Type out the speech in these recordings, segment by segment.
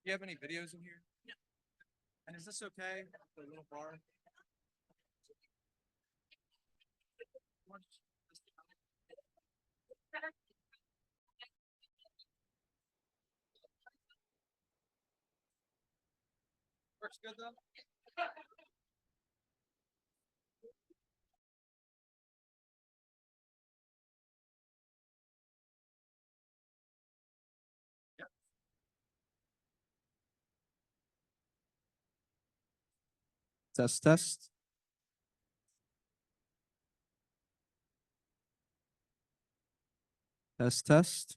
you have any videos in here? Yeah. And is this okay? The little bar? Works good though? Yeah. Test, test. Test, test.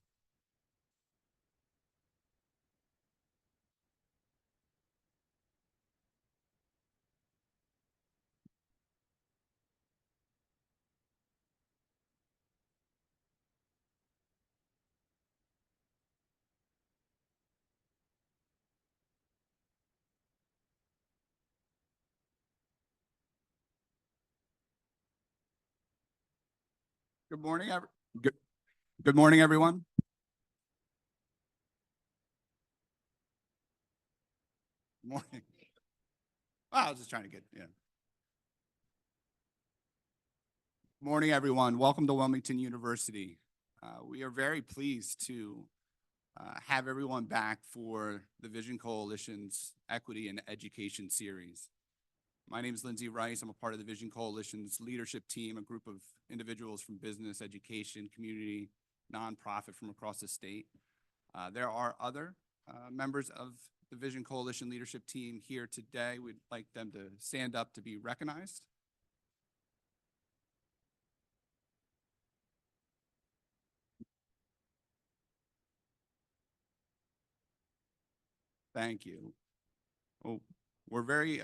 Good morning, good, good morning, everyone. Morning. I was just trying to get, yeah. Morning, everyone. Welcome to Wilmington University. We are very pleased to have everyone back for the Vision Coalition's Equity and Education Series. My name is Lindsay Rice. I'm a part of the Vision Coalition's leadership team, a group of individuals from business, education, community, nonprofit from across the state. There are other members of the Vision Coalition leadership team here today. We'd like them to stand up to be recognized. Thank you. Well, we're very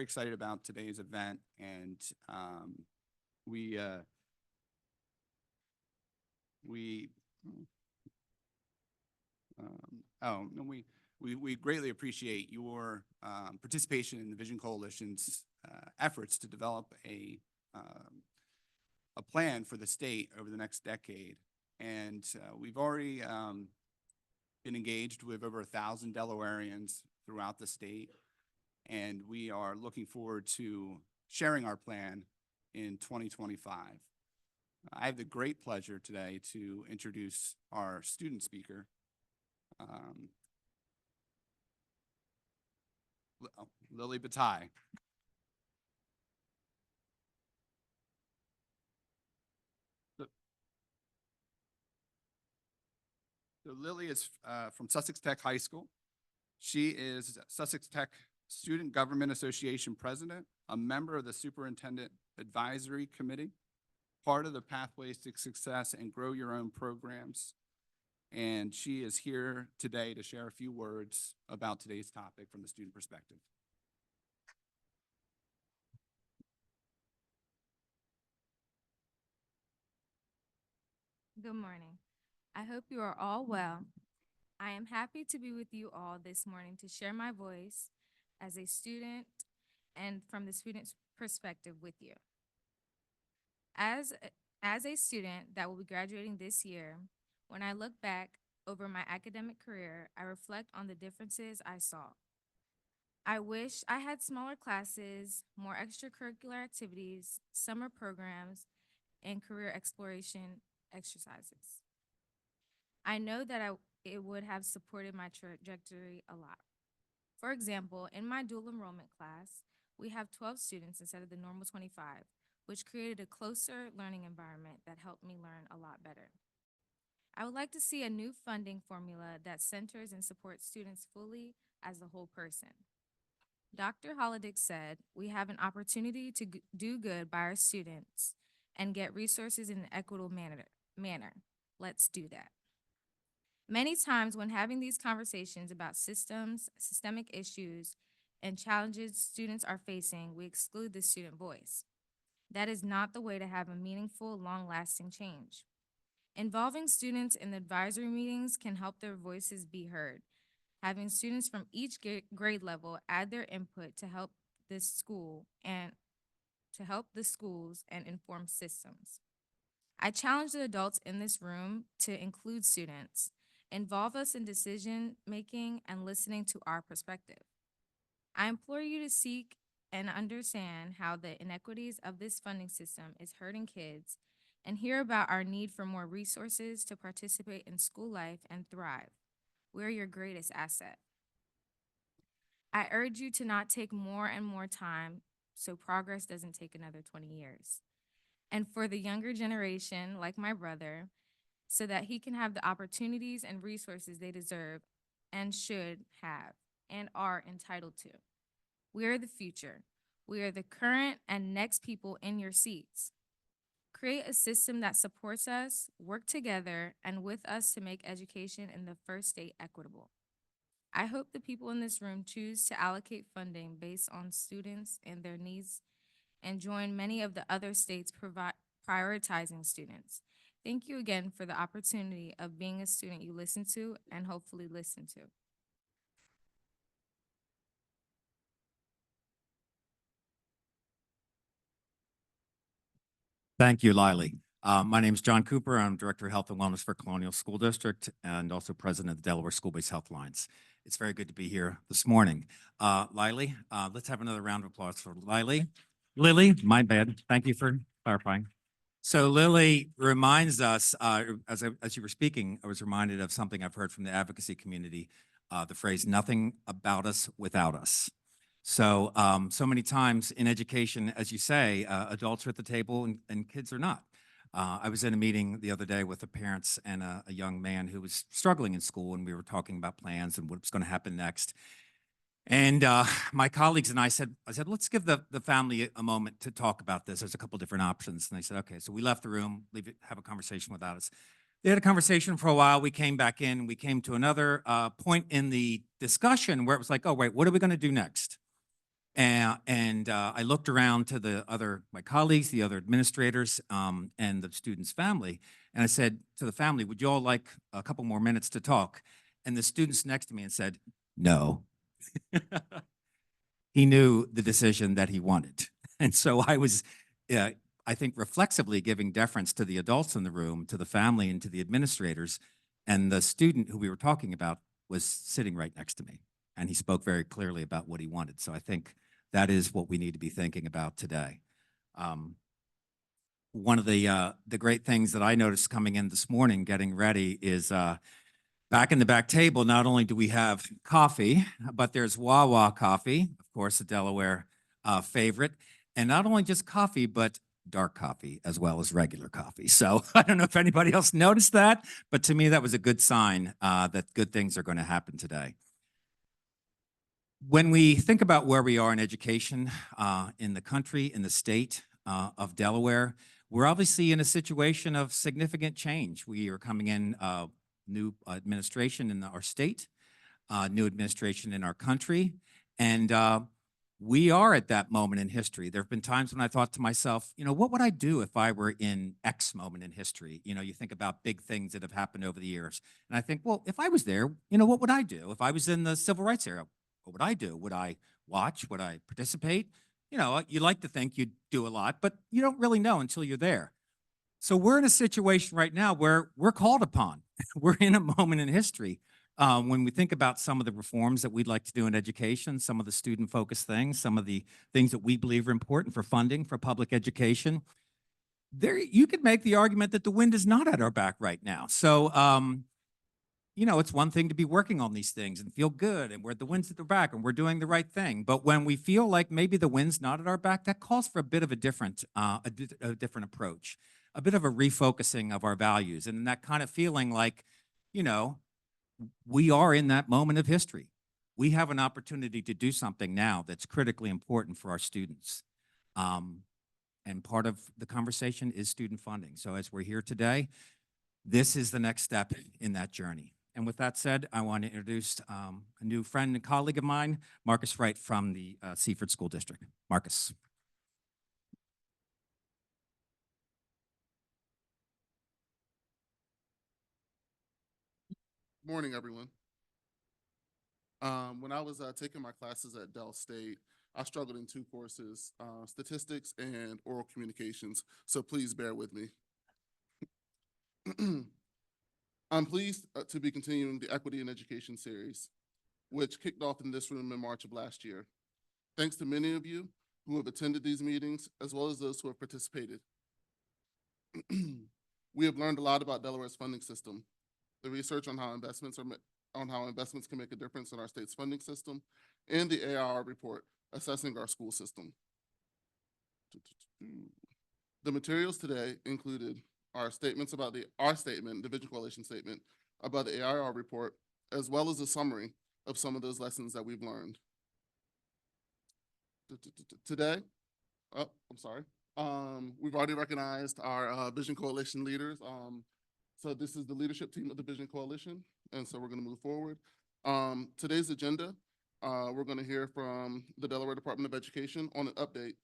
excited about today's event, and we we no, we greatly appreciate your participation in the Vision Coalition's efforts to develop a plan for the state over the next decade, and we've already been engaged with over 1,000 Delawareans throughout the state, and we are looking forward to sharing our plan in 2025. I have the great pleasure today to introduce our student speaker, Lily Bataille. So Lily is from Sussex Tech High School. She is Sussex Tech Student Government Association President, a member of the Superintendent Advisory Committee, part of the Pathways to Success and Grow Your Own programs. And she is here today to share a few words about today's topic from the student perspective. Good morning. I hope you are all well. I am happy to be with you all this morning to share my voice as a student and from the student's perspective with you. As as a student that will be graduating this year, when I look back over my academic career, I reflect on the differences I saw. I wish I had smaller classes, more extracurricular activities, summer programs, and career exploration exercises. I know that it would have supported my trajectory a lot. For example, in my dual enrollment class, we have 12 students instead of the normal 25, which created a closer learning environment that helped me learn a lot better. I would like to see a new funding formula that centers and supports students fully as the whole person. Dr. Holodick said, "We have an opportunity to do good by our students and get resources in an equitable manner. Let's do that." Many times when having these conversations about systems, systemic issues, and challenges students are facing, we exclude the student voice. That is not the way to have a meaningful, long-lasting change. Involving students in the advisory meetings can help their voices be heard. Having students from each grade level add their input to help this school and to help the schools and inform systems. I challenge the adults in this room to include students involve us in decision-making, and listening to our perspective. I implore you to seek and understand how the inequities of this funding system is hurting kids and hear about our need for more resources to participate in school life and thrive. We're your greatest asset. I urge you to not take more and more time so progress doesn't take another 20 years. And for the younger generation, like my brother, so that he can have the opportunities and resources they deserve and should have and are entitled to. We are the future. We are the current and next people in your seats. Create a system that supports us, work together, and with us to make education in the first state equitable. I hope the people in this room choose to allocate funding based on students and their needs and join many of the other states prioritizing students. Thank you again for the opportunity of being a student you listen to and hopefully listen to. Thank you, Liley. My name is John Cooper. I'm Director of Health and Wellness for Colonial School District and also President of the Delaware School-Based Health Lines. It's very good to be here this morning. Liley, let's have another round of applause for Liley. Lily, my bad. Thank you for clarifying. So Lily reminds us, as you were speaking, I was reminded of something I've heard from the advocacy community, the phrase, nothing about us without us. So, so many times in education, as you say, adults are at the table and kids are not. I was in a meeting the other day with the parents and a young man who was struggling in school, and we were talking about plans and what's going to happen next. And my colleagues and I said, let's give the family a moment to talk about this. There's a couple different options. And they said, okay. So we left the room, have a conversation without us. They had a conversation for a while. We came back in. We came to another point in the discussion where it was like, oh, wait, what are we going to do next? And I looked around to my colleagues, the other administrators, and the student's family. And I said to the family, would you all like a couple more minutes to talk? And the students next to me and said, no. He knew the decision that he wanted. And so I was, I think, reflexively giving deference to the adults in the room, to the family, and to the administrators. And the student who we were talking about was sitting right next to me. And he spoke very clearly about what he wanted. So I think that is what we need to be thinking about today. One of the great things that I noticed coming in this morning, getting ready, is back in the back table, not only do we have coffee, but there's Wawa coffee, of course, a Delaware favorite. And not only just coffee, but dark coffee as well as regular coffee. So I don't know if anybody else noticed that, but to me, that was a good sign that good things are going to happen today. When we think about where we are in education in the country, in the state of Delaware, we're obviously in a situation of significant change. We are coming in new administration in our state, new administration in our country, and we are at that moment in history. There have been times when I thought to myself, you know, what would I do if I were in X moment in history? You know, you think about big things that have happened over the years. And I think, well, if I was there, you know, what would I do? If I was in the civil rights era, what would I do? Would I watch? Would I participate? You know, you like to think you'd do a lot, but you don't really know until you're there. So we're in a situation right now where we're called upon. We're in a moment in history. When we think about some of the reforms that we'd like to do in education, some of the student-focused things, some of the things that we believe are important for funding for public education, there you could make the argument that the wind is not at our back right now. So, you know, it's one thing to be working on these things and feel good and the wind's at the back and we're doing the right thing. But when we feel like maybe the wind's not at our back, that calls for a bit of a different approach, a bit of a refocusing of our values, and that kind of feeling like, you know, we are in that moment of history. We have an opportunity to do something now that's critically important for our students. And part of the conversation is student funding. So as we're here today, this is the next step in that journey. And with that said, I want to introduce a new friend and colleague of mine, Marcus Wright from the Seaford School District. Marcus. Morning, everyone. When I was taking my classes at Del State, I struggled in two courses, statistics and oral communications, so please bear with me. I'm pleased to be continuing the Equity in Education series, which kicked off in this room in March of last year. Thanks to many of you who have attended these meetings, as well as those who have participated. We have learned a lot about Delaware's funding system, the research on how investments can make a difference in our state's funding system, and the ARR report assessing our school system. The materials today included our statements about the Vision Coalition statement about the ARR report, as well as a summary of some of those lessons that we've learned. Today, I'm sorry. We've already recognized our Vision Coalition leaders. So this is the leadership team of the Vision Coalition, and so we're going to move forward. Today's agenda, we're going to hear from the Delaware Department of Education on an update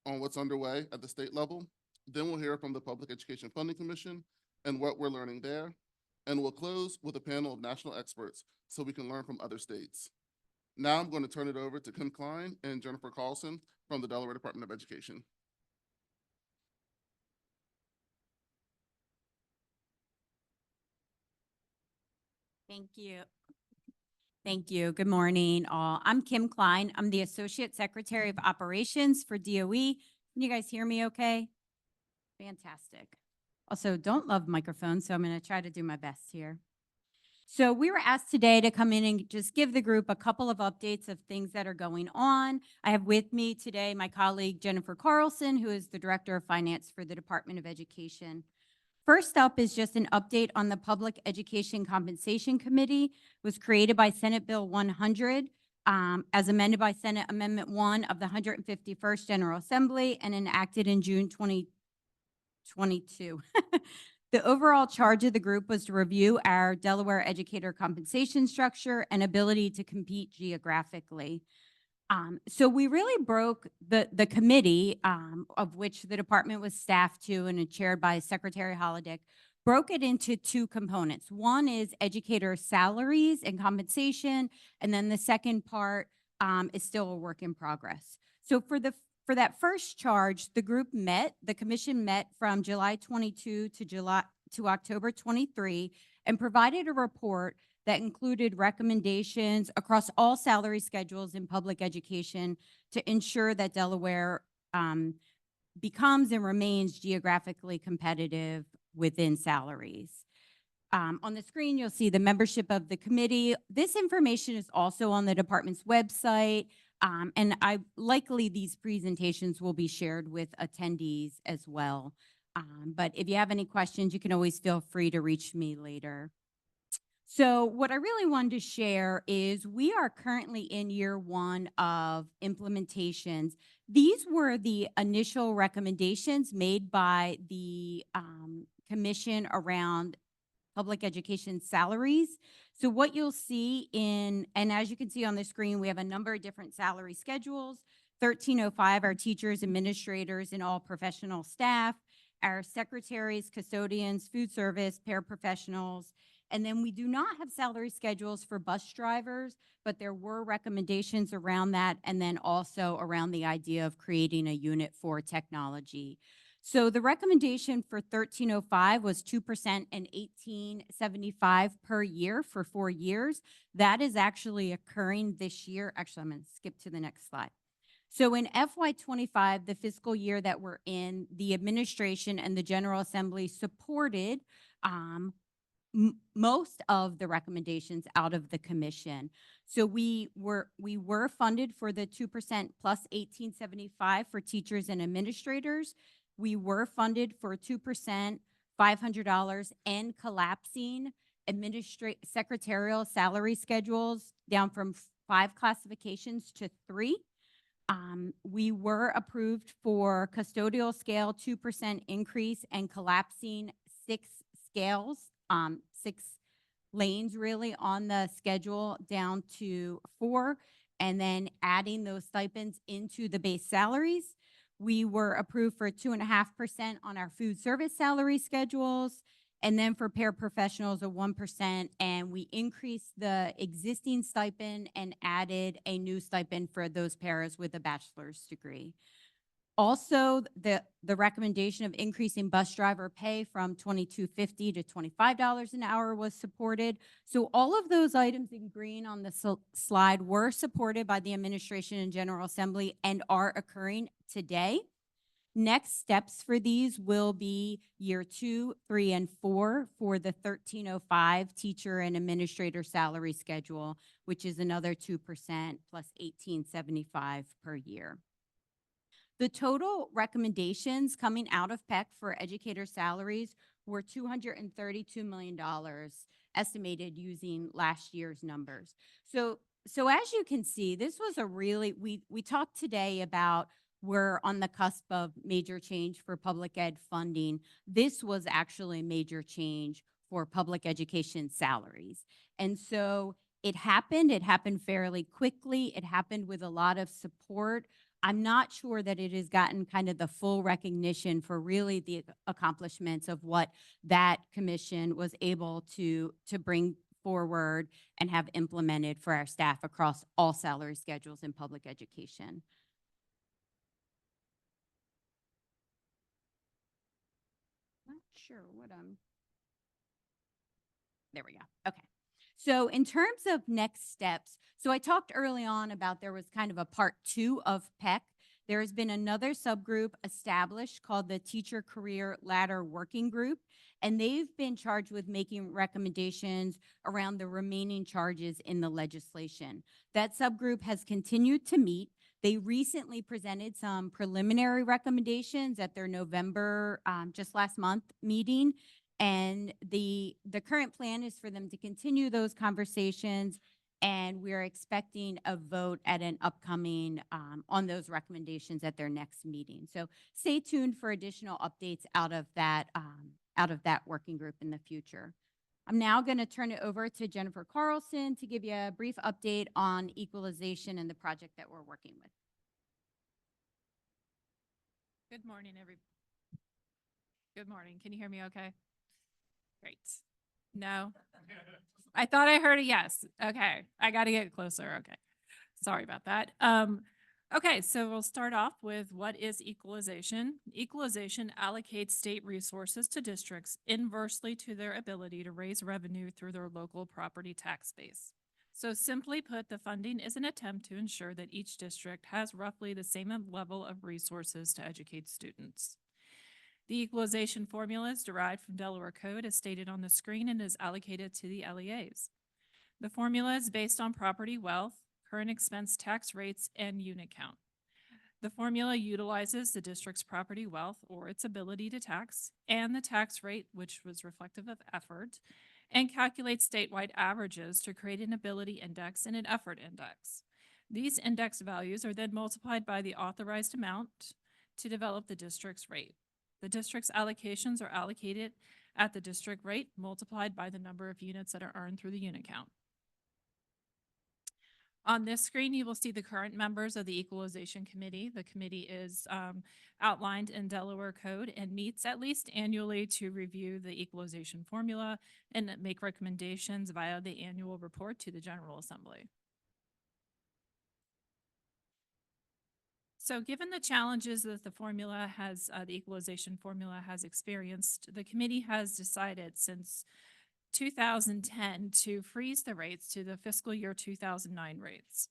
on what's underway at the state level. Then we'll hear from the Public Education Funding Commission and what we're learning there. And we'll close with a panel of national experts so we can learn from other states. Now I'm going to turn it over to Kim Klein and Jennifer Carlson from the Delaware Department of Education. Thank you. Thank you. Good morning, all. I'm Kim Klein. I'm the Associate Secretary of Operations for DOE. Can you guys hear me okay? Fantastic. Also, don't love microphones, so I'm going to try to do my best here. So we were asked today to come in and just give the group a couple of updates of things that are going on. I have with me today my colleague Jennifer Carlson, who is the Director of Finance for the Department of Education. First up is just an update on the Public Education Compensation Committee. It was created by Senate Bill 100 as amended by Senate Amendment 1 of the 151st General Assembly and enacted in June 2022. The overall charge of the group was to review our Delaware educator compensation structure and ability to compete geographically. So we really broke the committee, of which the department was staffed to and chaired by Secretary Holodick, broke it into two components. One is educator salaries and compensation, and then the second part is still a work in progress. So for that first charge, the commission met from July 22 to October 23 and provided a report that included recommendations across all salary schedules in public education to ensure that Delaware becomes and remains geographically competitive within salaries. On the screen, you'll see the membership of the committee. This information is also on the department's website, and likely these presentations will be shared with attendees as well. But if you have any questions, you can always feel free to reach me later. So what I really wanted to share is we are currently in year one of implementations. These were the initial recommendations made by the commission around public education salaries. So what you'll see and as you can see on the screen, we have a number of different salary schedules. 1305 are teachers, administrators, and all professional staff, our secretaries, custodians, food service, paraprofessionals. And then we do not have salary schedules for bus drivers, but there were recommendations around that, and then also around the idea of creating a unit for technology. So the recommendation for 1305 was 2% and $18.75 per year for 4 years. That is actually occurring this year. Actually, I'm going to skip to the next slide. So in FY25, the fiscal year that we're in, the administration and the General Assembly supported most of the recommendations out of the commission. So we were funded for the 2% plus $18.75 for teachers and administrators. We were funded for 2%, $500, and collapsing secretarial salary schedules down from 5 classifications to 3. We were approved for custodial scale 2% increase and collapsing 6 scales, 6 lanes really on the schedule down to 4, and then adding those stipends into the base salaries. We were approved for 2.5% on our food service salary schedules, and then for paraprofessionals, a 1%, and we increased the existing stipend and added a new stipend for those paras with a bachelor's degree. Also, the recommendation of increasing bus driver pay from $22.50 to $25 an hour was supported. So all of those items in green on the slide were supported by the administration and General Assembly and are occurring today. Next steps for these will be year 2, 3, and 4 for the 1305 teacher and administrator salary schedule, which is another 2% plus $18.75 per year. The total recommendations coming out of PEC for educator salaries were $232 million, estimated using last year's numbers. So as you can see, this was a really, we talked today about we're on the cusp of major change for public ed funding. This was actually a major change for public education salaries. And so it happened fairly quickly. It happened with a lot of support. I'm not sure that it has gotten kind of the full recognition for really the accomplishments of what that commission was able to bring forward and have implemented for our staff across all salary schedules in public education. Not sure what there we go. Okay. So in terms of next steps, so I talked early on about there was kind of a part 2 of PEC. There has been another subgroup established called the Teacher Career Ladder Working Group, and they've been charged with making recommendations around the remaining charges in the legislation. That subgroup has continued to meet. They recently presented some preliminary recommendations at their November, just last month, meeting. And the current plan is for them to continue those conversations, and we're expecting a vote at an upcoming on those recommendations at their next meeting. So stay tuned for additional updates out of that working group in the future. I'm now going to turn it over to Jennifer Carlson to give you a brief update on equalization and the project that we're working with. Good morning, everybody. Good morning. Can you hear me okay? Great. No? I thought I heard a yes. Okay. I got to get closer. Okay. Sorry about that. Okay, so we'll start off with what is equalization. Equalization allocates state resources to districts inversely to their ability to raise revenue through their local property tax base. So simply put, the funding is an attempt to ensure that each district has roughly the same level of resources to educate students. The equalization formula is derived from Delaware Code as stated on the screen and is allocated to the LEAs. The formula is based on property wealth, current expense tax rates, and unit count. The formula utilizes the district's property wealth or its ability to tax and the tax rate, which was reflective of effort, and calculates statewide averages to create an ability index and an effort index. These index values are then multiplied by the authorized amount to develop the district's rate. The district's allocations are allocated at the district rate multiplied by the number of units that are earned through the unit count. On this screen, you will see the current members of the Equalization Committee. The committee is outlined in Delaware Code and meets at least annually to review the equalization formula and make recommendations via the annual report to the General Assembly. So given the challenges that the formula has, the equalization formula has experienced, the committee has decided since 2010 to freeze the rates to the fiscal year 2009 rates.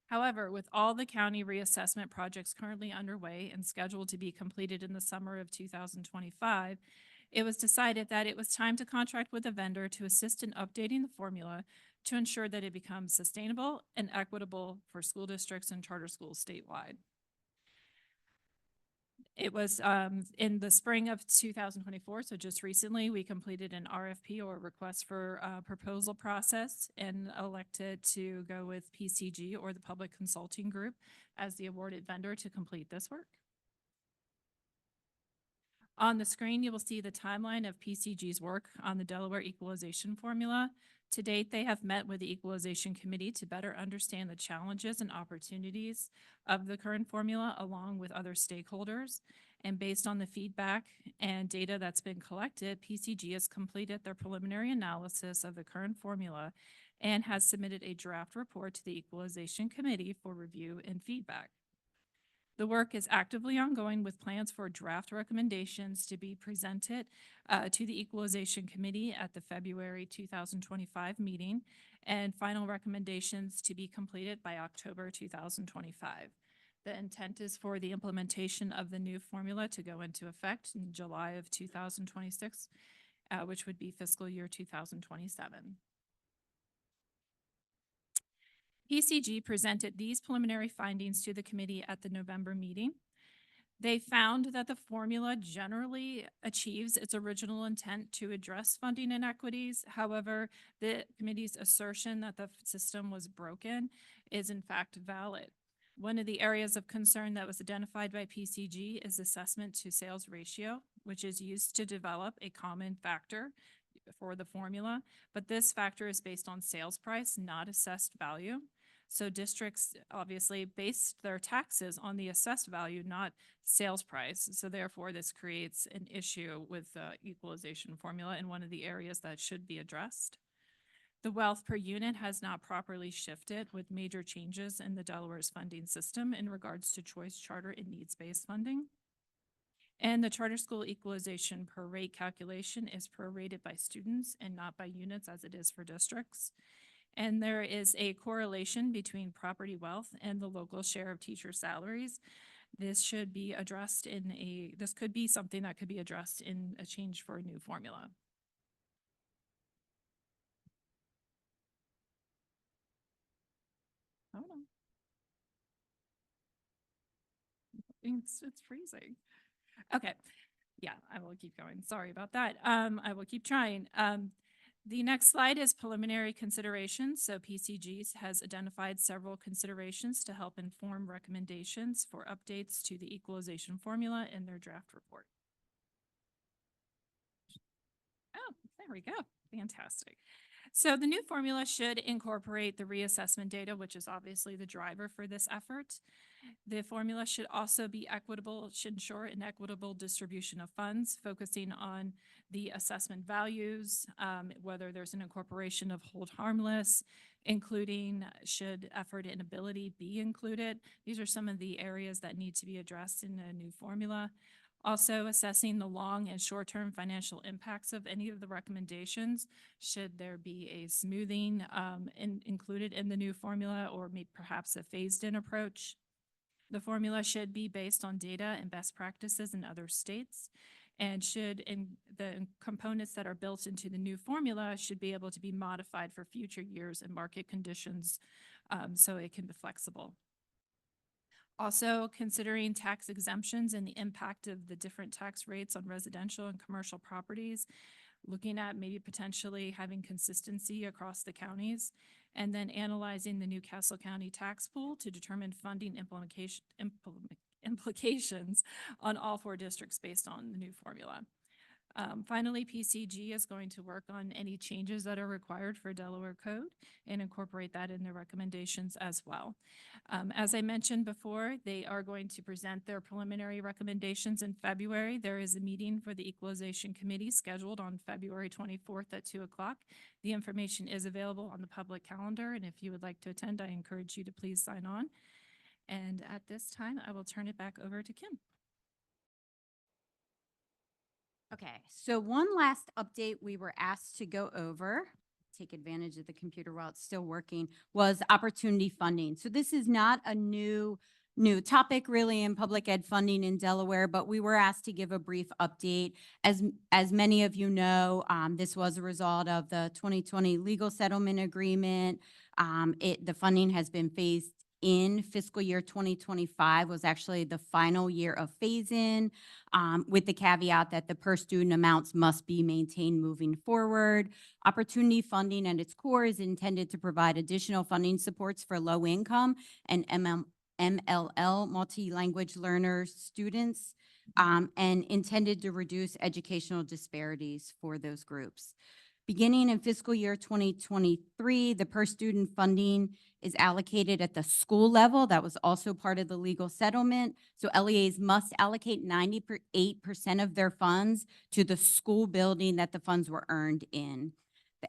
However, with all the county reassessment projects currently underway and scheduled to be completed in the summer of 2025, it was decided that it was time to contract with a vendor to assist in updating the formula to ensure that it becomes sustainable and equitable for school districts and charter schools statewide. It was in the spring of 2024, so just recently, we completed an RFP or request for proposal process and elected to go with PCG or the Public Consulting Group as the awarded vendor to complete this work. On the screen, you will see the timeline of PCG's work on the Delaware equalization formula. To date, they have met with the Equalization Committee to better understand the challenges and opportunities of the current formula along with other stakeholders. And based on the feedback and data that's been collected, PCG has completed their preliminary analysis of the current formula and has submitted a draft report to the Equalization Committee for review and feedback. The work is actively ongoing with plans for draft recommendations to be presented to the Equalization Committee at the February 2025 meeting, and final recommendations to be completed by October 2025. The intent is for the implementation of the new formula to go into effect in July of 2026, which would be fiscal year 2027. PCG presented these preliminary findings to the committee at the November meeting. They found that the formula generally achieves its original intent to address funding inequities. However, the committee's assertion that the system was broken is in fact valid. One of the areas of concern that was identified by PCG is assessment to sales ratio, which is used to develop a common factor for the formula, but this factor is based on sales price, not assessed value. So districts obviously base their taxes on the assessed value, not sales price. So therefore, this creates an issue with the equalization formula and one of the areas that should be addressed. The wealth per unit has not properly shifted with major changes in the Delaware's funding system in regards to choice charter and needs-based funding. And the charter school equalization per rate calculation is prorated by students and not by units as it is for districts. And there is a correlation between property wealth and the local share of teacher salaries. This should be addressed this could be something that could be addressed in a change for a new formula. Hold on. It's freezing. Okay. Yeah, I will keep going. Sorry about that. I will keep trying. The next slide is preliminary considerations. So PCG has identified several considerations to help inform recommendations for updates to the equalization formula in their draft report. Oh, there we go. Fantastic. So the new formula should incorporate the reassessment data, which is obviously the driver for this effort. The formula should also be equitable, should ensure an equitable distribution of funds, focusing on the assessment values, whether there's an incorporation of hold harmless, including should effort and ability be included. These are some of the areas that need to be addressed in a new formula. Also assessing the long and short-term financial impacts of any of the recommendations. Should there be a smoothing included in the new formula, or maybe perhaps a phased-in approach? The formula should be based on data and best practices in other states, and the components that are built into the new formula should be able to be modified for future years and market conditions, so it can be flexible. Also, considering tax exemptions and the impact of the different tax rates on residential and commercial properties, looking at maybe potentially having consistency across the counties, and then analyzing the Newcastle County tax pool to determine funding implications on all 4 districts based on the new formula. Finally, PCG is going to work on any changes that are required for Delaware code and incorporate that in their recommendations as well. As I mentioned before, they are going to present their preliminary recommendations in February. There is a meeting for the Equalization Committee scheduled on February 24th at 2 o'clock. The information is available on the public calendar, and if you would like to attend, I encourage you to please sign on. And at this time, I will turn it back over to Kim. Okay, so one last update we were asked to go over, take advantage of the computer while it's still working, was opportunity funding. So this is not a new topic really in public ed funding in Delaware, but we were asked to give a brief update. As many of you know, this was a result of the 2020 legal settlement agreement. The funding has been phased in. Fiscal year 2025 was actually the final year of phase-in, with the caveat that the per student amounts must be maintained moving forward. Opportunity funding at its core is intended to provide additional funding supports for low-income and MLL, multi-language learners, students, and intended to reduce educational disparities for those groups. Beginning in fiscal year 2023, the per student funding is allocated at the school level. That was also part of the legal settlement. So LEAs must allocate 98% of their funds to the school building that the funds were earned in.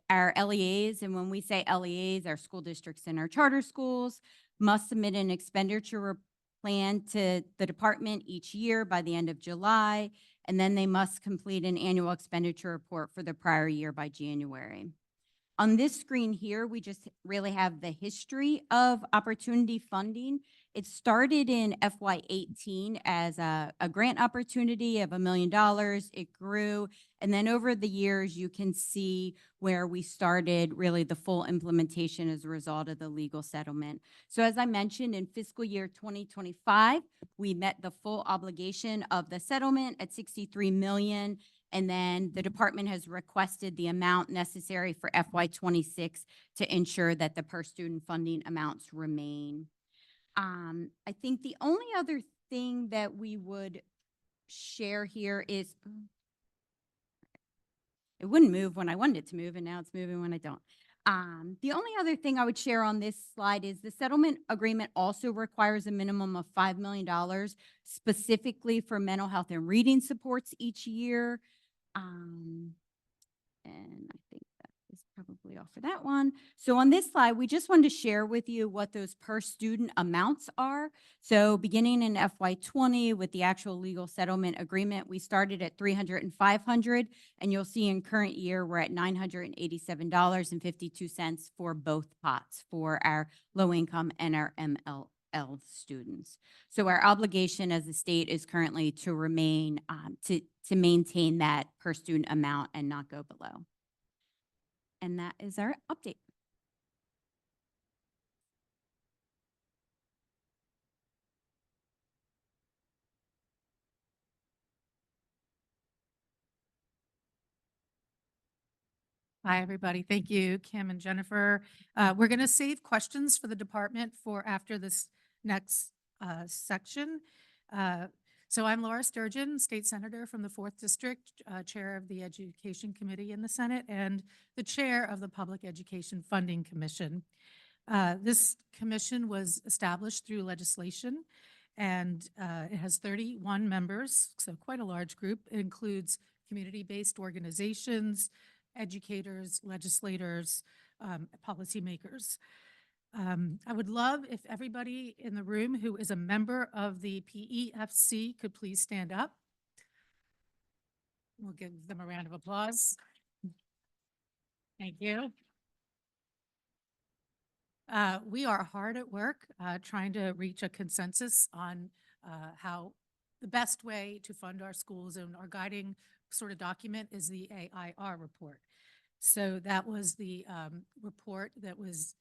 Our LEAs, and when we say LEAs, our school districts and our charter schools, must submit an expenditure plan to the department each year by the end of July, and then they must complete an annual expenditure report for the prior year by January. On this screen here, we just really have the history of opportunity funding. It started in FY18 as a grant opportunity of $1 million. It grew, and then over the years, you can see where we started really the full implementation as a result of the legal settlement. So as I mentioned, in fiscal year 2025, we met the full obligation of the settlement at $63 million. And then the department has requested the amount necessary for FY26 to ensure that the per student funding amounts remain. I think the only other thing that we would share here is, it wouldn't move when I wanted it to move, and now it's moving when I don't. The only other thing I would share on this slide is the settlement agreement also requires a minimum of $5 million specifically for mental health and reading supports each year. And I think that is probably all for that one. So on this slide, we just wanted to share with you what those per student amounts are. So beginning in FY20 with the actual legal settlement agreement, we started at $300 and $500, and you'll see in current year, we're at $987.52 for both pots for our low income and our MLL students. So our obligation as a state is currently to remain, to maintain that per student amount and not go below. And that is our update. Hi, everybody. Thank you, Kim and Jennifer. We're going to save questions for the department for after this next section. So I'm Laura Sturgeon, State Senator from the 4th District, Chair of the Education Committee in the Senate, and the Chair of the Public Education Funding Commission. This commission was established through legislation, and it has 31 members, so quite a large group. It includes community-based organizations, educators, legislators, policymakers. I would love if everybody in the room who is a member of the PEFC could please stand up. We'll give them a round of applause. Thank you. We are hard at work trying to reach a consensus on how the best way to fund our schools, and our guiding sort of document is the AIR report. So that was the report that was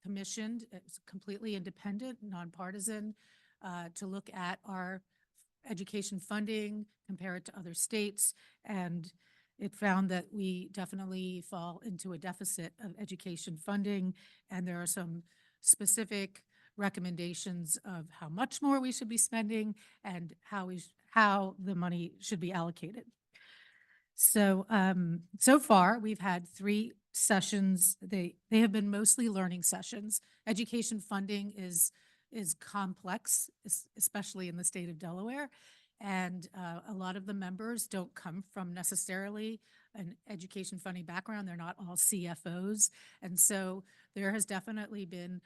commissioned. It was completely independent, nonpartisan, to look at our education funding, compare it to other states, and it found that we definitely fall into a deficit of education funding, and there are some specific recommendations of how much more we should be spending and how the money should be allocated. So, so far, we've had 3 sessions. They have been mostly learning sessions. Education funding is complex, especially in the state of Delaware. And a lot of the members don't come from necessarily an education funding background. They're not all CFOs. And so there has definitely been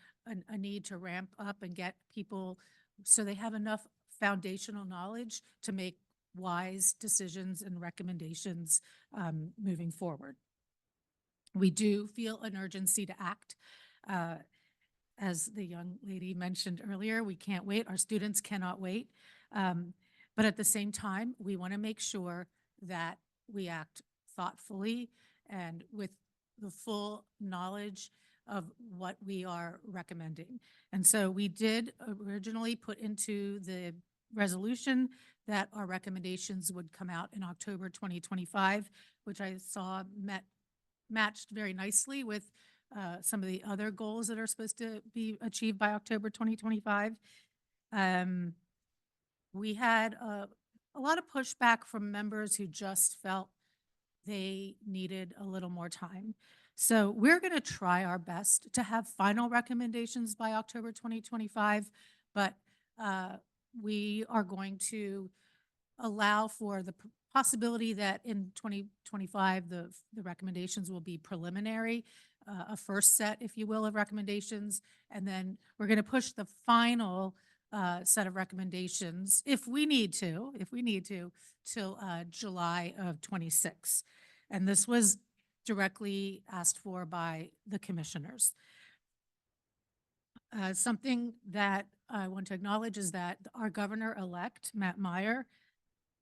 a need to ramp up and get people so they have enough foundational knowledge to make wise decisions and recommendations moving forward. We do feel an urgency to act. As the young lady mentioned earlier, we can't wait. Our students cannot wait. But at the same time, we want to make sure that we act thoughtfully and with the full knowledge of what we are recommending. And so we did originally put into the resolution that our recommendations would come out in October 2025, which I saw matched very nicely with some of the other goals that are supposed to be achieved by October 2025. We had a lot of pushback from members who just felt they needed a little more time. So we're going to try our best to have final recommendations by October 2025, but we are going to allow for the possibility that in 2025, the recommendations will be preliminary, a first set, if you will, of recommendations. And then we're going to push the final set of recommendations, if we need to, till July of '26. And this was directly asked for by the commissioners. Something that I want to acknowledge is that our governor-elect, Matt Meyer,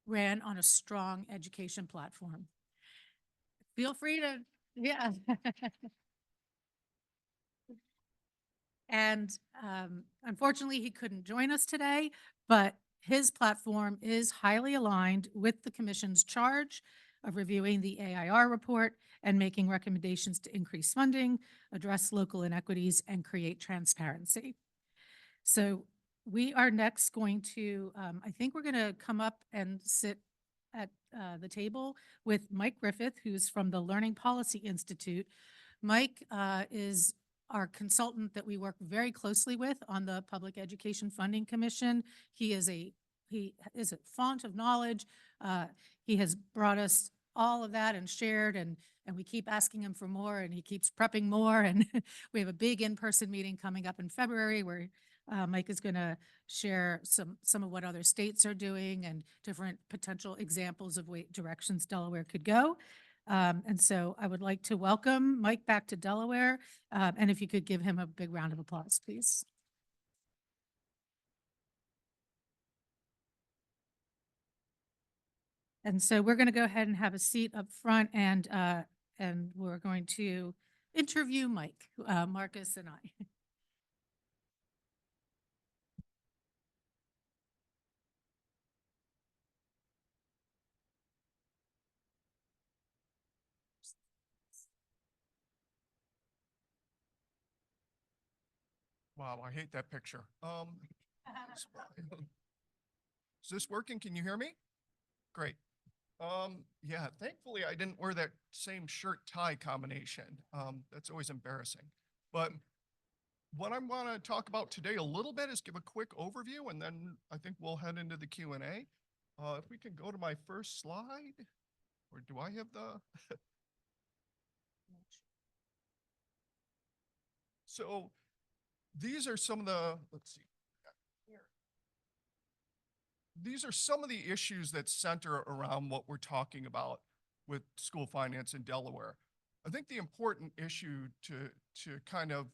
ran on a strong education platform. Feel free to, yeah. And unfortunately, he couldn't join us today, but his platform is highly aligned with the commission's charge of reviewing the AIR report and making recommendations to increase funding, address local inequities, and create transparency. So we are next going to, I think we're going to come up and sit at the table with Mike Griffith, who's from the Learning Policy Institute. Mike is our consultant that we work very closely with on the Public Education Funding Commission. He is a font of knowledge. He has brought us all of that and shared, and we keep asking him for more, and he keeps prepping more. And we have a big in-person meeting coming up in February where Mike is going to share some of what other states are doing and different potential examples of directions Delaware could go. And so I would like to welcome Mike back to Delaware. And if you could give him a big round of applause, please. And so we're going to go ahead and have a seat up front, and we're going to interview Mike, Marcus and I. Wow, I hate that picture. Is this working? Can you hear me? Great. Yeah, thankfully I didn't wear that same shirt tie combination. That's always embarrassing. But what I want to talk about today a little bit is give a quick overview, and then I think we'll head into the Q&A. If we can go to my first slide, or do I have the? So these are some of the, let's see. These are some of the issues that center around what we're talking about with school finance in Delaware. I think the important issue to kind of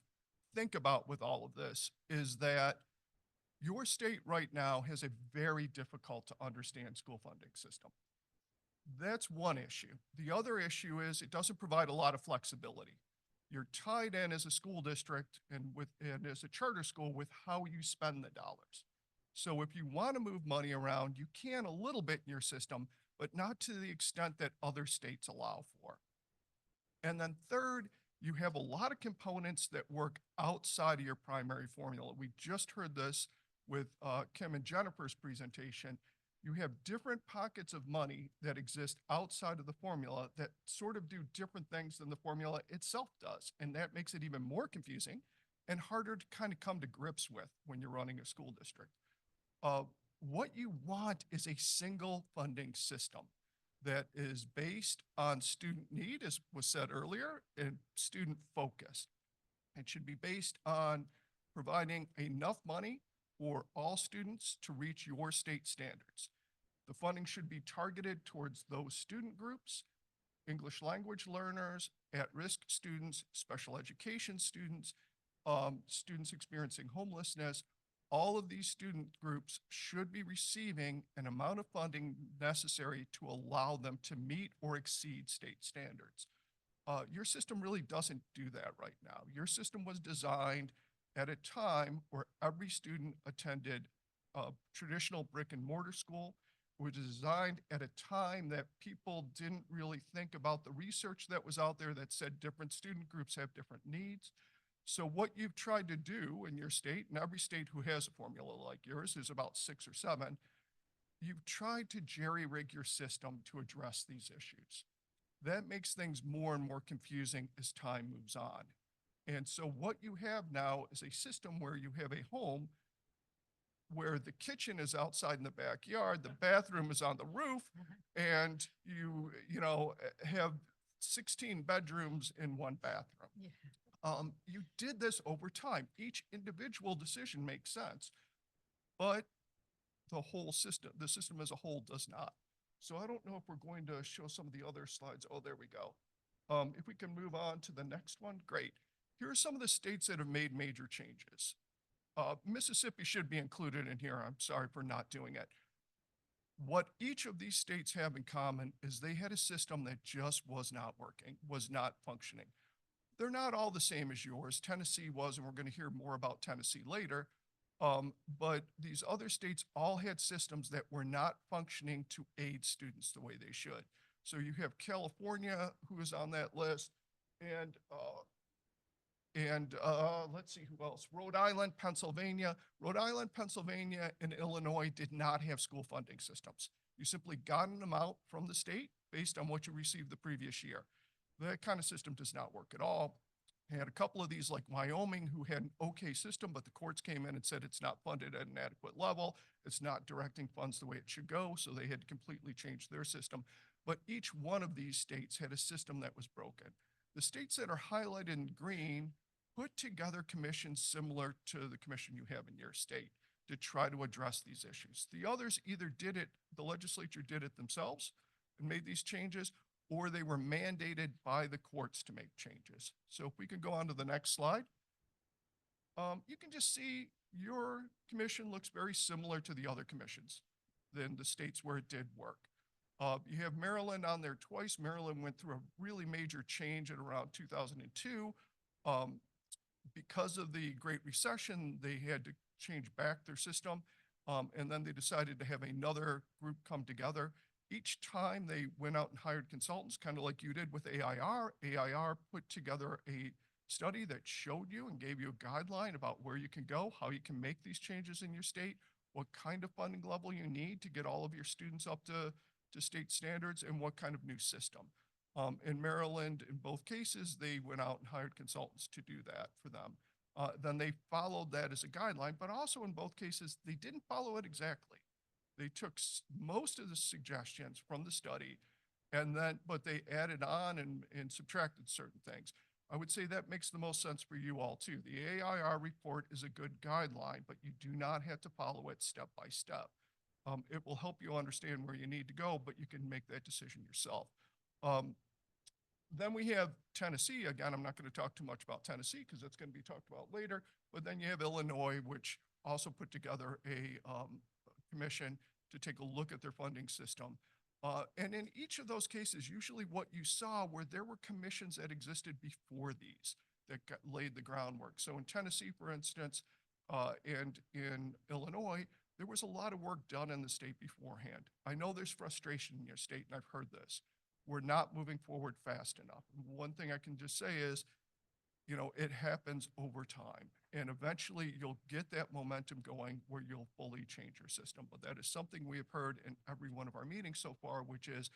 think about with all of this is that your state right now has a very difficult to understand school funding system. That's one issue. The other issue is it doesn't provide a lot of flexibility. You're tied in as a school district and as a charter school with how you spend the dollars. So if you want to move money around, you can a little bit in your system, but not to the extent that other states allow for. And then third, you have a lot of components that work outside of your primary formula. We just heard this with Kim and Jennifer's presentation. You have different pockets of money that exist outside of the formula that sort of do different things than the formula itself does. And that makes it even more confusing and harder to kind of come to grips with when you're running a school district. What you want is a single funding system that is based on student need, as was said earlier, and student focused. It should be based on providing enough money for all students to reach your state standards. The funding should be targeted towards those student groups, English language learners, at-risk students, special education students, students experiencing homelessness. All of these student groups should be receiving an amount of funding necessary to allow them to meet or exceed state standards. Your system really doesn't do that right now. Your system was designed at a time where every student attended a traditional brick and mortar school. It was designed at a time that people didn't really think about the research that was out there that said different student groups have different needs. So what you've tried to do in your state, and every state who has a formula like yours, there's about 6 or 7, you've tried to jerry-rig your system to address these issues. That makes things more and more confusing as time moves on. And so what you have now is a system where you have a home where the kitchen is outside in the backyard, the bathroom is on the roof, and you have 16 bedrooms in one bathroom. Yeah. You did this over time. Each individual decision makes sense. but the whole system, the system as a whole does not. So I don't know if we're going to show some of the other slides. Oh, there we go. If we can move on to the next one, great. Here are some of the states that have made major changes. Mississippi should be included in here. I'm sorry for not doing it. What each of these states have in common is they had a system that just was not working, was not functioning. They're not all the same as yours. Tennessee was, and we're going to hear more about Tennessee later. But these other states all had systems that were not functioning to aid students the way they should. So you have California, who is on that list, and let's see who else. Rhode Island, Pennsylvania. Rhode Island, Pennsylvania, and Illinois did not have school funding systems. You simply got them out from the state based on what you received the previous year. That kind of system does not work at all. Had a couple of these like Wyoming who had an okay system, but the courts came in and said it's not funded at an adequate level. It's not directing funds the way it should go. So they had to completely change their system. But each one of these states had a system that was broken. The states that are highlighted in green put together commissions similar to the commission you have in your state to try to address these issues. The others either did it, the legislature did it themselves and made these changes, or they were mandated by the courts to make changes. So if we can go on to the next slide. You can just see your commission looks very similar to the other commissions than the states where it did work. You have Maryland on there twice. Maryland went through a really major change at around 2002. Because of the Great Recession, they had to change back their system. And then they decided to have another group come together. Each time they went out and hired consultants, kind of like you did with AIR. AIR put together a study that showed you and gave you a guideline about where you can go, how you can make these changes in your state, what kind of funding level you need to get all of your students up to state standards, and what kind of new system. In Maryland, in both cases, they went out and hired consultants to do that for them. Then they followed that as a guideline, but also in both cases, they didn't follow it exactly. They took most of the suggestions from the study but they added on and subtracted certain things. I would say that makes the most sense for you all too. The AIR report is a good guideline, but you do not have to follow it step by step. It will help you understand where you need to go, but you can make that decision yourself. Then we have Tennessee. Again, I'm not going to talk too much about Tennessee because that's going to be talked about later. But then you have Illinois, which also put together a commission to take a look at their funding system. And in each of those cases, usually what you saw were there were commissions that existed before these that laid the groundwork. So in Tennessee, for instance, and in Illinois, there was a lot of work done in the state beforehand. I know there's frustration in your state, and I've heard this. We're not moving forward fast enough. One thing I can just say is, it happens over time. And eventually you'll get that momentum going where you'll fully change your system. But that is something we have heard in every one of our meetings so far, which is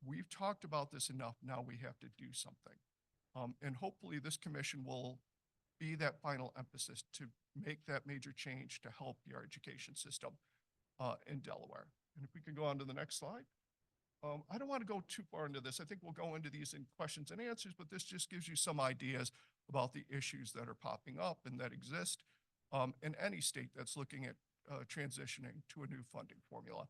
we've talked about this enough. Now we have to do something. And hopefully this commission will be that final emphasis to make that major change to help your education system in Delaware. And if we can go on to the next slide. I don't want to go too far into this. I think we'll go into these in questions and answers, but this just gives you some ideas about the issues that are popping up and that exist in any state that's looking at transitioning to a new funding formula.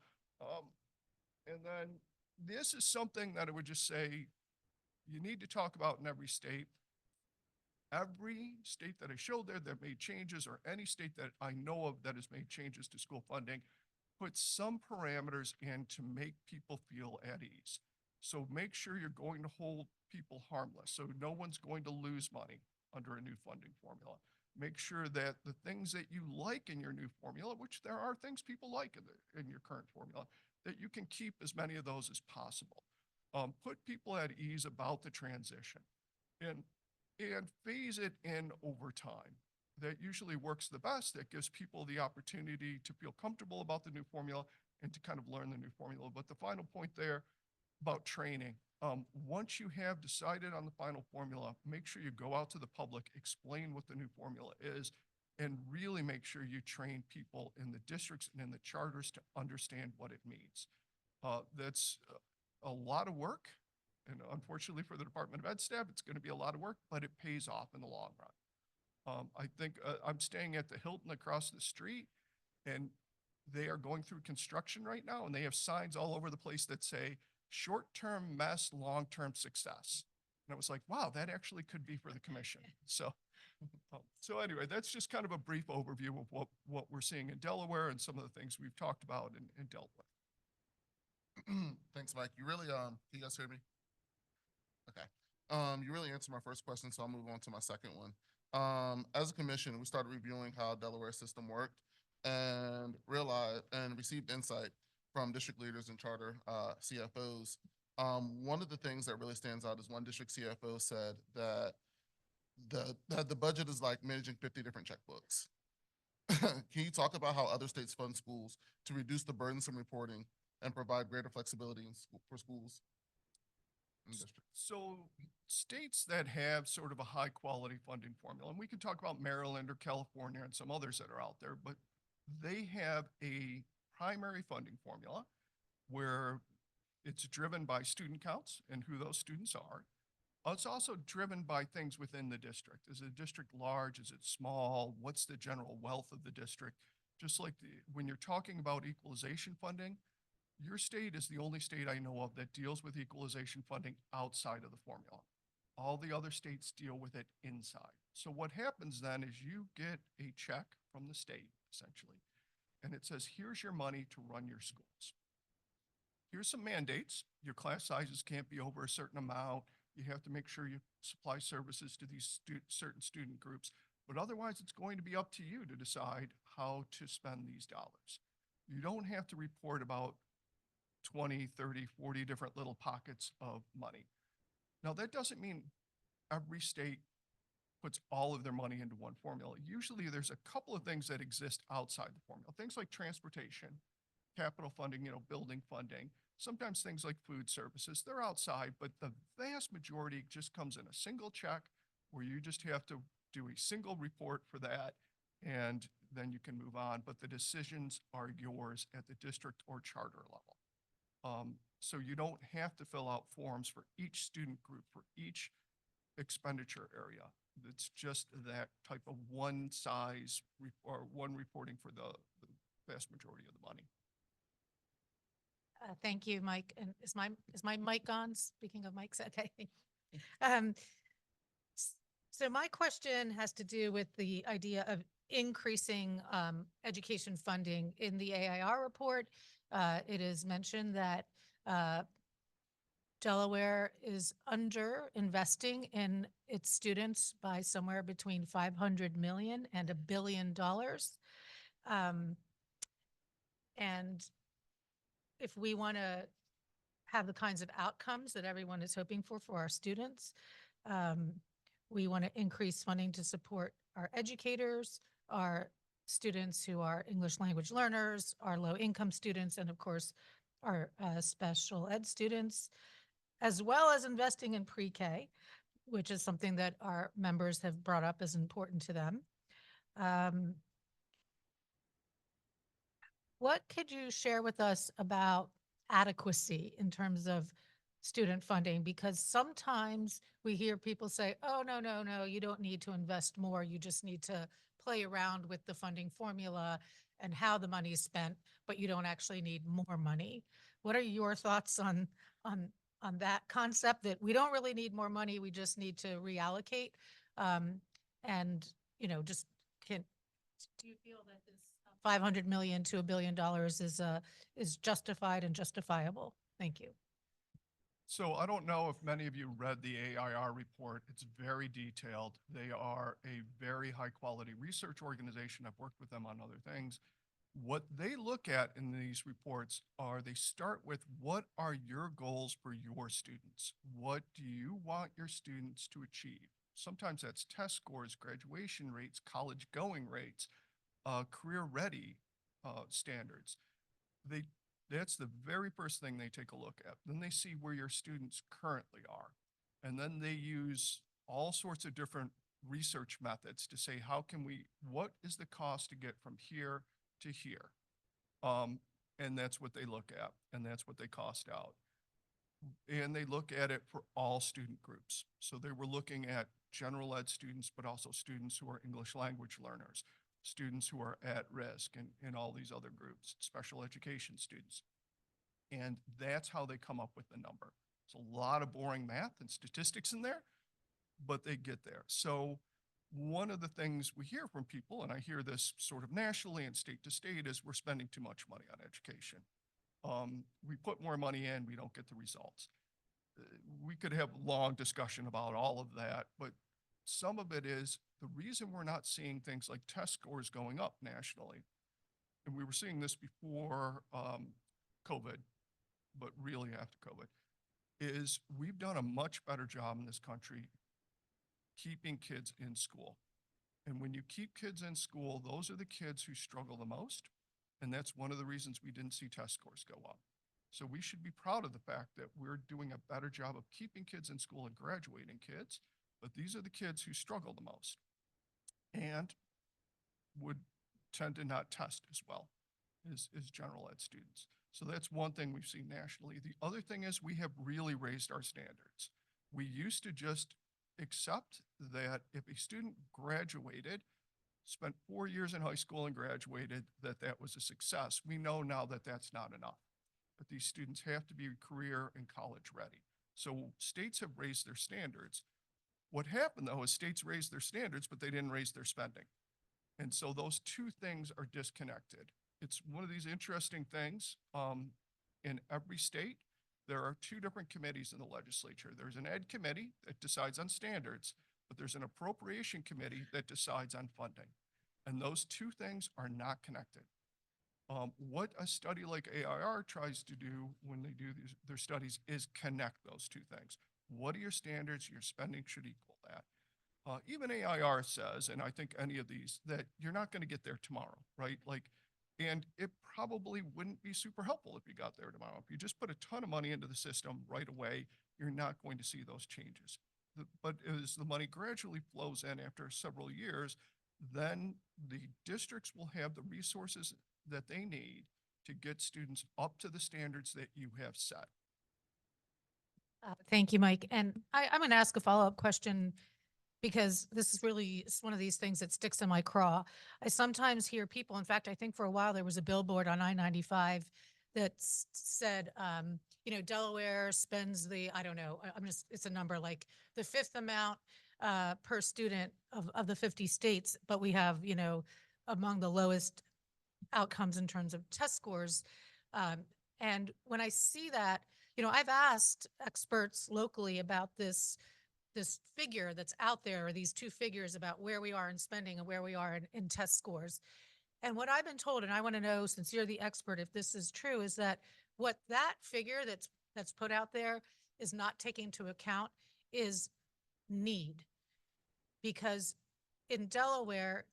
And then this is something that I would just say you need to talk about in every state. Every state that I showed there that made changes, or any state that I know of that has made changes to school funding, put some parameters in to make people feel at ease. So make sure you're going to hold people harmless. So no one's going to lose money under a new funding formula. Make sure that the things that you like in your new formula, which there are things people like in your current formula, that you can keep as many of those as possible. Put people at ease about the transition and phase it in over time. That usually works the best. That gives people the opportunity to feel comfortable about the new formula and to kind of learn the new formula. But the final point there about training, once you have decided on the final formula, make sure you go out to the public, explain what the new formula is, and really make sure you train people in the districts and in the charters to understand what it means. That's a lot of work. And unfortunately for the Department of Ed staff, it's going to be a lot of work, but it pays off in the long run. I think I'm staying at the Hilton across the street, and they are going through construction right now, and they have signs all over the place that say, short-term mess, long-term success. And I was like, wow, that actually could be for the commission. So anyway, that's just kind of a brief overview of what we're seeing in Delaware and some of the things we've talked about in Delaware. Thanks, Mike. You really, can you guys hear me? Okay. You really answered my first question, so I'll move on to my second one. As a commission, we started reviewing how Delaware system worked and realized and received insight from district leaders and charter CFOs. One of the things that really stands out is one district CFO said that the budget is like managing 50 different checkbooks. Can you talk about how other states fund schools to reduce the burdensome reporting and provide greater flexibility for schools in the district? So states that have sort of a high quality funding formula, and we can talk about Maryland or California and some others that are out there, but they have a primary funding formula where it's driven by student counts and who those students are. It's also driven by things within the district. Is the district large? Is it small? What's the general wealth of the district? Just like when you're talking about equalization funding, your state is the only state I know of that deals with equalization funding outside of the formula. All the other states deal with it inside. So what happens then is you get a check from the state, essentially, and it says, here's your money to run your schools. Here's some mandates. Your class sizes can't be over a certain amount. You have to make sure you supply services to these certain student groups, but otherwise it's going to be up to you to decide how to spend these dollars. You don't have to report about 20, 30, 40 different little pockets of money. Now, that doesn't mean every state puts all of their money into one formula. Usually there's a couple of things that exist outside the formula, things like transportation, capital funding, building funding, sometimes things like food services, they're outside, but the vast majority just comes in a single check where you just have to do a single report for that, and then you can move on, but the decisions are yours at the district or charter level. So you don't have to fill out forms for each student group, for each expenditure area. It's just that type of one size or one reporting for the vast majority of the money. Thank you, Mike. And is my mic on? Speaking of mics, okay. Um, so my question has to do with the idea of increasing education funding. In the AIR report, it is mentioned that Delaware is under investing in its students by somewhere between 500 million and $1 billion. And if we want to have the kinds of outcomes that everyone is hoping for our students, we want to increase funding to support our educators, our students who are English language learners, our low-income students, and of course, our special ed students, as well as investing in pre-K, which is something that our members have brought up as important to them. What could you share with us about adequacy in terms of student funding? Because sometimes we hear people say, oh, no, you don't need to invest more. You just need to play around with the funding formula and how the money is spent, but you don't actually need more money. What are your thoughts on that concept, that we don't really need more money, we just need to reallocate? Just do you feel that this 500 million to $1 billion is justified and justifiable? Thank you. So I don't know if many of you read the AIR report. It's very detailed. They are a very high quality research organization. I've worked with them on other things. What they look at in these reports are, they start with, what are your goals for your students? What do you want your students to achieve? Sometimes that's test scores, graduation rates, college going rates, career ready standards. That's the very first thing they take a look at. Then they see where your students currently are. And then they use all sorts of different research methods to say, what is the cost to get from here to here? And that's what they look at, and that's what they cost out. And they look at it for all student groups. So they were looking at general ed students, but also students who are English language learners, students who are at risk and all these other groups, special education students. And that's how they come up with the number. It's a lot of boring math and statistics in there, but they get there. So one of the things we hear from people, and I hear this sort of nationally and state to state, is we're spending too much money on education. We put more money in, we don't get the results. We could have long discussion about all of that, but some of it is the reason we're not seeing things like test scores going up nationally. And we were seeing this before COVID, but really after COVID, is we've done a much better job in this country keeping kids in school. And when you keep kids in school, those are the kids who struggle the most. And that's one of the reasons we didn't see test scores go up. So we should be proud of the fact that we're doing a better job of keeping kids in school and graduating kids. But these are the kids who struggle the most and would tend to not test as well as general ed students. So that's one thing we've seen nationally. The other thing is we have really raised our standards. We used to just accept that if a student graduated, spent 4 years in high school and graduated, that was a success. We know now that that's not enough, that these students have to be career and college ready. So states have raised their standards. What happened though is states raised their standards, but they didn't raise their spending. And so those two things are disconnected. It's one of these interesting things. In every state, there are two different committees in the legislature. There's an ed committee that decides on standards, but there's an appropriation committee that decides on funding. And those two things are not connected. What a study like AIR tries to do when they do their studies is connect those two things. What are your standards? Your spending should equal that. Even AIR says, and I think any of these, that you're not going to get there tomorrow, right? And it probably wouldn't be super helpful if you got there tomorrow. If you just put a ton of money into the system right away, you're not going to see those changes. But as the money gradually flows in after several years, then the districts will have the resources that they need to get students up to the standards that you have set. Thank you, Mike. And I'm going to ask a follow-up question because this is really it's one of these things that sticks in my craw. I sometimes hear people, in fact, I think for a while there was a billboard on I-95 that said, Delaware spends I don't know, it's a number like the fifth amount per student of the 50 states, but we have, among the lowest outcomes in terms of test scores. And when I see that, I've asked experts locally about this figure that's out there, or these two figures about where we are in spending and where we are in test scores. And what I've been told, and I want to know, since you're the expert, if this is true, is that what that figure that's put out there is not taking into account is need. Because in Delaware,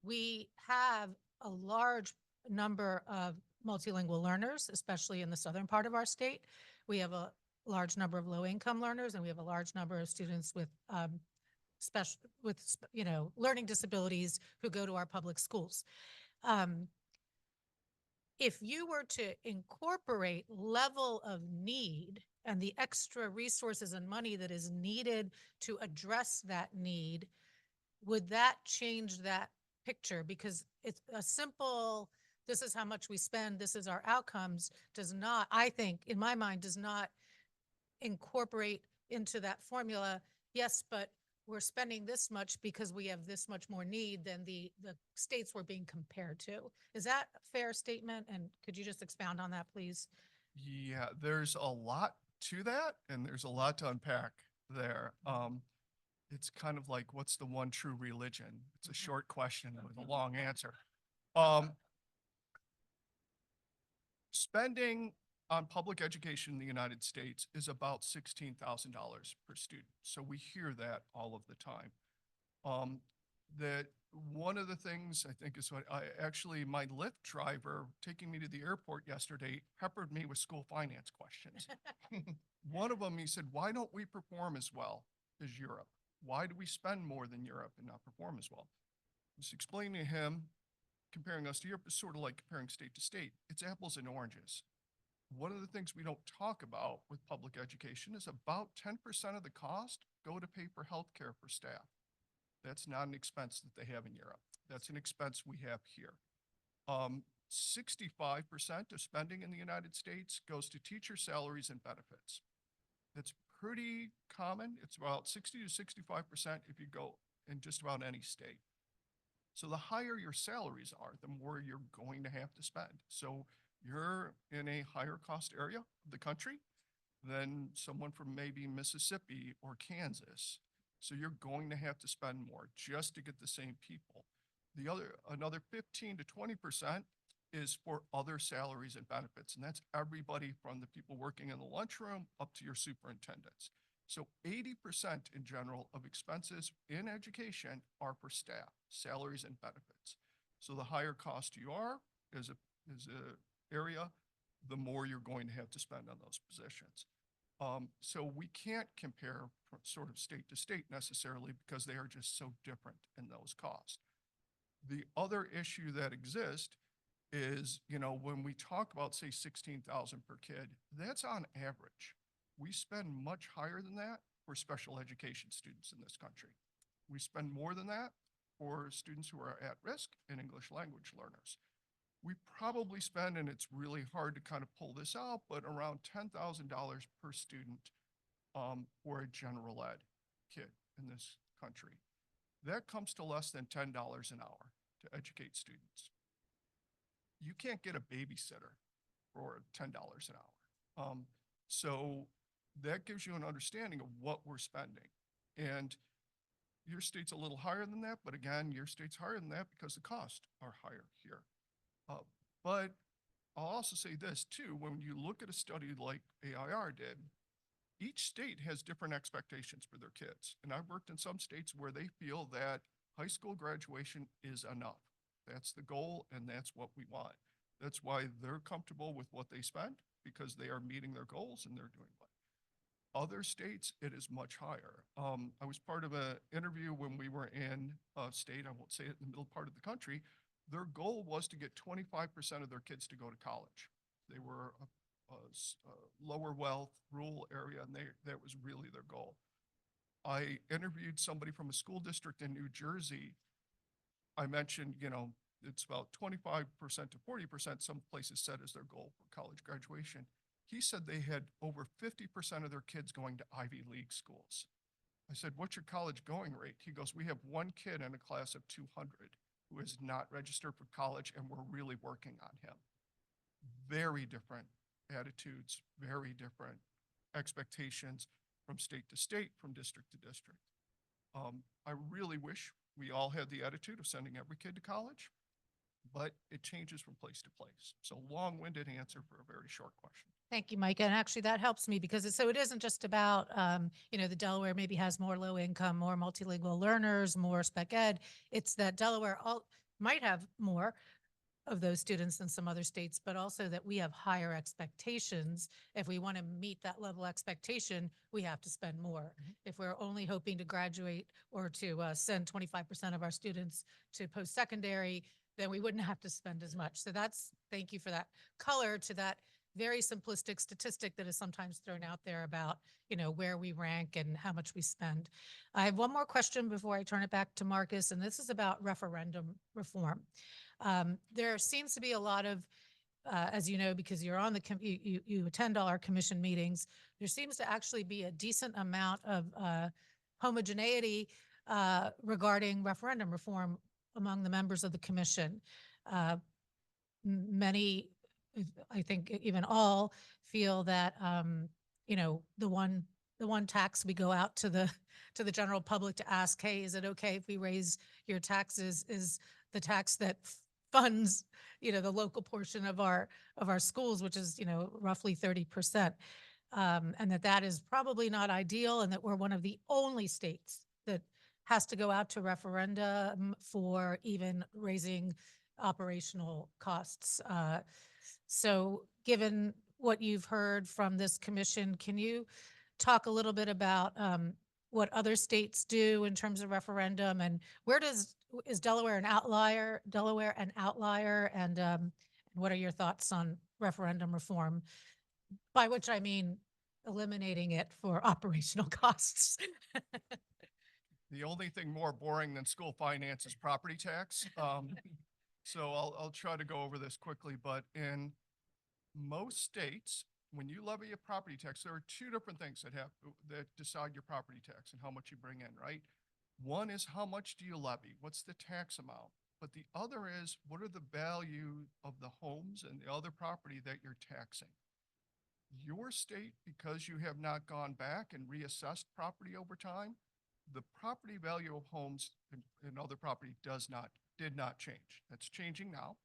we have a large number of multilingual learners, especially in the southern part of our state. We have a large number of low-income learners, and we have a large number of students with learning disabilities who go to our public schools. If you were to incorporate level of need and the extra resources and money that is needed to address that need, would that change that picture? Because it's a simple, this is how much we spend, this is our outcomes, does not, I think, in my mind, does not incorporate into that formula, yes, but we're spending this much because we have this much more need than the states we're being compared to. Is that a fair statement? And could you just expound on that, please? Yeah, there's a lot to that, and there's a lot to unpack there. It's kind of like, what's the one true religion? It's a short question with a long answer. Spending on public education in the United States is about $16,000 per student. So we hear that all of the time. That one of the things I think is what my Lyft driver taking me to the airport yesterday peppered me with school finance questions. One of them, he said, why don't we perform as well as Europe? Why do we spend more than Europe and not perform as well? I was explaining to him, comparing us to Europe is sort of like comparing state to state. It's apples and oranges. One of the things we don't talk about with public education is about 10% of the cost go to pay for healthcare for staff. That's not an expense that they have in Europe. That's an expense we have here. 65% of spending in the United States goes to teacher salaries and benefits. That's pretty common. It's about 60 to 65% if you go in just about any state. So the higher your salaries are, the more you're going to have to spend. So you're in a higher cost area of the country than someone from maybe Mississippi or Kansas. So you're going to have to spend more just to get the same people. Another 15 to 20% is for other salaries and benefits. And that's everybody from the people working in the lunchroom up to your superintendents. So 80% in general of expenses in education are for staff, salaries and benefits. So the higher cost you are as a area, the more you're going to have to spend on those positions. So we can't compare from sort of state to state necessarily because they are just so different in those costs. The other issue that exists is, when we talk about, say, 16,000 per kid, that's on average. We spend much higher than that for special education students in this country. We spend more than that for students who are at risk and English language learners. We probably spend, and it's really hard to kind of pull this out, but around $10,000 per student for a general ed kid in this country. That comes to less than $10 an hour to educate students. You can't get a babysitter for $10 an hour. So that gives you an understanding of what we're spending. And your state's a little higher than that, but again, your state's higher than that because the costs are higher here. But I'll also say this too, when you look at a study like AIR did, each state has different expectations for their kids. And I've worked in some states where they feel that high school graduation is enough. That's the goal, and that's what we want. That's why they're comfortable with what they spend, because they are meeting their goals and they're doing well. Other states, it is much higher. I was part of an interview when we were in a state, I won't say it, in the middle part of the country. Their goal was to get 25% of their kids to go to college. They were a lower wealth, rural area, and that was really their goal. I interviewed somebody from a school district in New Jersey. I mentioned, it's about 25% to 40%, some places said is their goal for college graduation. He said they had over 50% of their kids going to Ivy League schools. I said, what's your college going rate? He goes, we have one kid in a class of 200 who is not registered for college, and we're really working on him. Very different attitudes, very different expectations from state to state, from district to district. I really wish we all had the attitude of sending every kid to college, but it changes from place to place. So long-winded answer for a very short question. Thank you, Mike. And actually that helps me because it isn't just about, the Delaware maybe has more low income, more multilingual learners, more spec ed. It's that Delaware might have more of those students than some other states, but also that we have higher expectations. If we want to meet that level expectation, we have to spend more. If we're only hoping to graduate or to send 25% of our students to post-secondary, then we wouldn't have to spend as much. So thank you for that color to that very simplistic statistic that is sometimes thrown out there about, where we rank and how much we spend. I have one more question before I turn it back to Marcus, and this is about referendum reform. There seems to be a lot of, as you know, because you're on you attend all our commission meetings, there seems to actually be a decent amount of homogeneity regarding referendum reform among the members of the commission. Many, I think even all, feel that the one tax we go out to the general public to ask, hey, is it okay if we raise your taxes, is the tax that funds the local portion of our schools, which is roughly 30%, and that is probably not ideal, and that we're one of the only states that has to go out to referendum for even raising operational costs. So given what you've heard from this commission, can you talk a little bit about what other states do in terms of referendum, and is Delaware an outlier? And what are your thoughts on referendum reform? By which I mean eliminating it for operational costs. The only thing more boring than school finance is property tax. So I'll try to go over this quickly, but in most states, when you levy a property tax, there are two different things that decide your property tax and how much you bring in, right? One is how much do you levy? What's the tax amount? But the other is what are the value of the homes and the other property that you're taxing? Your state, because you have not gone back and reassessed property over time, the property value of homes and other property did not change. That's changing now.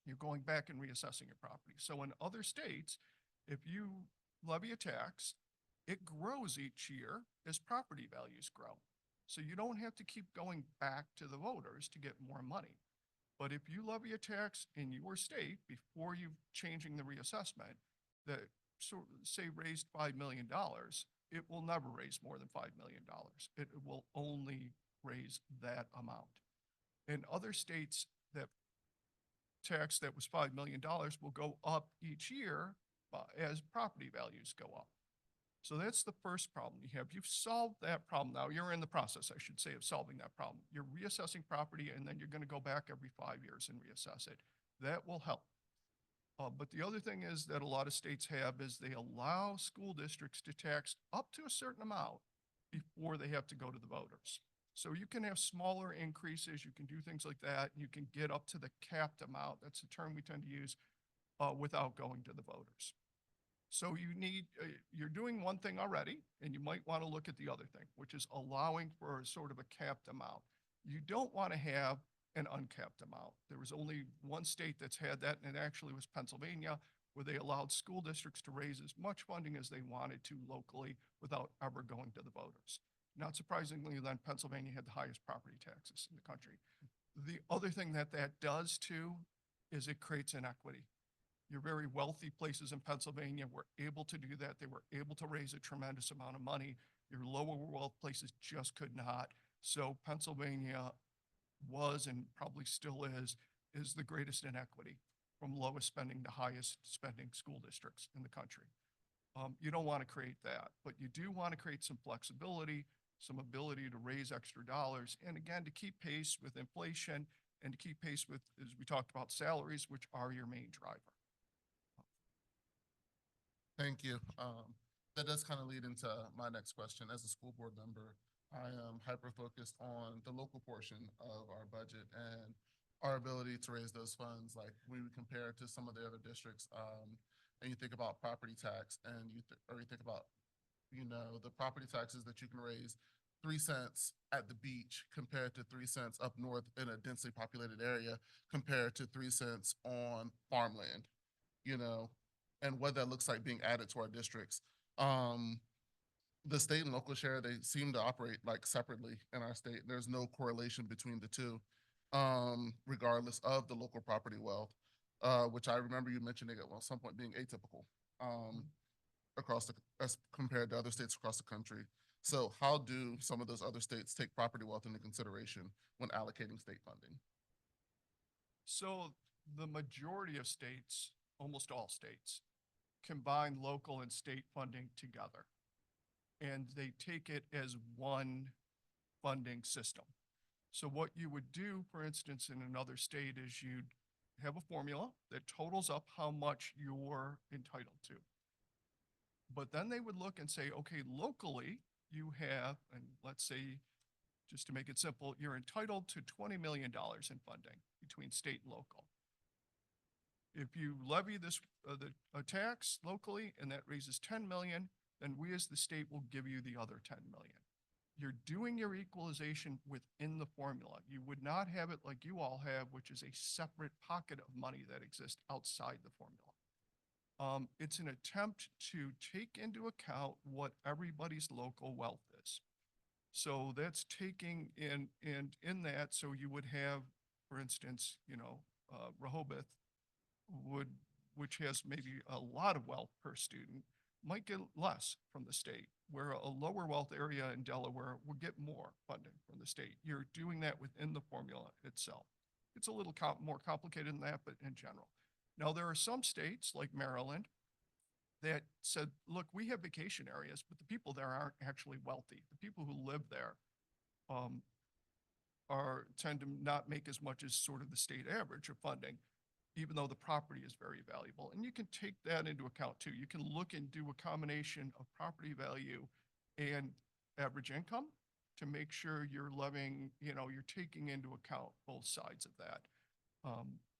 You're going back and reassessing your property. So in other states, if you levy a tax, it grows each year as property values grow. So you don't have to keep going back to the voters to get more money. But if you levy a tax in your state before you changing the reassessment that say raised $5 million, it will never raise more than $5 million. It will only raise that amount. In other states, that tax that was $5 million will go up each year as property values go up. So that's the first problem you have. You've solved that problem. Now you're in the process, I should say, of solving that problem. You're reassessing property and then you're going to go back every 5 years and reassess it. That will help. But the other thing is that a lot of states have is they allow school districts to tax up to a certain amount before they have to go to the voters. So you can have smaller increases, you can do things like that, you can get up to the capped amount, that's the term we tend to use, without going to the voters. So you're doing one thing already, and you might want to look at the other thing, which is allowing for sort of a capped amount. You don't want to have an uncapped amount. There was only one state that's had that, and it actually was Pennsylvania, where they allowed school districts to raise as much funding as they wanted to locally without ever going to the voters. Not surprisingly, then Pennsylvania had the highest property taxes in the country. The other thing that does too is it creates inequity. Your very wealthy places in Pennsylvania were able to do that. They were able to raise a tremendous amount of money. Your lower wealth places just could not. So Pennsylvania was and probably still is the greatest inequity, from lowest spending to highest spending school districts in the country. You don't want to create that, but you do want to create some flexibility, some ability to raise extra dollars, and again, to keep pace with inflation and to keep pace with, as we talked about, salaries, which are your main driver. Thank you. That does kind of lead into my next question. As a school board member, I am hyper-focused on the local portion of our budget and our ability to raise those funds. Like when we compare to some of the other districts, and you think about property tax and you think about, the property taxes that you can raise 3 cents at the beach compared to 3 cents up north in a densely populated area compared to 3 cents on farmland, and what that looks like being added to our districts. The state and local share, they seem to operate like separately in our state. There's no correlation between the two, regardless of the local property wealth, which I remember you mentioning at some point being atypical as compared to other states across the country. So how do some of those other states take property wealth into consideration when allocating state funding? So the majority of states, almost all states, combine local and state funding together. And they take it as one funding system. So what you would do, for instance, in another state is you'd have a formula that totals up how much you're entitled to. But then they would look and say, okay, locally you have, and let's say, just to make it simple, you're entitled to $20 million in funding between state and local. If you levy a tax locally and that raises 10 million, then we as the state will give you the other 10 million. You're doing your equalization within the formula. You would not have it like you all have, which is a separate pocket of money that exists outside the formula. It's an attempt to take into account what everybody's local wealth is. So that's taking in that, so you would have, for instance, Rehoboth which has maybe a lot of wealth per student, might get less from the state, where a lower wealth area in Delaware will get more funding from the state. You're doing that within the formula itself. It's a little more complicated than that, but in general. Now, there are some states like Maryland that said, look, we have vacation areas, but the people there aren't actually wealthy. The people who live there tend to not make as much as sort of the state average of funding, even though the property is very valuable. And you can take that into account too. You can look and do a combination of property value and average income to make sure you're levying, you're taking into account both sides of that.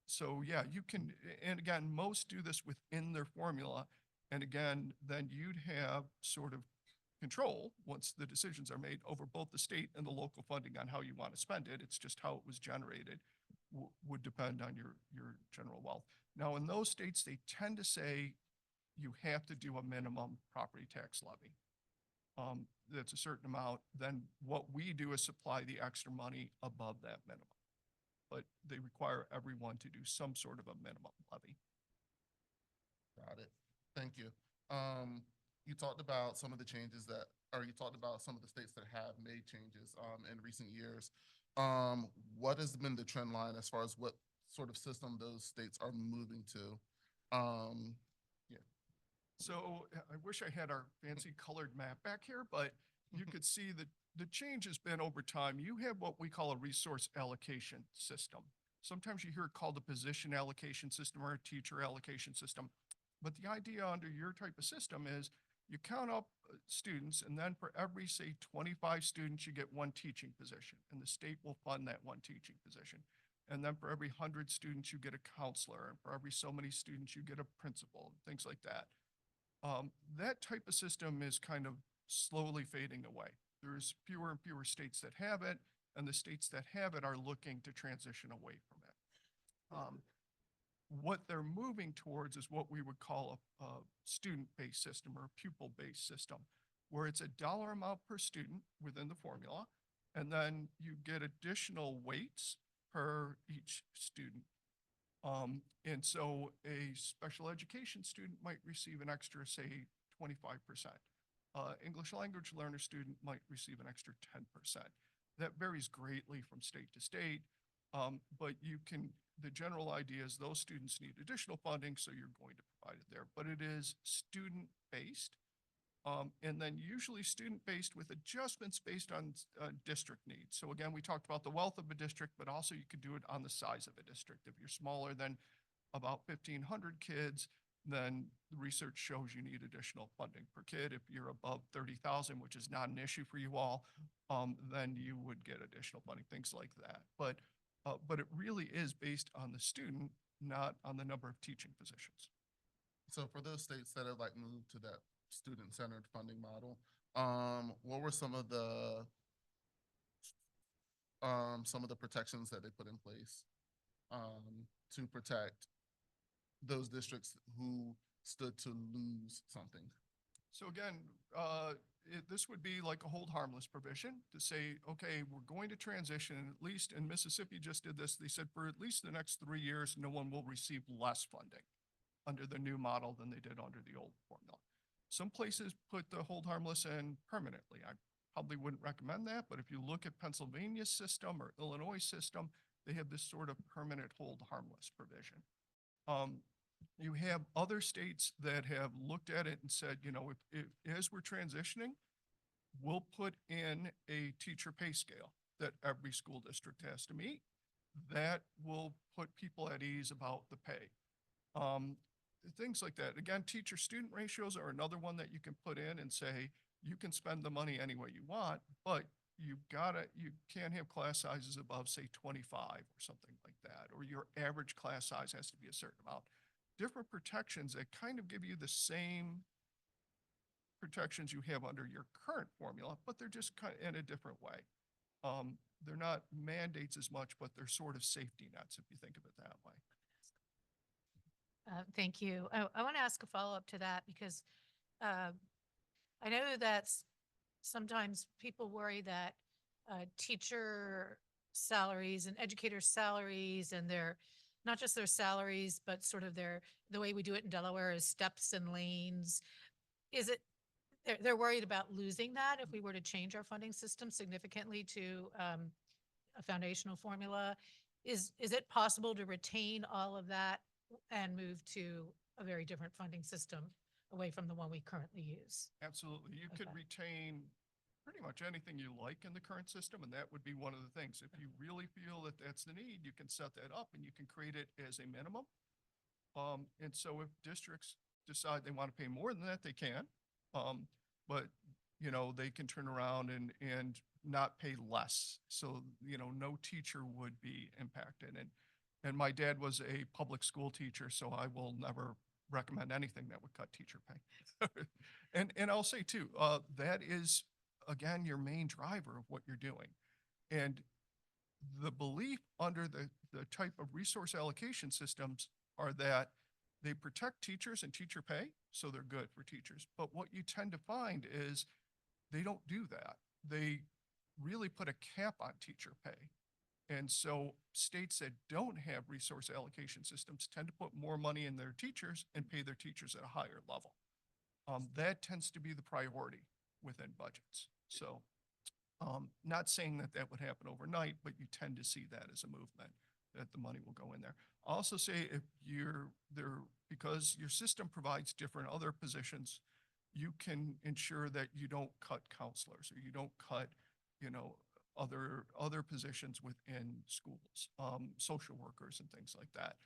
So yeah, you can, and again, most do this within their formula. And again, then you'd have sort of control, once the decisions are made, over both the state and the local funding on how you want to spend it. It's just how it was generated would depend on your general wealth. Now, in those states, they tend to say you have to do a minimum property tax levy. That's a certain amount. Then what we do is supply the extra money above that minimum. But they require everyone to do some sort of a minimum levy. Got it. Thank you. You talked about some of the changes you talked about some of the states that have made changes, in recent years. What has been the trend line as far as what sort of system those states are moving to? So I wish I had our fancy colored map back here, but you could see that the change has been over time. You have what we call a resource allocation system. Sometimes you hear it called a position allocation system or a teacher allocation system. But the idea under your type of system is you count up students, and then for every, say, 25 students, you get one teaching position, and the state will fund that one teaching position. And then for every 100 students, you get a counselor, and for every so many students, you get a principal, things like that. That type of system is kind of slowly fading away. There's fewer and fewer states that have it, and the states that have it are looking to transition away from it. What they're moving towards is what we would call a student-based system or a pupil-based system, where it's a dollar amount per student within the formula, and then you get additional weights per each student. And so a special education student might receive an extra, say, 25%. English language learner student might receive an extra 10%. That varies greatly from state to state, but the general idea is those students need additional funding, so you're going to provide it there. But it is student-based, and then usually student-based with adjustments based on district needs. So again, we talked about the wealth of a district, but also you could do it on the size of a district. If you're smaller than about 1,500 kids, then the research shows you need additional funding per kid. If you're above 30,000, which is not an issue for you all, then you would get additional funding, things like that. But it really is based on the student, not on the number of teaching positions. So for those states that have moved to that student-centered funding model, what were some of the protections that they put in place to protect those districts who stood to lose something? So again, this would be like a hold harmless provision to say, okay, we're going to transition, and at least in Mississippi just did this. They said for at least the next 3 years, no one will receive less funding under the new model than they did under the old formula. Some places put the hold harmless in permanently. I probably wouldn't recommend that, but if you look at Pennsylvania's system or Illinois' system, they have this sort of permanent hold harmless provision. You have other states that have looked at it and said, if as we're transitioning, we'll put in a teacher pay scale that every school district has to meet. That will put people at ease about the pay. Things like that. Again, teacher-student ratios are another one that you can put in and say, you can spend the money any way you want, but you can't have class sizes above, say, 25 or something like that, or your average class size has to be a certain amount. Different protections that kind of give you the same protections you have under your current formula, but they're just kind of in a different way. They're not mandates as much, but they're sort of safety nets if you think of it that way. Thank you. I want to ask a follow-up to that because I know that sometimes people worry that teacher salaries and educator salaries and not just their salaries, but sort of the way we do it in Delaware is steps and lanes. They're worried about losing that if we were to change our funding system significantly to a foundational formula. Is it possible to retain all of that and move to a very different funding system away from the one we currently use? Absolutely. You could Okay. retain pretty much anything you like in the current system, and that would be one of the things. If you really feel that that's the need, you can set that up and you can create it as a minimum. And so if districts decide they want to pay more than that, they can. But, you know, they can turn around and not pay less. So, you know, no teacher would be impacted. And my dad was a public school teacher, so I will never recommend anything that would cut teacher pay. And I'll say too, that is, again, your main driver of what you're doing. And the belief under the type of resource allocation systems are that they protect teachers and teacher pay, so they're good for teachers. But what you tend to find is they don't do that. They really put a cap on teacher pay. And so states that don't have resource allocation systems tend to put more money in their teachers and pay their teachers at a higher level. That tends to be the priority within budgets. So not saying that that would happen overnight, but you tend to see that as a movement, that the money will go in there. I'll also say if you're there, because your system provides different other positions, you can ensure that you don't cut counselors or you don't cut, you know, other positions within schools, social workers and things like that,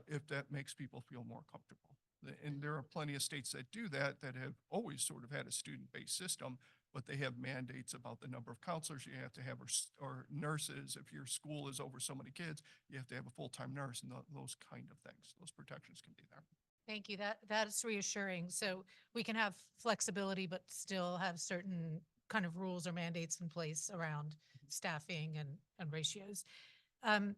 if that makes people feel more comfortable. And there are plenty of states that do that, that have always sort of had a student-based system, but they have mandates about the number of counselors you have to have or nurses. If your school is over so many kids, you have to have a full-time nurse and those kind of things. Those protections can be there. Thank you. That's reassuring. So we can have flexibility, but still have certain kind of rules or mandates in place around staffing and ratios. In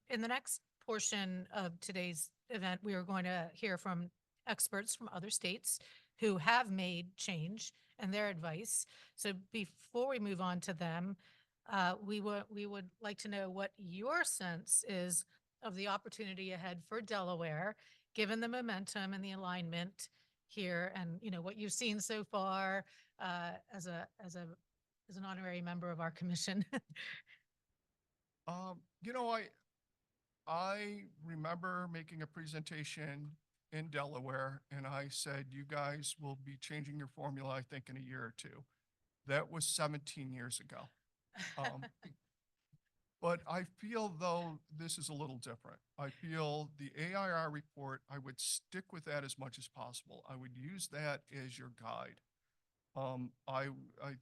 the next portion of today's event, we are going to hear from experts from other states who have made change and their advice. So before we move on to them, we would like to know what your sense is of the opportunity ahead for Delaware, given the momentum and the alignment here, and you know what you've seen so far as an honorary member of our commission. You know, I remember making a presentation in Delaware, and I said, you guys will be changing your formula, I think, in a year or two. That was 17 years ago. But I feel though this is a little different. I feel the AIR report, I would stick with that as much as possible. I would use that as your guide. I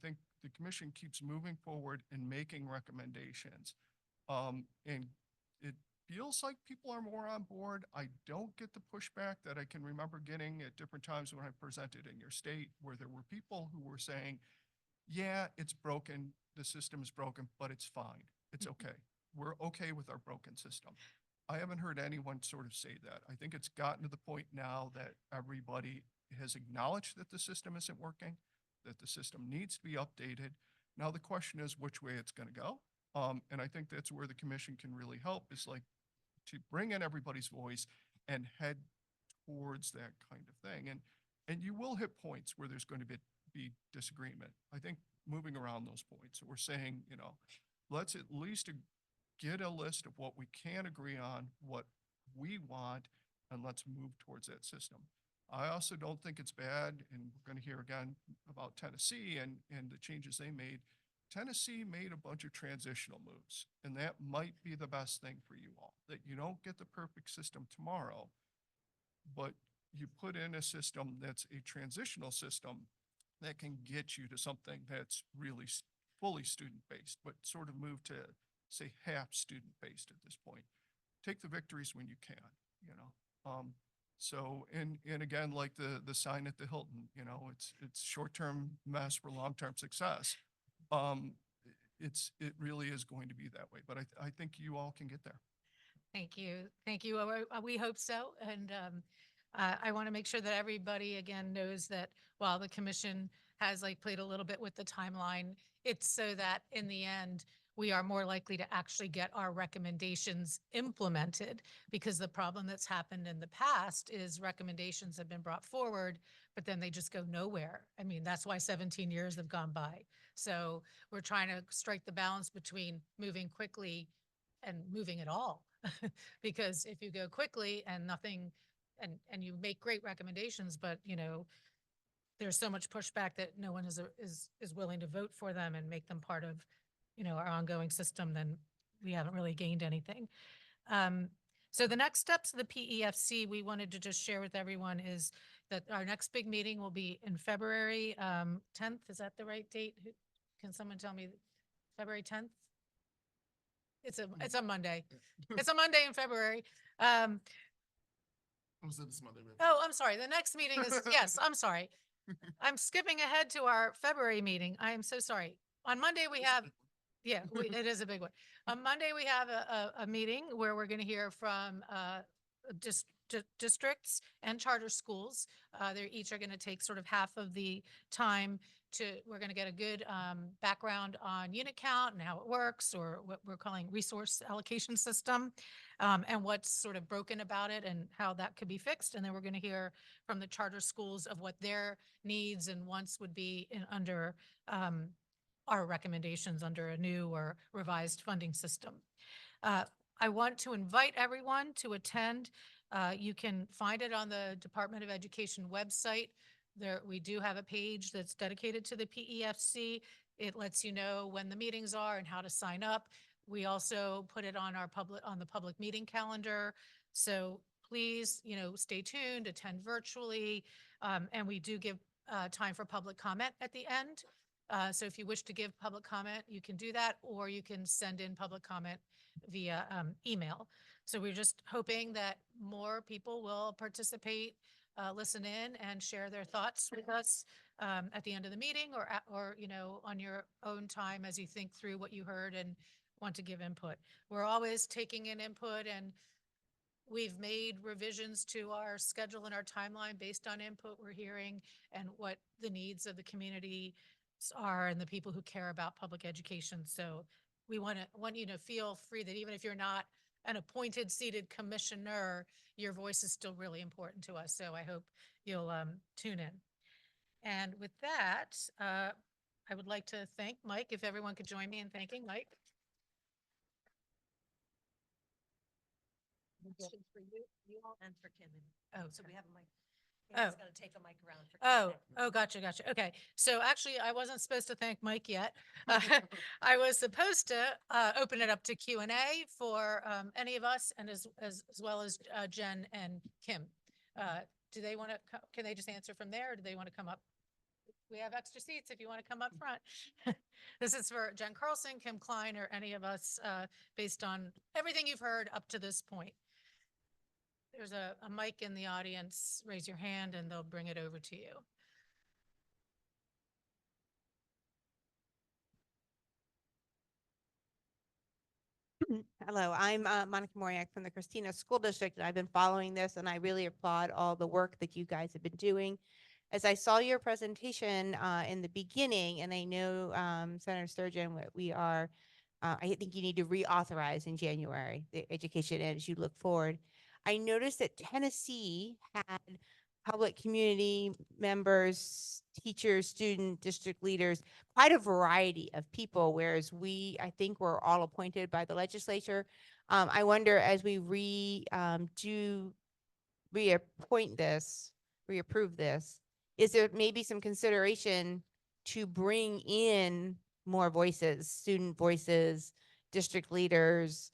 think the commission keeps moving forward and making recommendations. And it feels like people are more on board. I don't get the pushback that I can remember getting at different times when I presented in your state, where there were people who were saying, yeah, it's broken, the system is broken, but it's fine. It's okay. We're okay with our broken system. I haven't heard anyone sort of say that. I think it's gotten to the point now that everybody has acknowledged that the system isn't working, that the system needs to be updated. Now the question is which way it's going to go. And I think that's where the commission can really help, is like to bring in everybody's voice and head towards that kind of thing. And you will hit points where there's going to be disagreement. I think moving around those points, we're saying, you know, let's at least get a list of what we can agree on, what we want, and let's move towards that system. I also don't think it's bad, and we're going to hear again about Tennessee and the changes they made. Tennessee made a bunch of transitional moves, and that might be the best thing for you all, that you don't get the perfect system tomorrow, but you put in a system that's a transitional system that can get you to something that's really fully student-based, but sort of move to, say, half student-based at this point. Take the victories when you can, you know. So, and again, like the sign at the Hilton, you know, it's short-term mess for long-term success. It really is going to be that way, but I think you all can get there. Thank you. Thank you. We hope so. And I want to make sure that everybody again knows that while the commission has like played a little bit with the timeline, it's so that in the end, we are more likely to actually get our recommendations implemented, because the problem that's happened in the past is recommendations have been brought forward, but then they just go nowhere. I mean, that's why 17 years have gone by. So we're trying to strike the balance between moving quickly and moving at all. Because if you go quickly and nothing, and you make great recommendations, but you know, there's so much pushback that no one is willing to vote for them and make them part of, our ongoing system, then we haven't really gained anything. So the next steps of the PEFC we wanted to just share with everyone is that our next big meeting will be in February 10th. Is that the right date? Can someone tell me? February 10th? It's a Monday. It's a Monday in February. I'm saying this Monday, man. Oh, I'm sorry. The next meeting is, yes, I'm sorry. I'm skipping ahead to our February meeting. I am so sorry. On Monday, we have, yeah, it is a big one. On Monday, we have a meeting where we're going to hear from districts and charter schools. They each are going to take sort of half of the time we're going to get a good background on unit count and how it works, or what we're calling resource allocation system, and what's sort of broken about it and how that could be fixed. And then we're going to hear from the charter schools of what their needs and wants would be under our recommendations under a new or revised funding system. I want to invite everyone to attend. You can find it on the Department of Education website. There, we do have a page that's dedicated to the PEFC. It lets you know when the meetings are and how to sign up. We also put it on the public meeting calendar. So please, stay tuned, attend virtually. And we do give time for public comment at the end. So if you wish to give public comment, you can do that, or you can send in public comment via email. So we're just hoping that more people will participate, listen in, and share their thoughts with us at the end of the meeting, or on your own time as you think through what you heard and want to give input. We're always taking in input, and we've made revisions to our schedule and our timeline based on input we're hearing and what the needs of the community are and the people who care about public education. So we want you to feel free that even if you're not an appointed seated commissioner, your voice is still really important to us. So I hope you'll tune in. And with that, I would like to thank Mike, if everyone could join me in thanking Mike. Questions for you all? And for Kim. Oh, So we have a mic. Oh. Kim's gonna take a mic around for Oh, Q&A. gotcha. Okay. So actually, I wasn't supposed to thank Mike yet. I was supposed to open it up to Q&A for any of us, and as well as Jen and Kim. Do they want to, can they just answer from there, or do they want to come up? We have extra seats if you want to come up front. This is for Jen Carlson, Kim Klein, or any of us, based on everything you've heard up to this point. There's a mic in the audience. Raise your hand and they'll bring it over to you. Hello, I'm Monica Moriak from the Christina School District, and I've been following this, and I really applaud all the work that you guys have been doing. As I saw your presentation in the beginning, and I know Senator Sturgeon, we are, I think you need to reauthorize in January the education as you look forward. I noticed that Tennessee had public community members, teachers, student district leaders, quite a variety of people, whereas I think we're all appointed by the legislature. I wonder, as we reapprove this, is there maybe some consideration to bring in more voices, student voices, district leaders,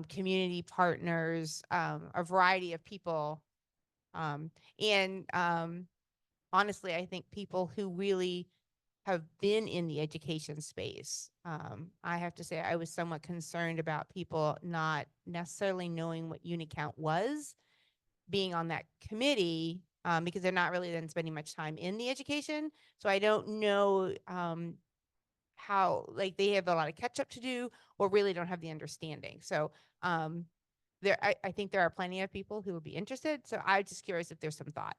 community partners, a variety of people. Honestly, I think people who really have been in the education space. I have to say, I was somewhat concerned about people not necessarily knowing what UniCount was, being on that committee, because they're not really then spending much time in the education. So I don't know how, like, they have a lot of catch up to do, or really don't have the understanding. So I think there are plenty of people who would be interested. So I'm just curious if there's some thought.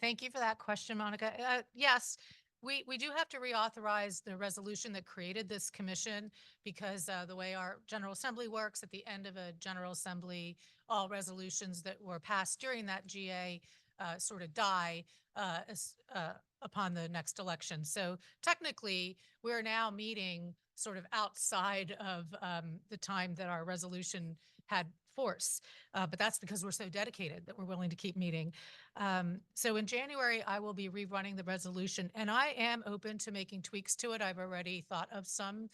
Thank you for that question, Monica. Yes, we do have to reauthorize the resolution that created this commission, because the way our General Assembly works, at the end of a General Assembly, all resolutions that were passed during that GA sort of die upon the next election. So technically, we're now meeting sort of outside of the time that our resolution had force. But that's because we're so dedicated that we're willing to keep meeting. So in January, I will be rerunning the resolution, and I am open to making tweaks to it. I've already thought of some.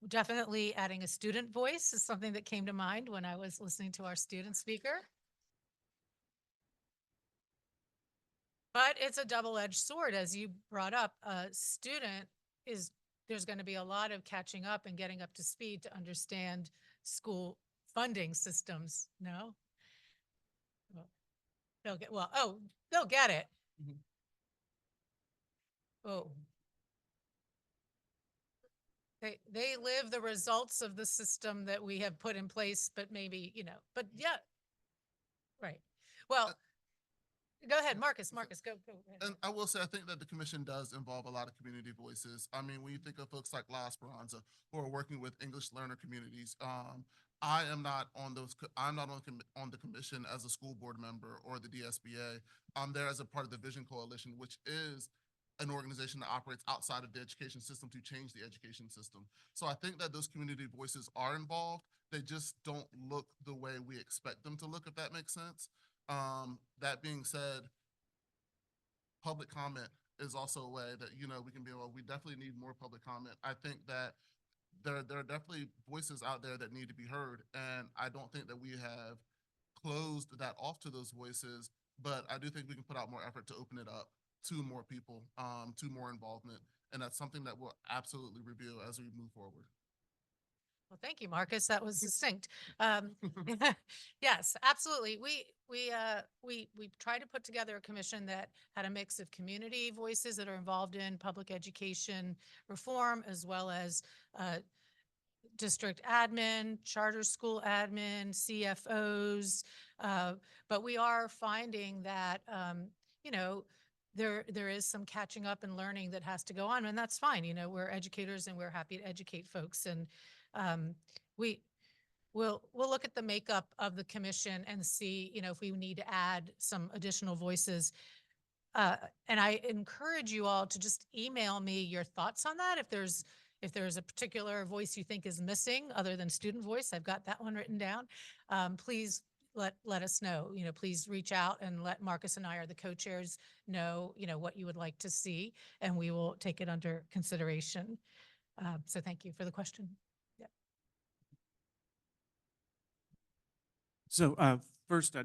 Definitely adding a student voice is something that came to mind when I was listening to our student speaker. But it's a double-edged sword, as you brought up. A student there's going to be a lot of catching up and getting up to speed to understand school funding systems. No? Well, they'll get it. Mhm. Oh. They live the results of the system that we have put in place, but maybe, but yeah. Right. Well, go ahead, Marcus, go ahead. And I will say, I think that the commission does involve a lot of community voices. I mean, when you think of folks like La Esperanza who are working with English learner communities, I am not on those. I'm not on the commission as a school board member or the DSBA. I'm there as a part of the Vision Coalition, which is an organization that operates outside of the education system to change the education system. So I think that those community voices are involved. They just don't look the way we expect them to look, if that makes sense. That being said, public comment is also a way that, we can be, well, we definitely need more public comment. I think that there are definitely voices out there that need to be heard. And I don't think that we have closed that off to those voices, but I do think we can put out more effort to open it up to more people, to more involvement. And that's something that we'll absolutely review as we move forward. Well, thank you, Marcus. That was succinct. Yes, absolutely. We tried to put together a commission that had a mix of community voices that are involved in public education reform, as well as district admin, charter school admin, CFOs. But we are finding that, there is some catching up and learning that has to go on, and that's fine. We're educators and we're happy to educate folks. And we'll look at the makeup of the commission and see, if we need to add some additional voices. And I encourage you all to just email me your thoughts on that. If there's a particular voice you think is missing other than student voice, I've got that one written down. Please let us know. Please reach out and let Marcus and I, are the co-chairs, know, what you would like to see, and we will take it under consideration. So thank you for the question. Yeah. So first,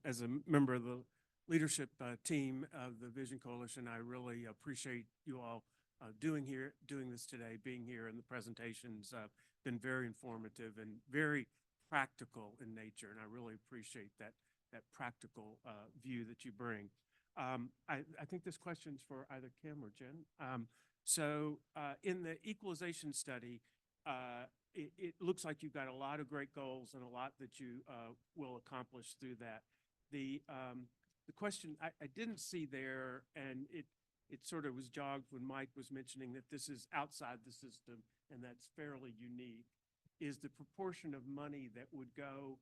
as a member of the leadership team of the Vision Coalition, I really appreciate you all doing this today, being here, and the presentations been very informative and very practical in nature, and I really appreciate that practical view that you bring. I think this question's for either Kim or Jen. So in the equalization study, it looks like you've got a lot of great goals and a lot that you will accomplish through that. The question I didn't see there, and it sort of was jogged when Mike was mentioning that this is outside the system and that's fairly unique, is the proportion of money that would go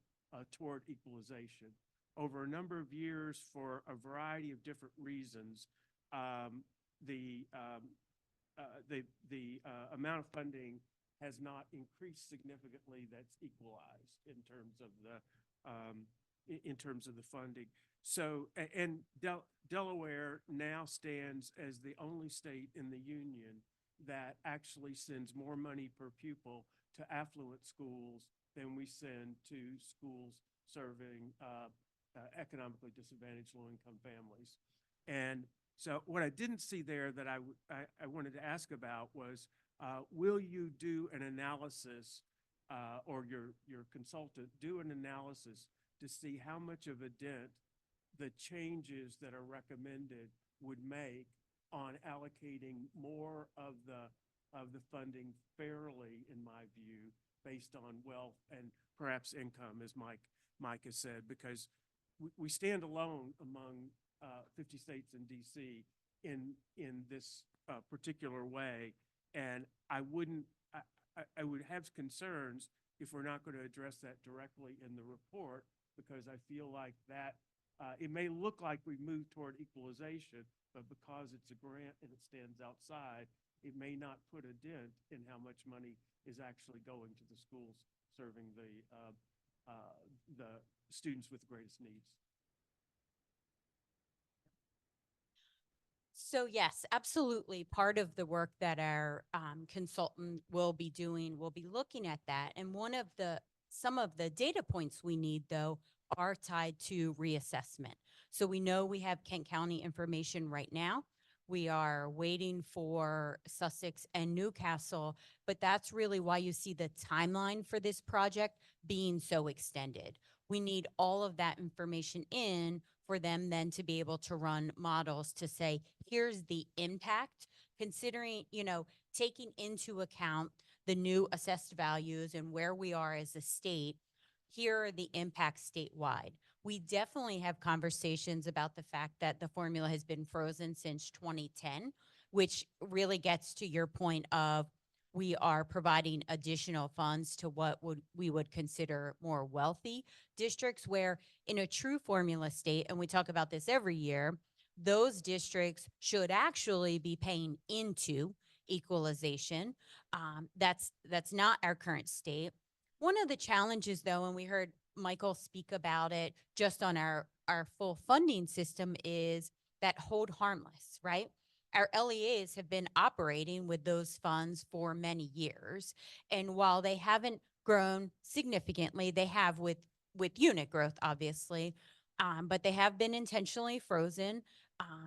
toward equalization. Over a number of years, for a variety of different reasons, the amount of funding has not increased significantly. That's equalized in terms of the funding. So, and Delaware now stands as the only state in the union that actually sends more money per pupil to affluent schools than we send to schools serving economically disadvantaged low-income families. And so what I didn't see there that I wanted to ask about was, will you do an analysis, or your consultant do an analysis to see how much of a dent the changes that are recommended would make on allocating more of the funding fairly, in my view, based on wealth and perhaps income, as Mike has said, because we stand alone among 50 states in DC in this particular way, and I would have concerns if we're not going to address that directly in the report, because I feel like that it may look like we've moved toward equalization, but because it's a grant and it stands outside, it may not put a dent in how much money is actually going to the schools serving the the students with the greatest needs. So yes, absolutely. Part of the work that our consultant will be doing, will be looking at that. And some of the data points we need though are tied to reassessment. So we know we have Kent County information right now. We are waiting for Sussex and Newcastle, but that's really why you see the timeline for this project being so extended. We need all of that information in for them then to be able to run models to say, here's the impact, considering, taking into account the new assessed values and where we are as a state, here are the impacts statewide. We definitely have conversations about the fact that the formula has been frozen since 2010, which really gets to your point of we are providing additional funds to what we would consider more wealthy districts, where in a true formula state, and we talk about this every year, those districts should actually be paying into equalization. That's not our current state. One of the challenges though, and we heard Michael speak about it just on our full funding system, is that hold harmless, right? Our LEAs have been operating with those funds for many years. And while they haven't grown significantly, they have with unit growth, obviously, but they have been intentionally frozen,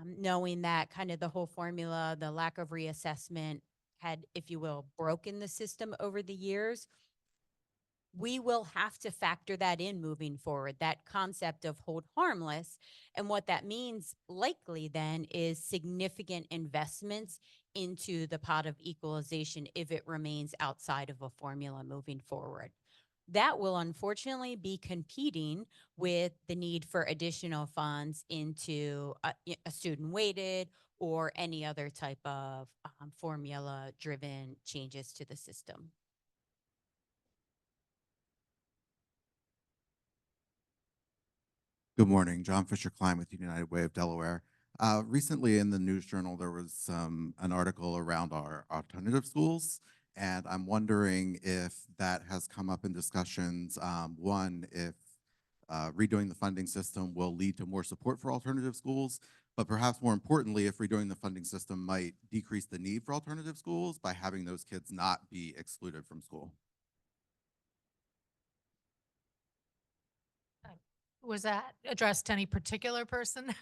knowing that kind of the whole formula, the lack of reassessment had, if you will, broken the system over the years. We will have to factor that in moving forward, that concept of hold harmless. And what that means likely then is significant investments into the pot of equalization if it remains outside of a formula moving forward. That will unfortunately be competing with the need for additional funds into a student weighted or any other type of formula driven changes to the system. Good morning, John Fisher Klein with United Way of Delaware. Recently in the News Journal, there was an article around our alternative schools, and I'm wondering if that has come up in discussions. One, if redoing the funding system will lead to more support for alternative schools, but perhaps more importantly, if redoing the funding system might decrease the need for alternative schools by having those kids not be excluded from school. Was that addressed to any particular person?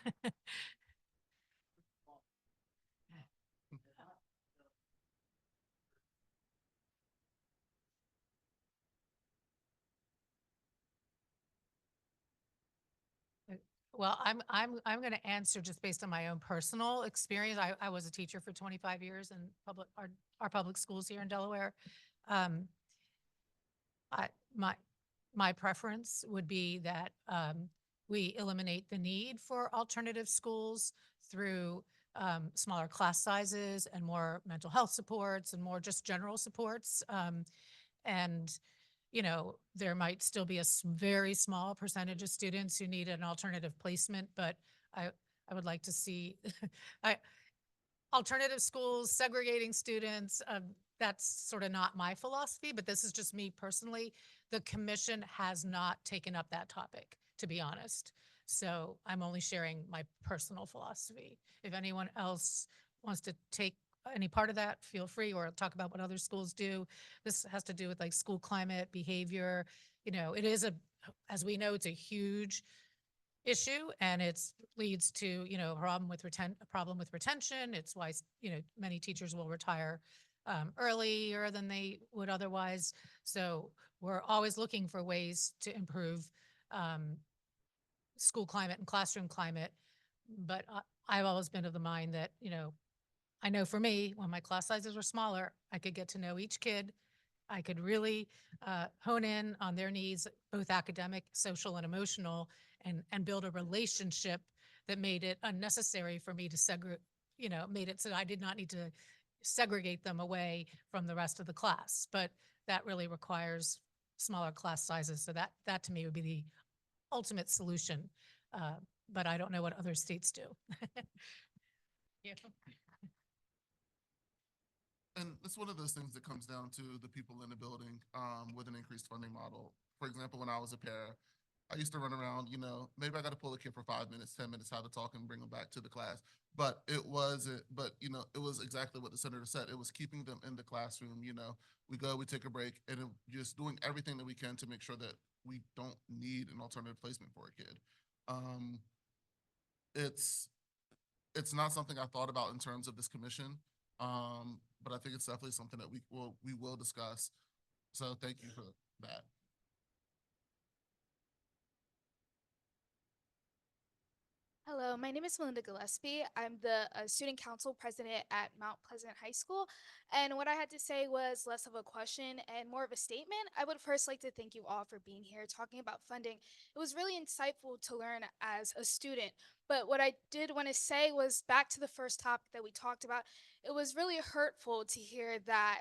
Well, I'm going to answer just based on my own personal experience. I was a teacher for 25 years in our public schools here in Delaware. My preference would be that we eliminate the need for alternative schools through smaller class sizes and more mental health supports and more just general supports. And there might still be a very small percentage of students who need an alternative placement, but I would like to see alternative schools, segregating students. That's sort of not my philosophy, but this is just me personally. The commission has not taken up that topic, to be honest. So I'm only sharing my personal philosophy. If anyone else wants to take any part of that, feel free, or talk about what other schools do. This has to do with like school climate, behavior. It is as we know, it's a huge issue, and it leads to, a problem with retention. It's why, many teachers will retire earlier than they would otherwise. So we're always looking for ways to improve school climate and classroom climate. But I've always been of the mind that, I know for me, when my class sizes were smaller, I could get to know each kid. I could really hone in on their needs, both academic, social, and emotional, and build a relationship that made it unnecessary for me to made it so I did not need to segregate them away from the rest of the class. But that really requires smaller class sizes. So that to me would be the ultimate solution. But I don't know what other states do. Yeah. And it's one of those things that comes down to the people in the building, with an increased funding model. For example, when I was a para, I used to run around, maybe I got to pull a kid for 5 minutes, 10 minutes, have a talk and bring them back to the class. But it wasn't, it was exactly what the senator said. It was keeping them in the classroom, we go, we take a break, and just doing everything that we can to make sure that we don't need an alternative placement for a kid. It's not something I thought about in terms of this commission, but I think it's definitely something that we will discuss. So thank you for that. Hello, my name is Melinda Gillespie. I'm the student council president at Mount Pleasant High School. And what I had to say was less of a question and more of a statement. I would first like to thank you all for being here talking about funding. It was really insightful to learn as a student. But what I did want to say was back to the first topic that we talked about, it was really hurtful to hear that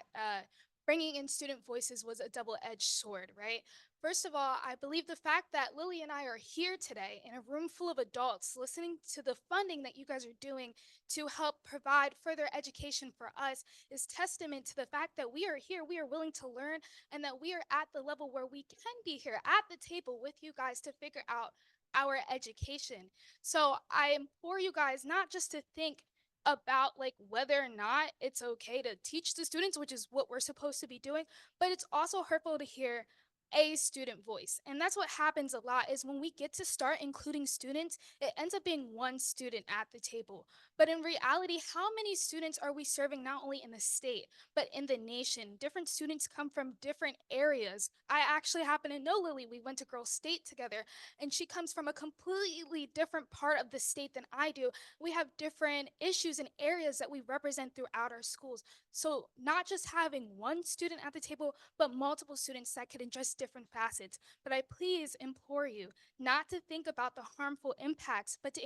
bringing in student voices was a double-edged sword, right? First of all, I believe the fact that Lily and I are here today in a room full of adults listening to the funding that you guys are doing to help provide further education for us is testament to the fact that we are here, we are willing to learn, and that we are at the level where we can be here at the table with you guys to figure out our education. So I implore you guys not just to think about like whether or not it's okay to teach the students, which is what we're supposed to be doing, but it's also hurtful to hear a student voice. And that's what happens a lot is when we get to start including students, it ends up being one student at the table. But in reality, how many students are we serving not only in the state, but in the nation? Different students come from different areas. I actually happen to know Lily. We went to Girls State together, and she comes from a completely different part of the state than I do. We have different issues and areas that we represent throughout our schools. So not just having one student at the table, but multiple students that could address different facets. But I please implore you not to think about the harmful impacts, but to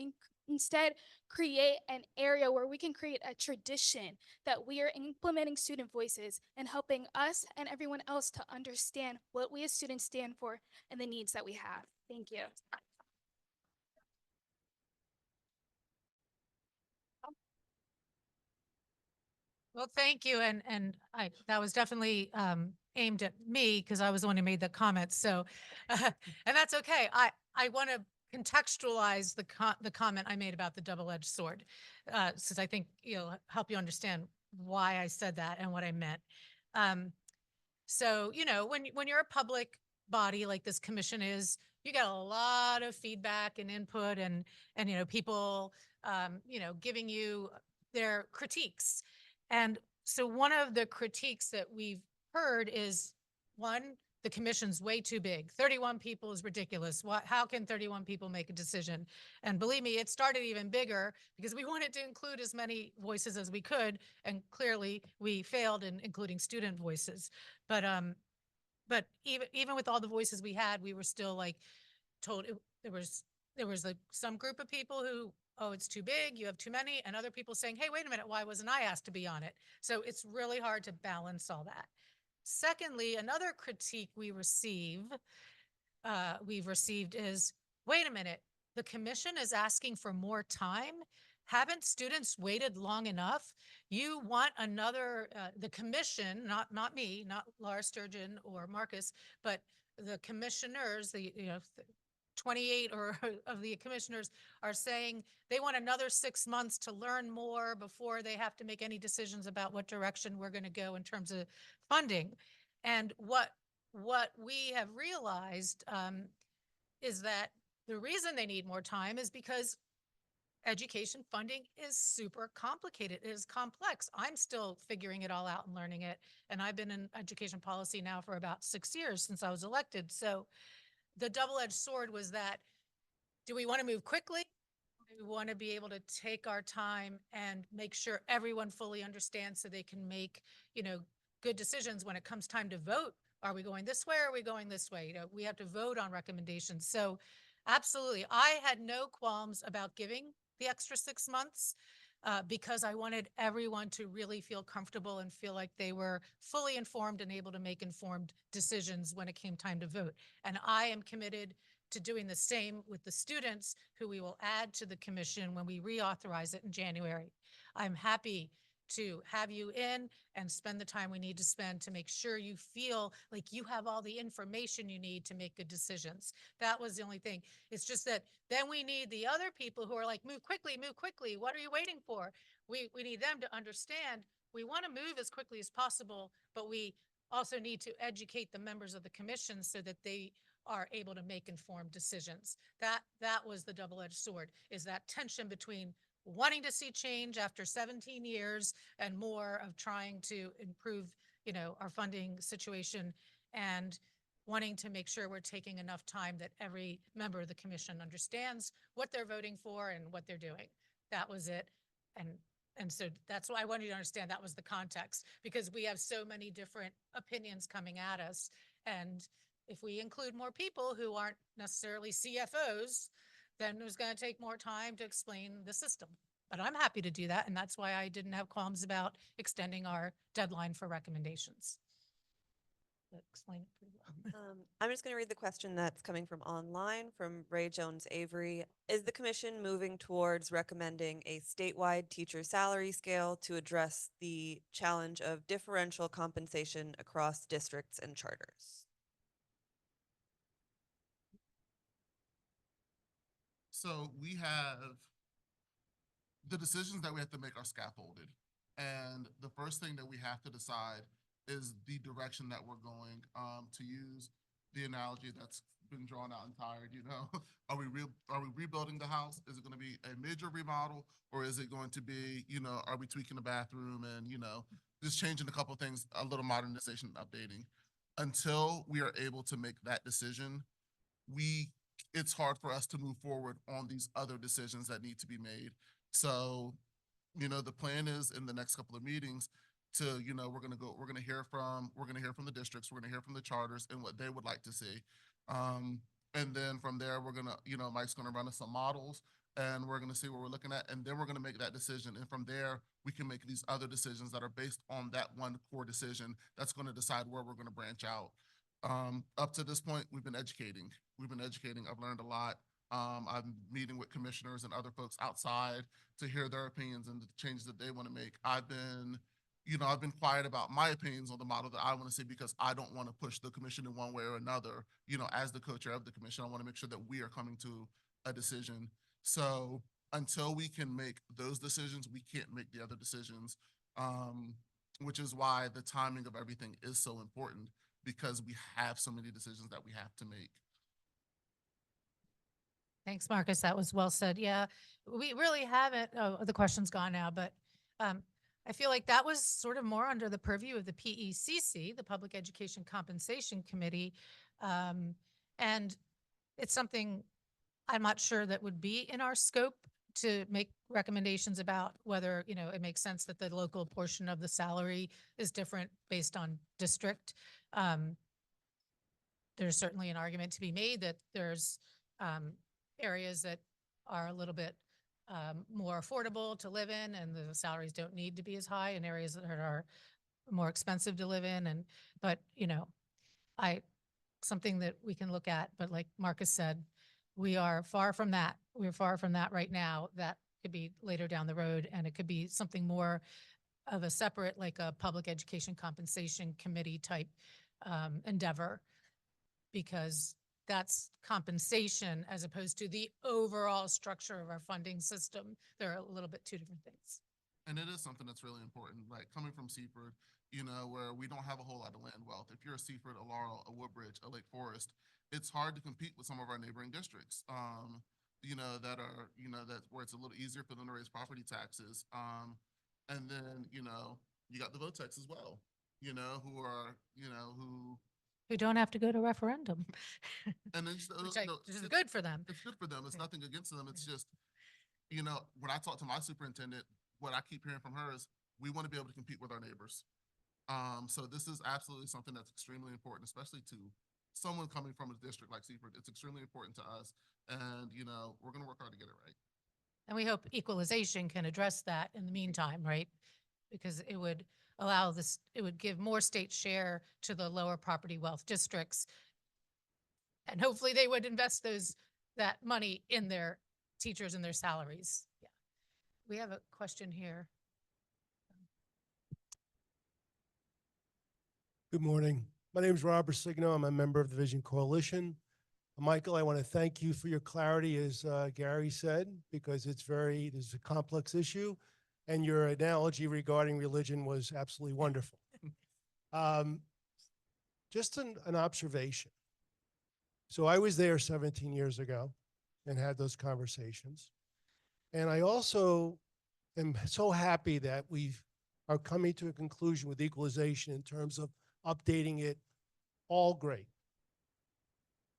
instead create an area where we can create a tradition that we are implementing student voices and helping us and everyone else to understand what we as students stand for and the needs that we have. Thank you. Well, thank you. And that was definitely aimed at me because I was the one who made the comment. So, and that's okay. I want to contextualize the comment I made about the double-edged sword, since I think it'll help you understand why I said that and what I meant. So, when you're a public body like this commission is, you get a lot of feedback and input and people, giving you their critiques. And so one of the critiques that we've heard is, one, the commission's way too big. 31 people is ridiculous. How can 31 people make a decision? And believe me, it started even bigger because we wanted to include as many voices as we could. And clearly we failed in including student voices. But even with all the voices we had, we were still like told there was like some group of people who, oh, it's too big, you have too many, and other people saying, hey, wait a minute, why wasn't I asked to be on it? So it's really hard to balance all that. Secondly, another critique we've received is, wait a minute, the commission is asking for more time. Haven't students waited long enough? You want another, the commission, not me, not Laura Sturgeon or Marcus, but the commissioners, 28 or of the commissioners are saying they want another 6 months to learn more before they have to make any decisions about what direction we're going to go in terms of funding. And what we have realized is that the reason they need more time is because education funding is super complicated. It is complex. I'm still figuring it all out and learning it. And I've been in education policy now for about 6 years since I was elected. So the double-edged sword was that, do we want to move quickly? Do we want to be able to take our time and make sure everyone fully understands so they can make, good decisions when it comes time to vote? Are we going this way or are we going this way? We have to vote on recommendations. So absolutely. I had no qualms about giving the extra 6 months because I wanted everyone to really feel comfortable and feel like they were fully informed and able to make informed decisions when it came time to vote. And I am committed to doing the same with the students who we will add to the commission when we reauthorize it in January. I'm happy to have you in and spend the time we need to spend to make sure you feel like you have all the information you need to make good decisions. That was the only thing. It's just that then we need the other people who are like, move quickly, move quickly. What are you waiting for? We need them to understand we want to move as quickly as possible, but we also need to educate the members of the commission so that they are able to make informed decisions. That was the double-edged sword, is that tension between wanting to see change after 17 years and more of trying to improve, our funding situation, and wanting to make sure we're taking enough time that every member of the commission understands what they're voting for and what they're doing. That was it. And so that's why I wanted you to understand that was the context, because we have so many different opinions coming at us. And if we include more people who aren't necessarily CFOs, then it was going to take more time to explain the system. But I'm happy to do that, and that's why I didn't have qualms about extending our deadline for recommendations. That explained it pretty well. I'm just going to read the question that's coming from online from Ray Jones Avery. Is the commission moving towards recommending a statewide teacher salary scale to address the challenge of differential compensation across districts and charters? So we have the decisions that we have to make are scaffolded. And the first thing that we have to decide is the direction that we're going. To use the analogy that's been drawn out and tired, are we rebuilding the house? Is it going to be a major remodel, or is it going to be, are we tweaking the bathroom and, just changing a couple of things, a little modernization and updating? Until we are able to make that decision, it's hard for us to move forward on these other decisions that need to be made. So, the plan is in the next couple of meetings to, we're gonna hear from the districts, we're gonna hear from the charters and what they would like to see. And then from there, we're gonna, Mike's gonna run us some models and we're gonna see what we're looking at, and then we're gonna make that decision. And from there, we can make these other decisions that are based on that one core decision that's gonna decide where we're gonna branch out. Up to this point, we've been educating. I've learned a lot. I'm meeting with commissioners and other folks outside to hear their opinions and the changes that they want to make. I've been quiet about my opinions on the model that I want to see, because I don't want to push the commission in one way or another. As the co-chair of the commission, I want to make sure that we are coming to a decision. So until we can make those decisions, we can't make the other decisions, which is why the timing of everything is so important, because we have so many decisions that we have to make. Thanks, Marcus. That was well said. Yeah, we really haven't, the question's gone now, but I feel like that was sort of more under the purview of the PECC, the Public Education Compensation Committee. And it's something I'm not sure that would be in our scope to make recommendations about whether, it makes sense that the local portion of the salary is different based on district. There's certainly an argument to be made that there's areas that are a little bit more affordable to live in, and the salaries don't need to be as high, in areas that are more expensive to live in. But something that we can look at, but like Marcus said, we are far from that. We're far from that right now. That could be later down the road, and it could be something more of a separate, like a Public Education Compensation Committee type endeavor, because that's compensation as opposed to the overall structure of our funding system. They're a little bit two different things. And it is something that's really important, like coming from Seaford, where we don't have a whole lot of land wealth. If you're a Seaford, a Laurel, a Woodbridge, a Lake Forest, it's hard to compete with some of our neighboring districts, that are, that's where it's a little easier for them to raise property taxes. And then, you got the Votex as well, who don't have to go to referendum. and then, Which is good for them. It's good for them. It's nothing against them. It's just, when I talk to my superintendent, what I keep hearing from her is we want to be able to compete with our neighbors. So this is absolutely something that's extremely important, especially to someone coming from a district like Seaford. It's extremely important to us, and we're going to work hard to get it right. And we hope equalization can address that in the meantime, right? Because it would allow this, it would give more state share to the lower property wealth districts. And hopefully they would invest that money in their teachers and their salaries. Yeah. We have a question here. Good morning. My name is Robert Signo. I'm a member of the Vision Coalition. Michael, I want to thank you for your clarity, as Gary said, because this is a complex issue, and your analogy regarding religion was absolutely wonderful. Just an observation. So I was there 17 years ago and had those conversations. And I also am so happy that we are coming to a conclusion with equalization in terms of updating it. All great.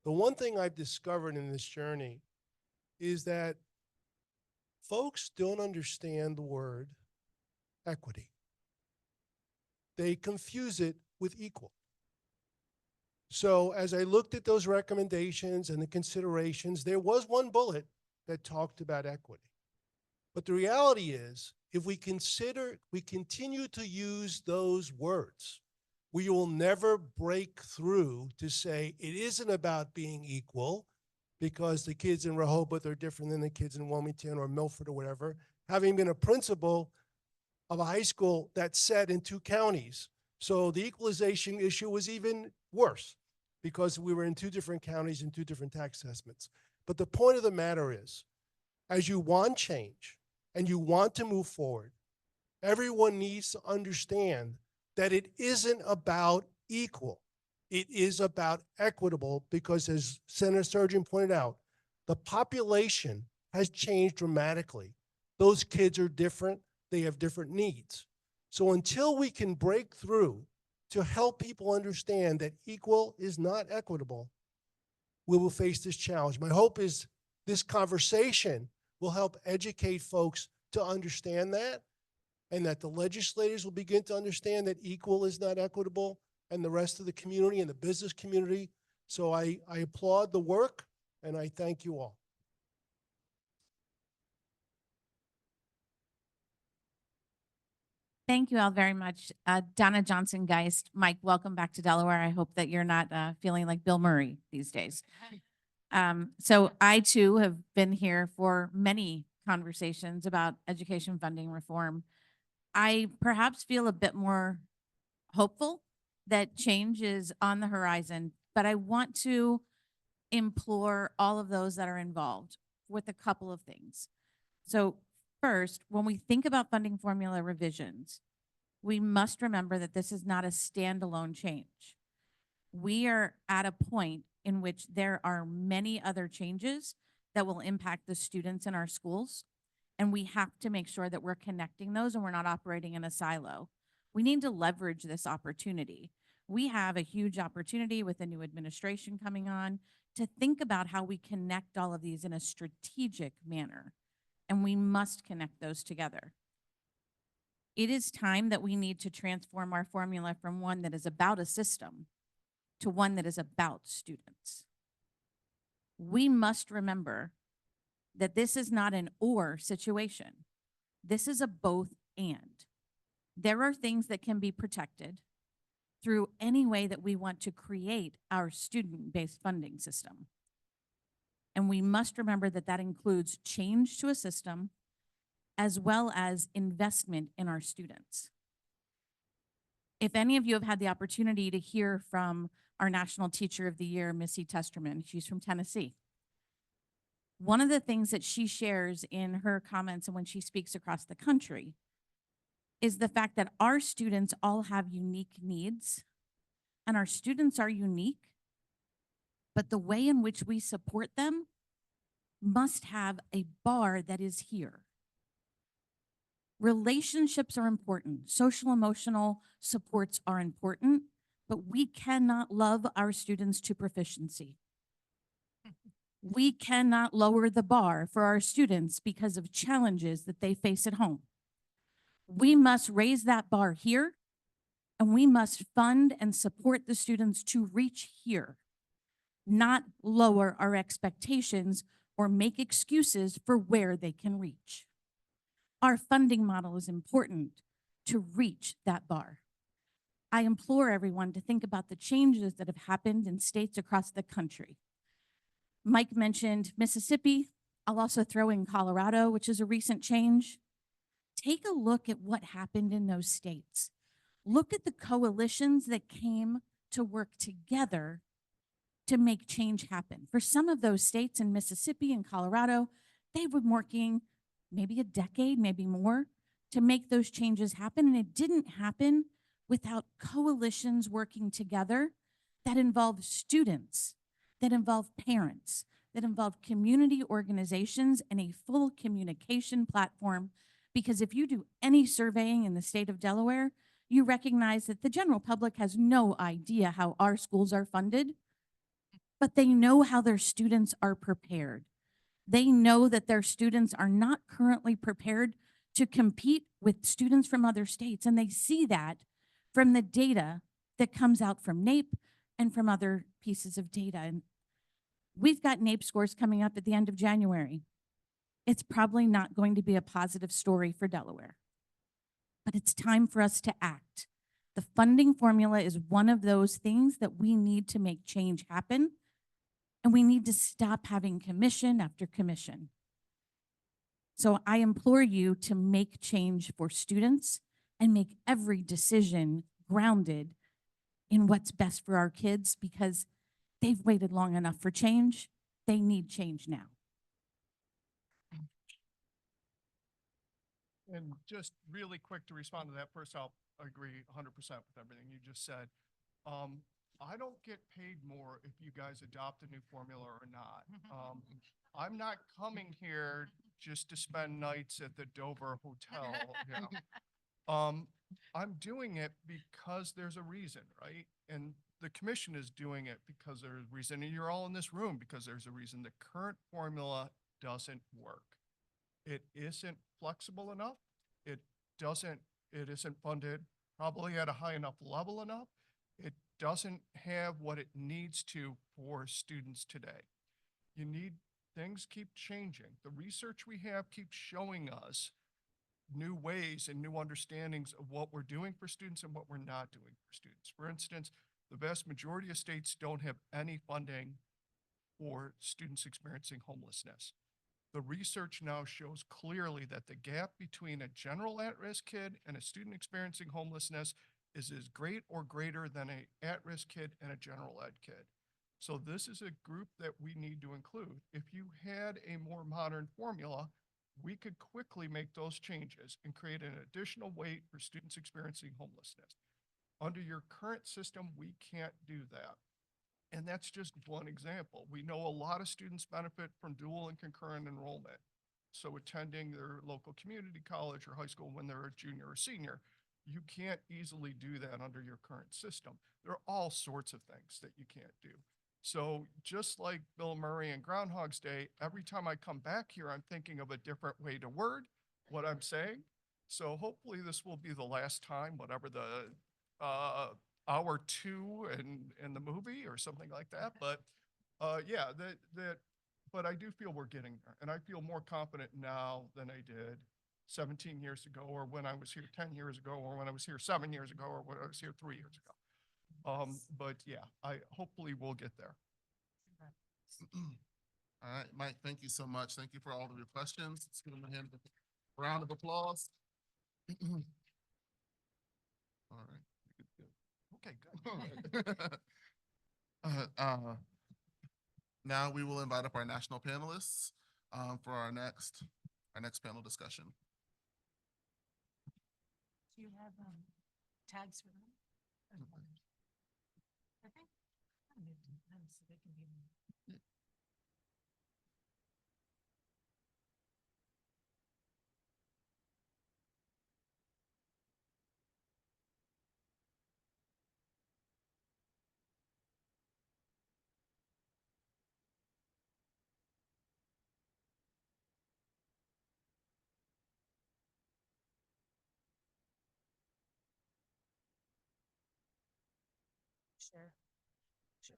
The one thing I've discovered in this journey is that folks don't understand the word equity. They confuse it with equal. So as I looked at those recommendations and the considerations, there was one bullet that talked about equity. But the reality is, if we continue to use those words, we will never break through to say it isn't about being equal, because the kids in Rehoboth are different than the kids in Wilmington or Milford or whatever. Having been a principal of a high school that's set in 2 counties, so the equalization issue was even worse because we were in 2 different counties and 2 different tax assessments. But the point of the matter is, as you want change and you want to move forward, everyone needs to understand that it isn't about equal. It is about equitable, because as Senator Sturgeon pointed out, the population has changed dramatically. Those kids are different. They have different needs. So until we can break through to help people understand that equal is not equitable, we will face this challenge. My hope is this conversation will help educate folks to understand that, and that the legislators will begin to understand that equal is not equitable, and the rest of the community and the business community. So I applaud the work, and I thank you all. Thank you all very much. Donna Johnson Geist, Mike, welcome back to Delaware. I hope that you're not feeling like Bill Murray these days. So I too have been here for many conversations about education funding reform. I perhaps feel a bit more hopeful that change is on the horizon, but I want to implore all of those that are involved with a couple of things. So first, when we think about funding formula revisions, we must remember that this is not a standalone change. We are at a point in which there are many other changes that will impact the students in our schools, and we have to make sure that we're connecting those and we're not operating in a silo. We need to leverage this opportunity. We have a huge opportunity with a new administration coming on to think about how we connect all of these in a strategic manner, and we must connect those together. It is time that we need to transform our formula from one that is about a system to one that is about students. We must remember that this is not an or situation. This is a both and. There are things that can be protected through any way that we want to create our student-based funding system. And we must remember that that includes change to a system as well as investment in our students. If any of you have had the opportunity to hear from our National Teacher of the Year, Missy Testerman, she's from Tennessee. One of the things that she shares in her comments and when she speaks across the country is the fact that our students all have unique needs, and our students are unique, but the way in which we support them must have a bar that is here. Relationships are important. Social emotional supports are important, but we cannot love our students to proficiency. We cannot lower the bar for our students because of challenges that they face at home. We must raise that bar here, and we must fund and support the students to reach here, not lower our expectations or make excuses for where they can reach. Our funding model is important to reach that bar. I implore everyone to think about the changes that have happened in states across the country. Mike mentioned Mississippi. I'll also throw in Colorado, which is a recent change. Take a look at what happened in those states. look at the coalitions that came to work together to make change happen. For some of those states in Mississippi and Colorado, they've been working maybe a decade, maybe more, to make those changes happen. And it didn't happen without coalitions working together that involve students, that involve parents, that involve community organizations, and a full communication platform. Because if you do any surveying in the state of Delaware, you recognize that the general public has no idea how our schools are funded, but they know how their students are prepared. They know that their students are not currently prepared to compete with students from other states. And they see that from the data that comes out from NAEP and from other pieces of data. And we've got NAEP scores coming up at the end of January. It's probably not going to be a positive story for Delaware, but it's time for us to act. The funding formula is one of those things that we need to make change happen. And we need to stop having commission after commission. So I implore you to make change for students and make every decision grounded in what's best for our kids, because they've waited long enough for change. They need change now. And just really quick to respond to that, first, I'll agree 100% with everything you just said. I don't get paid more if you guys adopt a new formula or not. I'm not coming here just to spend nights at the Dover Hotel, you know. I'm doing it because there's a reason, right? And the commission is doing it because there's a reason, and you're all in this room because there's a reason. The current formula doesn't work. It isn't flexible enough. It isn't funded probably at a high enough level enough. It doesn't have what it needs to for students today. Things keep changing. The research we have keeps showing us new ways and new understandings of what we're doing for students and what we're not doing for students. For instance, the vast majority of states don't have any funding for students experiencing homelessness. The research now shows clearly that the gap between a general at-risk kid and a student experiencing homelessness is as great or greater than a at-risk kid and a general ed kid. So this is a group that we need to include. If you had a more modern formula, we could quickly make those changes and create an additional weight for students experiencing homelessness. Under your current system, we can't do that. And that's just one example. We know a lot of students benefit from dual and concurrent enrollment. So attending their local community college or high school when they're a junior or senior, you can't easily do that under your current system. There are all sorts of things that you can't do. So just like Bill Murray and Groundhog's Day, every time I come back here, I'm thinking of a different way to word what I'm saying. So hopefully this will be the last time, whatever the hour two in the movie or something like that. But yeah, but I do feel we're getting there, and I feel more confident now than I did 17 years ago, or when I was here 10 years ago, or when I was here 7 years ago, or when I was here 3 years ago. But yeah, hopefully we'll get there. All right, Mike, thank you so much. Thank you for all of your questions. Let's give him a round of applause. All right. Okay, good. Now we will invite up our national panelists for our next panel discussion. Do you have tags for them? Okay. I moved them so they can be. Sure. Sure.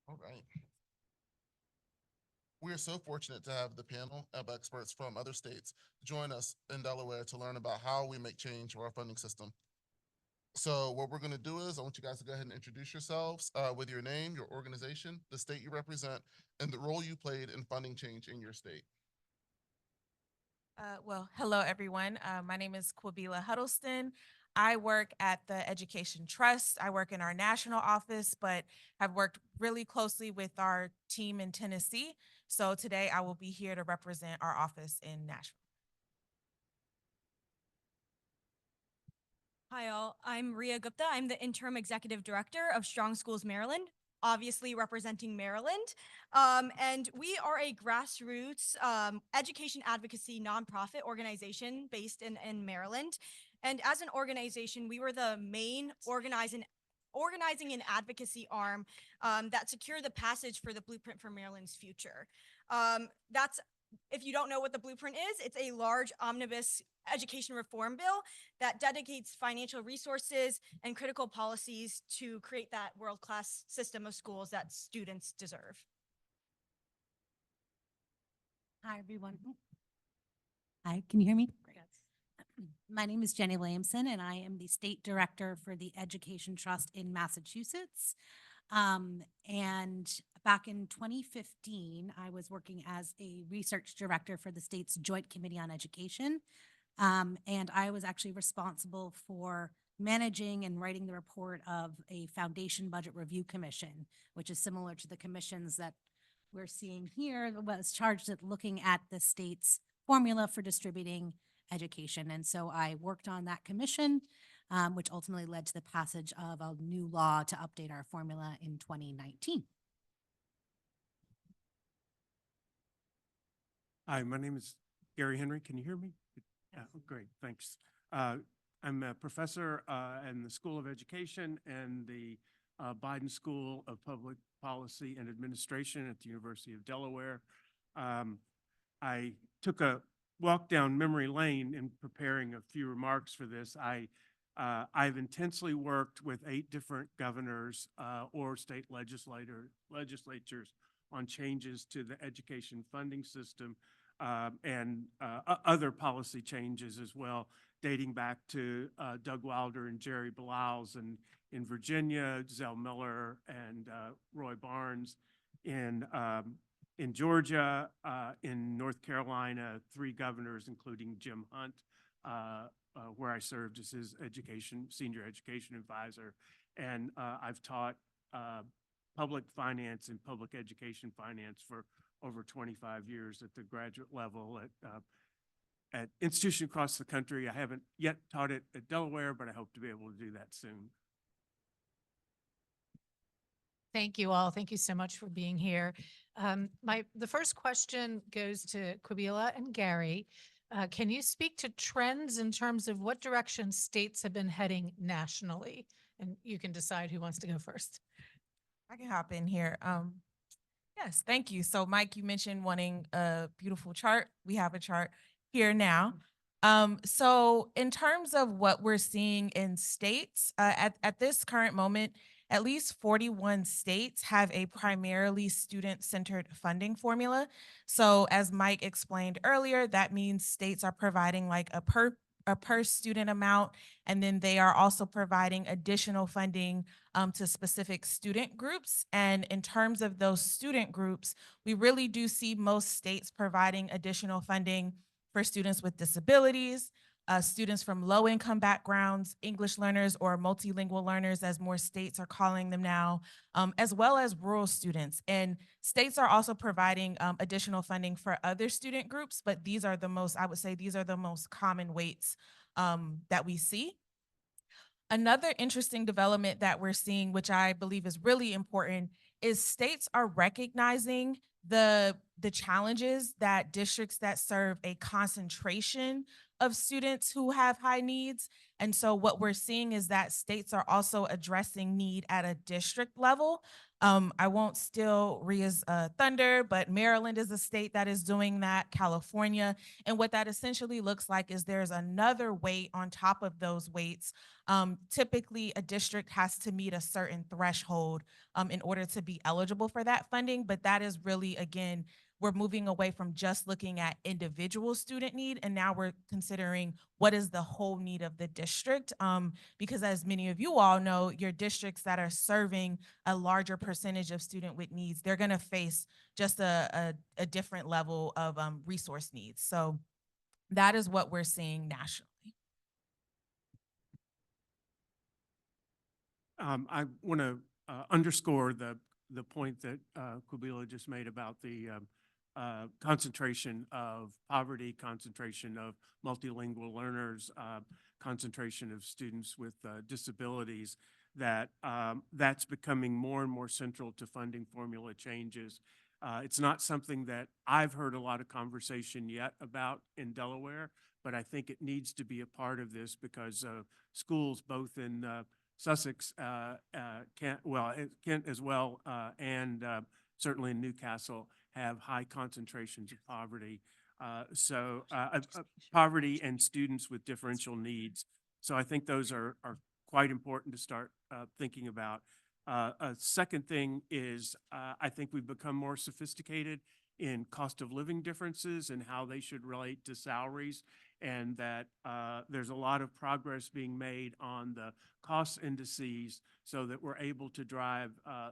All right. We are so fortunate to have the panel of experts from other states join us in Delaware to learn about how we make change for our funding system. So what we're going to do is I want you guys to go ahead and introduce yourselves with your name, your organization, the state you represent, and the role you played in funding change in your state. Well, hello, everyone. My name is Quabila Huddleston. I work at the Education Trust. I work in our national office, but have worked really closely with our team in Tennessee. So today I will be here to represent our office in Nashville. Hi, all. I'm Ria Gupta. I'm the interim executive director of Strong Schools Maryland, obviously representing Maryland. And we are a grassroots education advocacy nonprofit organization based in Maryland. And as an organization, we were the main organizing and advocacy arm that secured the passage for the Blueprint for Maryland's future. That's If you don't know what the blueprint is, it's a large omnibus education reform bill that dedicates financial resources and critical policies to create that world-class system of schools that students deserve. Hi, everyone. Hi, can you hear me? My name is Jenny Williamson, and I am the State Director for the Education Trust in Massachusetts. And back in 2015, I was working as a research director for the state's Joint Committee on Education. And I was actually responsible for managing and writing the report of a Foundation Budget Review Commission, which is similar to the commissions that we're seeing here, that was charged with looking at the state's formula for distributing education. And so I worked on that commission, which ultimately led to the passage of a new law to update our formula in 2019. Hi, my name is Gary Henry. Can you hear me? Great, thanks. I'm a professor in the School of Education and the Biden School of Public Policy and Administration at the University of Delaware. I took a walk down memory lane in preparing a few remarks for this. I've intensely worked with 8 different governors or state legislatures on changes to the education funding system and other policy changes as well, dating back to Doug Wilder and Jerry Bloughs in Virginia, Zell Miller and Roy Barnes in Georgia, in North Carolina, 3 governors, including Jim Hunt, where I served as his senior education advisor. And I've taught public finance and public education finance for over 25 years at the graduate level at institutions across the country. I haven't yet taught it at Delaware, but I hope to be able to do that soon. Thank you all. Thank you so much for being here. The first question goes to Quabila and Gary. Can you speak to trends in terms of what direction states have been heading nationally? And you can decide who wants to go first. I can hop in here. Yes, thank you. So Mike, you mentioned wanting a beautiful chart. We have a chart here now. So in terms of what we're seeing in states, at this current moment, at least 41 states have a primarily student-centered funding formula. So as Mike explained earlier, that means states are providing like a per student amount, and then they are also providing additional funding to specific student groups. And in terms of those student groups, we really do see most states providing additional funding for students with disabilities, students from low-income backgrounds, English learners or multilingual learners, as more states are calling them now, as well as rural students. And states are also providing additional funding for other student groups, but these are the most, I would say, these are the most common weights that we see. Another interesting development that we're seeing, which I believe is really important, is states are recognizing the challenges that districts that serve a concentration of students who have high needs. And so what we're seeing is that states are also addressing need at a district level. I won't steal Ria's thunder, but Maryland is a state that is doing that, California. And what that essentially looks like is there's another weight on top of those weights. Typically, a district has to meet a certain threshold in order to be eligible for that funding, but that is really, again, we're moving away from just looking at individual student need, and now we're considering what is the whole need of the district. Because as many of you all know, your districts that are serving a larger percentage of student with needs, they're gonna face just a different level of resource needs. So that is what we're seeing nationally. I want to underscore the point that Kubila just made about the concentration of poverty, concentration of multilingual learners, concentration of students with disabilities, that that's becoming more and more central to funding formula changes. It's not something that I've heard a lot of conversation yet about in Delaware, but I think it needs to be a part of this because schools both in Sussex, Kent as well, and certainly in Newcastle have high concentrations of poverty. Poverty and students with differential needs. So I think those are quite important to start thinking about. A second thing is I think we've become more sophisticated in cost of living differences and how they should relate to salaries, and that there's a lot of progress being made on the cost indices so that we're able to drive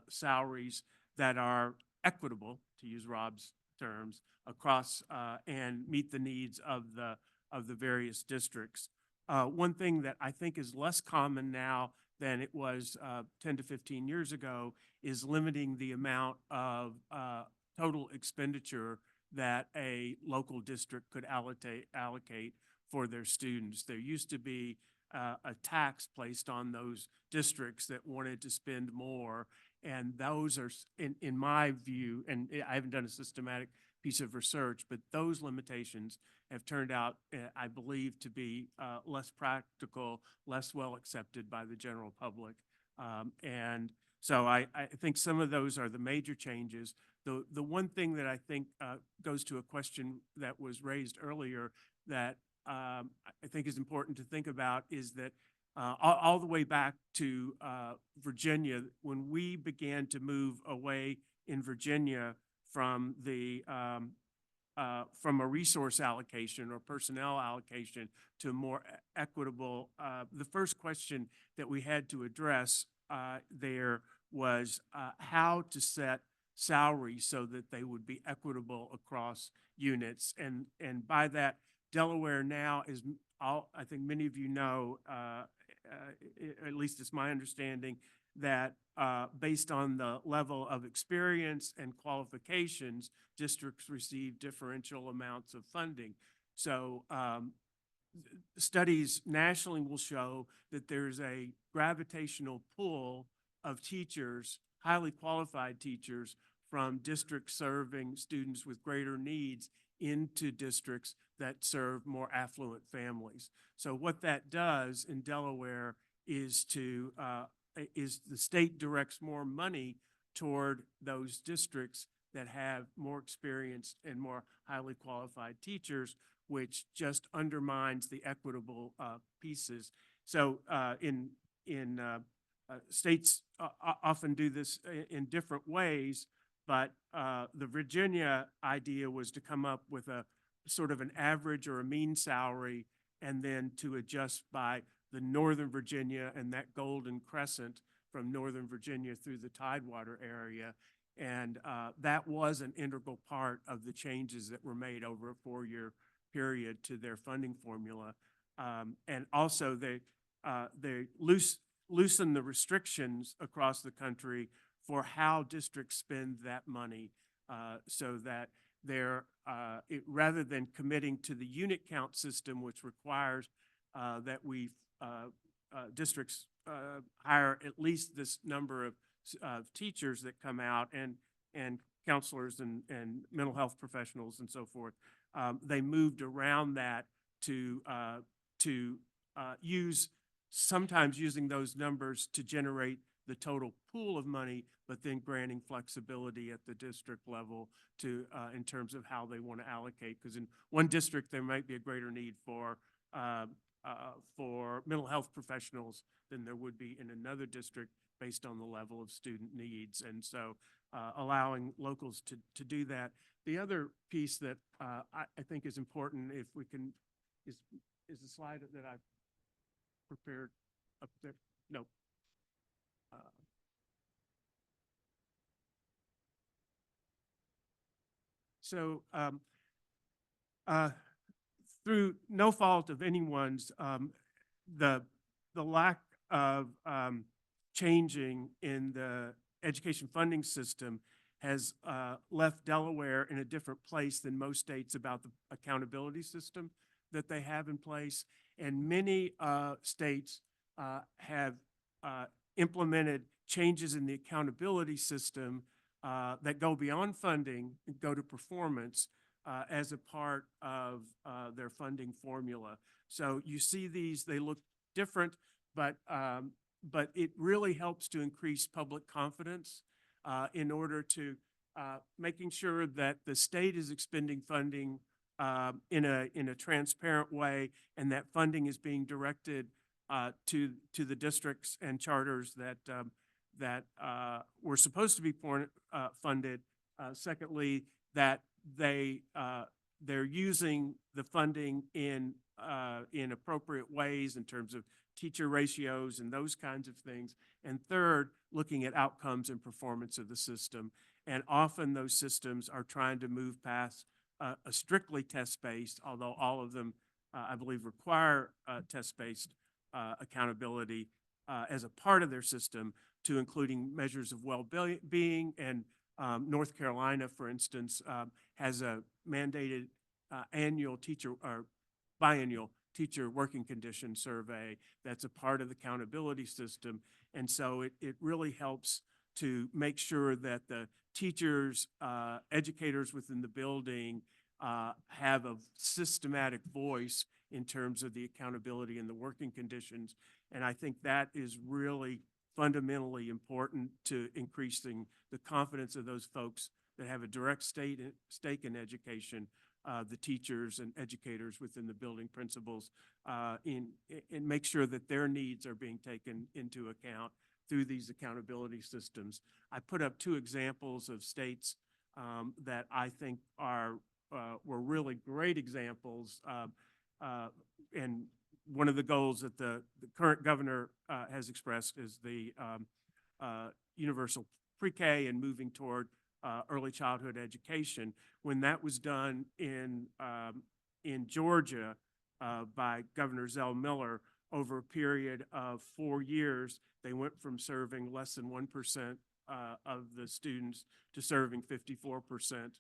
salaries that are equitable, to use Rob's terms, across and meet the needs of the various districts. One thing that I think is less common now than it was 10 to 15 years ago is limiting the amount of total expenditure that a local district could allocate for their students. There used to be a tax placed on those districts that wanted to spend more, and those are, in my view, and I haven't done a systematic piece of research, but those limitations have turned out, I believe, to be less practical, less well accepted by the general public. And so I think some of those are the major changes. The one thing that I think goes to a question that was raised earlier that I think is important to think about is that all the way back to Virginia, when we began to move away in Virginia from the from a resource allocation or personnel allocation to more equitable, the first question that we had to address there was how to set salaries so that they would be equitable across units. And by that, Delaware now is, I think many of you know, at least it's my understanding, that based on the level of experience and qualifications, districts receive differential amounts of funding. So studies nationally will show that there's a gravitational pull of teachers, highly qualified teachers, from districts serving students with greater needs into districts that serve more affluent families. So what that does in Delaware is the state directs more money toward those districts that have more experienced and more highly qualified teachers, which just undermines the equitable pieces. So states often do this in different ways, but the Virginia idea was to come up with a sort of an average or a mean salary and then to adjust by the Northern Virginia and that golden crescent from Northern Virginia through the Tidewater area. And that was an integral part of the changes that were made over a 4-year period to their funding formula. And also they loosen the restrictions across the country for how districts spend that money so that they're, rather than committing to the unit count system, which requires that districts hire at least this number of teachers that come out and counselors and mental health professionals and so forth. They moved around that to sometimes using those numbers to generate the total pool of money, but then granting flexibility at the district level to in terms of how they want to allocate. Because in one district there might be a greater need for mental health professionals than there would be in another district based on the level of student needs. And so allowing locals to do that. The other piece that I think is important, if we can, is the slide that I prepared up there? No. So through no fault of anyone's, the lack of changing in the education funding system has left Delaware in a different place than most states about the accountability system that they have in place. And many states have implemented changes in the accountability system that go beyond funding and go to performance as a part of their funding formula. So you see these, they look different, but it really helps to increase public confidence in order to making sure that the state is expending funding in a transparent way, and that funding is being directed to the districts and charters that were supposed to be funded. Secondly, that they're using the funding in appropriate ways in terms of teacher ratios and those kinds of things. And third, looking at outcomes and performance of the system. And often those systems are trying to move past a strictly test-based, although all of them, I believe, require test-based accountability as a part of their system, to including measures of well-being. And North Carolina, for instance, has a mandated annual teacher or biannual teacher working condition survey that's a part of the accountability system. And so it really helps to make sure that the teachers, educators within the building have a systematic voice in terms of the accountability and the working conditions. And I think that is really fundamentally important to increasing the confidence of those folks that have a direct stake in education, the teachers and educators within the building, principals, and make sure that their needs are being taken into account through these accountability systems. I put up two examples of states that I think were really great examples. And one of the goals that the current governor has expressed is the universal pre-K and moving toward early childhood education. When that was done in Georgia by Governor Zell Miller, over a period of 4 years, they went from serving less than 1% of the students to serving 54%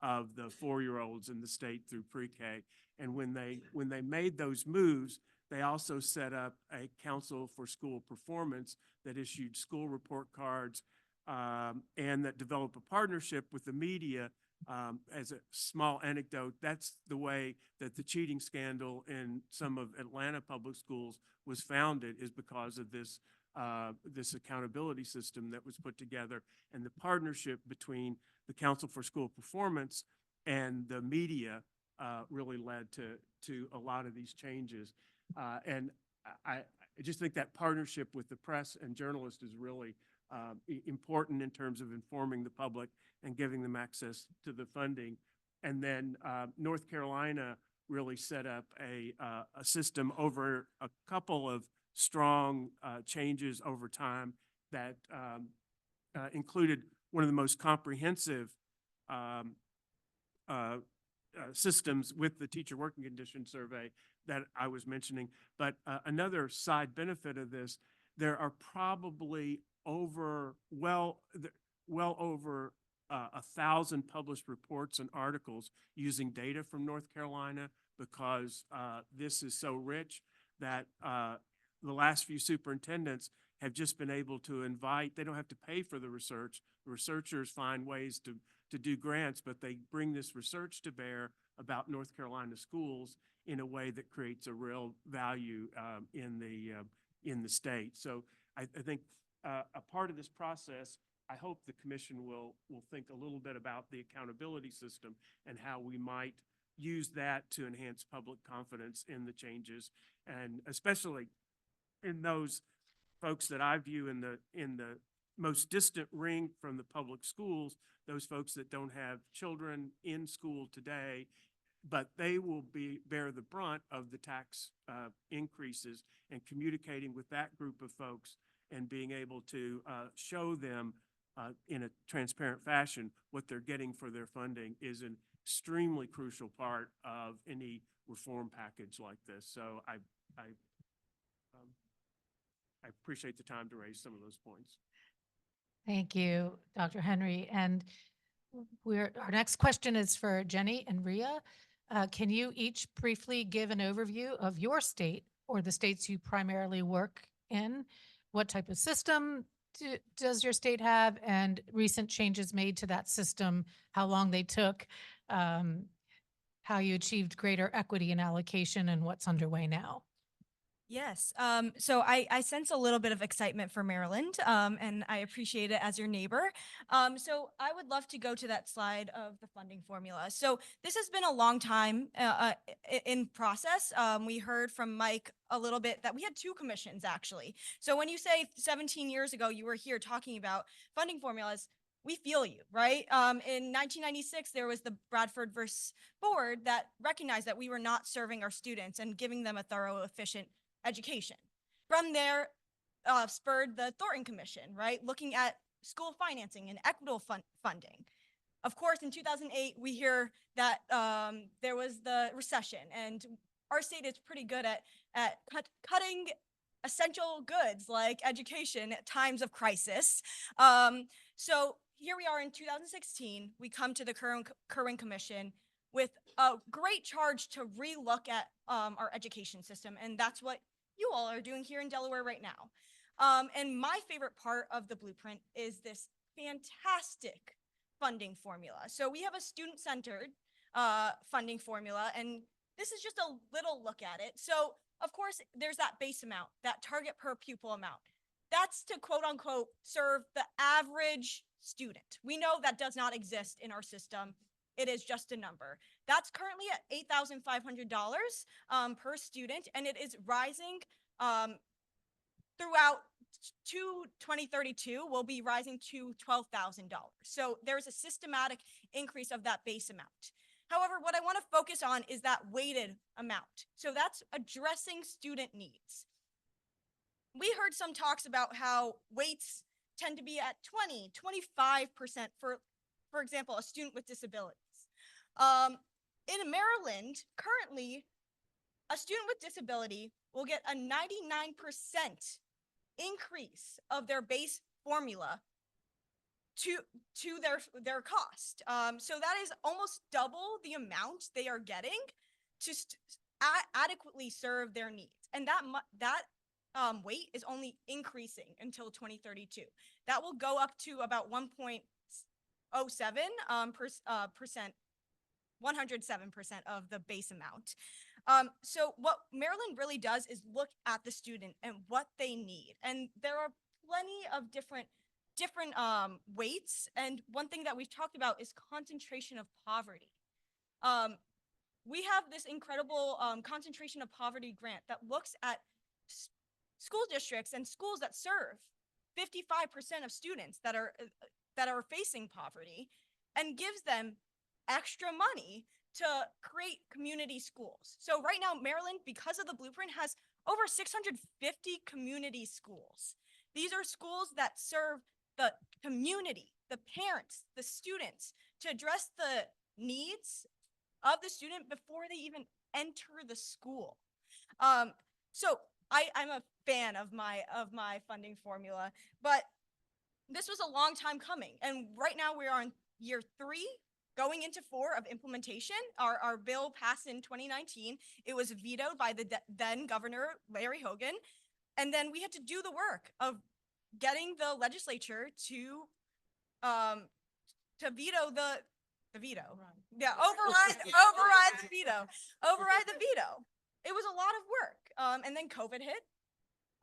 of the 4-year-olds in the state through pre-K. And when they made those moves, they also set up a council for school performance that issued school report cards and that developed a partnership with the media. As a small anecdote, that's the way that the cheating scandal in some of Atlanta public schools was founded, is because of this accountability system that was put together, and the partnership between the Council for School Performance and the media really led to a lot of these changes. And I just think that partnership with the press and journalists is really important in terms of informing the public and giving them access to the funding. And then North Carolina really set up a system over a couple of strong changes over time that included one of the most comprehensive systems with the teacher working condition survey that I was mentioning. But another side benefit of this, there are probably well over 1,000 published reports and articles using data from North Carolina, because this is so rich that the last few superintendents have just been able to invite, they don't have to pay for the research. The researchers find ways to do grants, but they bring this research to bear about North Carolina schools in a way that creates a real value in the state. So I think a part of this process, I hope the commission will think a little bit about the accountability system and how we might use that to enhance public confidence in the changes, and especially in those folks that I view in the most distant ring from the public schools, those folks that don't have children in school today, but they will bear the brunt of the tax increases, and communicating with that group of folks and being able to show them in a transparent fashion what they're getting for their funding is an extremely crucial part of any reform package like this. So I appreciate the time to raise some of those points. Thank you, Dr. Henry. And our next question is for Jenny and Ria. Can you each briefly give an overview of your state or the states you primarily work in? What type of system does your state have, and recent changes made to that system, how long they took, how you achieved greater equity in allocation, and what's underway now? Yes. So I sense a little bit of excitement for Maryland, and I appreciate it as your neighbor. So I would love to go to that slide of the funding formula. So this has been a long time in process. We heard from Mike a little bit that we had two commissions, actually. So when you say 17 years ago, you were here talking about funding formulas, we feel you, right? In 1996, there was the Bradford versus Board that recognized that we were not serving our students and giving them a thorough, efficient education. From there, spurred the Thornton Commission, right? Looking at school financing and equitable funding. Of course, in 2008, we hear that there was the recession, and our state is pretty good at cutting essential goods like education at times of crisis. So here we are in 2016, we come to the Kerwin Commission with a great charge to relook at our education system, and that's what you all are doing here in Delaware right now. And my favorite part of the blueprint is this fantastic funding formula. So we have a student-centered funding formula, and this is just a little look at it. So of course, there's that base amount, that target per pupil amount. That's to quote unquote serve the average student. We know that does not exist in our system. It is just a number. That's currently at $8,500 per student, and it is rising throughout 2032. Will be rising to $12,000. So there's a systematic increase of that base amount. However, what I want to focus on is that weighted amount. So that's addressing student needs. We heard some talks about how weights tend to be at 25% for example, a student with disabilities. In Maryland, currently, a student with disability will get a 99% increase of their base formula to their cost. So that is almost double the amount they are getting to adequately serve their needs. And that weight is only increasing until 2032. That will go up to about 1.07% 107% of the base amount. So what Maryland really does is look at the student and what they need. And there are plenty of different weights. And one thing that we've talked about is concentration of poverty. We have this incredible concentration of poverty grant that looks at school districts and schools that serve 55% of students that are facing poverty, and gives them extra money to create community schools. So right now, Maryland, because of the blueprint, has over 650 community schools. These are schools that serve the community, the parents, the students, to address the needs of the student before they even enter the school. So I'm a fan of my funding formula, but this was a long time coming. And right now we are in year 3, going into 4 of implementation. Our bill passed in 2019. It was vetoed by the then Governor Larry Hogan. And then we had to do the work of getting the legislature to veto the veto. Yeah, override the veto. Override the veto. It was a lot of work. And then COVID hit.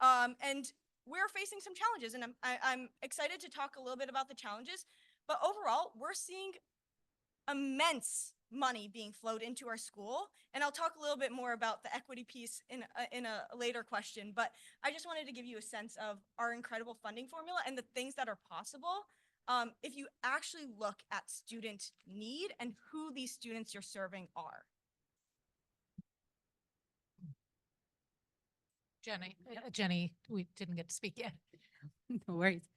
And we're facing some challenges, and I'm excited to talk a little bit about the challenges. But overall, we're seeing immense money being flowed into our school. And I'll talk a little bit more about the equity piece in a later question, but I just wanted to give you a sense of our incredible funding formula and the things that are possible if you actually look at student need and who these students you're serving are. Jenny, we didn't get to speak yet. No worries.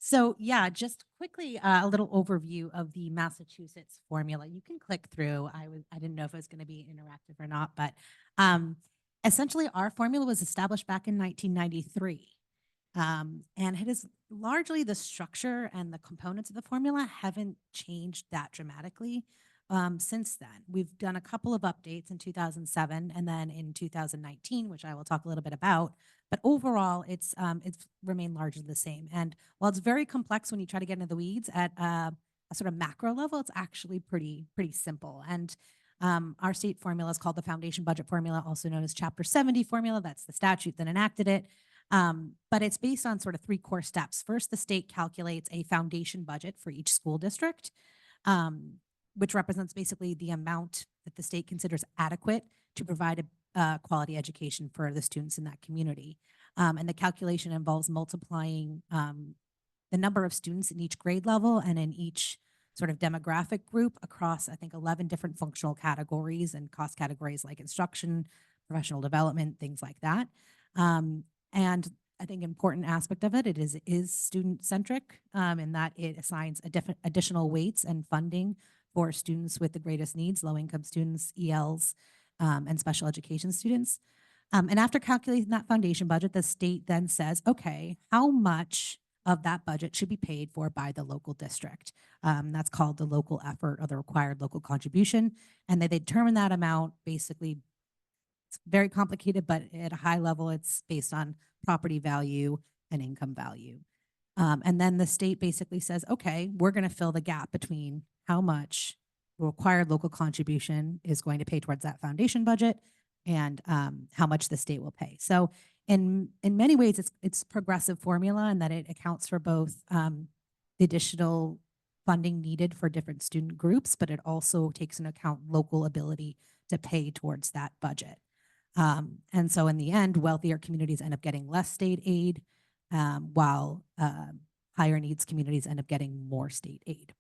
So yeah, just quickly, a little overview of the Massachusetts formula. You can click through. I didn't know if it was going to be interactive or not, but essentially our formula was established back in 1993. And it is largely the structure and the components of the formula haven't changed that dramatically since then. We've done a couple of updates in 2007 and then in 2019, which I will talk a little bit about. But overall, it's remained largely the same. And while it's very complex when you try to get into the weeds at a sort of macro level, it's actually pretty simple. And our state formula is called the Foundation Budget Formula, also known as Chapter 70 formula. That's the statute that enacted it. But it's based on sort of three core steps. First, the state calculates a foundation budget for each school district, which represents basically the amount that the state considers adequate to provide a quality education for the students in that community. And the calculation involves multiplying the number of students in each grade level and in each sort of demographic group across, I think, 11 different functional categories and cost categories like instruction, professional development, things like that. And I think important aspect of it is student centric in that it assigns additional weights and funding for students with the greatest needs, low income students, ELs, and special education students. And after calculating that foundation budget, the state then says, okay, how much of that budget should be paid for by the local district? That's called the local effort or the required local contribution. And they determine that amount basically. It's very complicated, but at a high level, it's based on property value and income value. And then the state basically says, okay, we're going to fill the gap between how much the required local contribution is going to pay towards that foundation budget and how much the state will pay. So in many ways, it's progressive formula in that it accounts for both the additional funding needed for different student groups, but it also takes into account local ability to pay towards that budget. And so in the end, wealthier communities end up getting less state aid, while higher needs communities end up getting more state aid.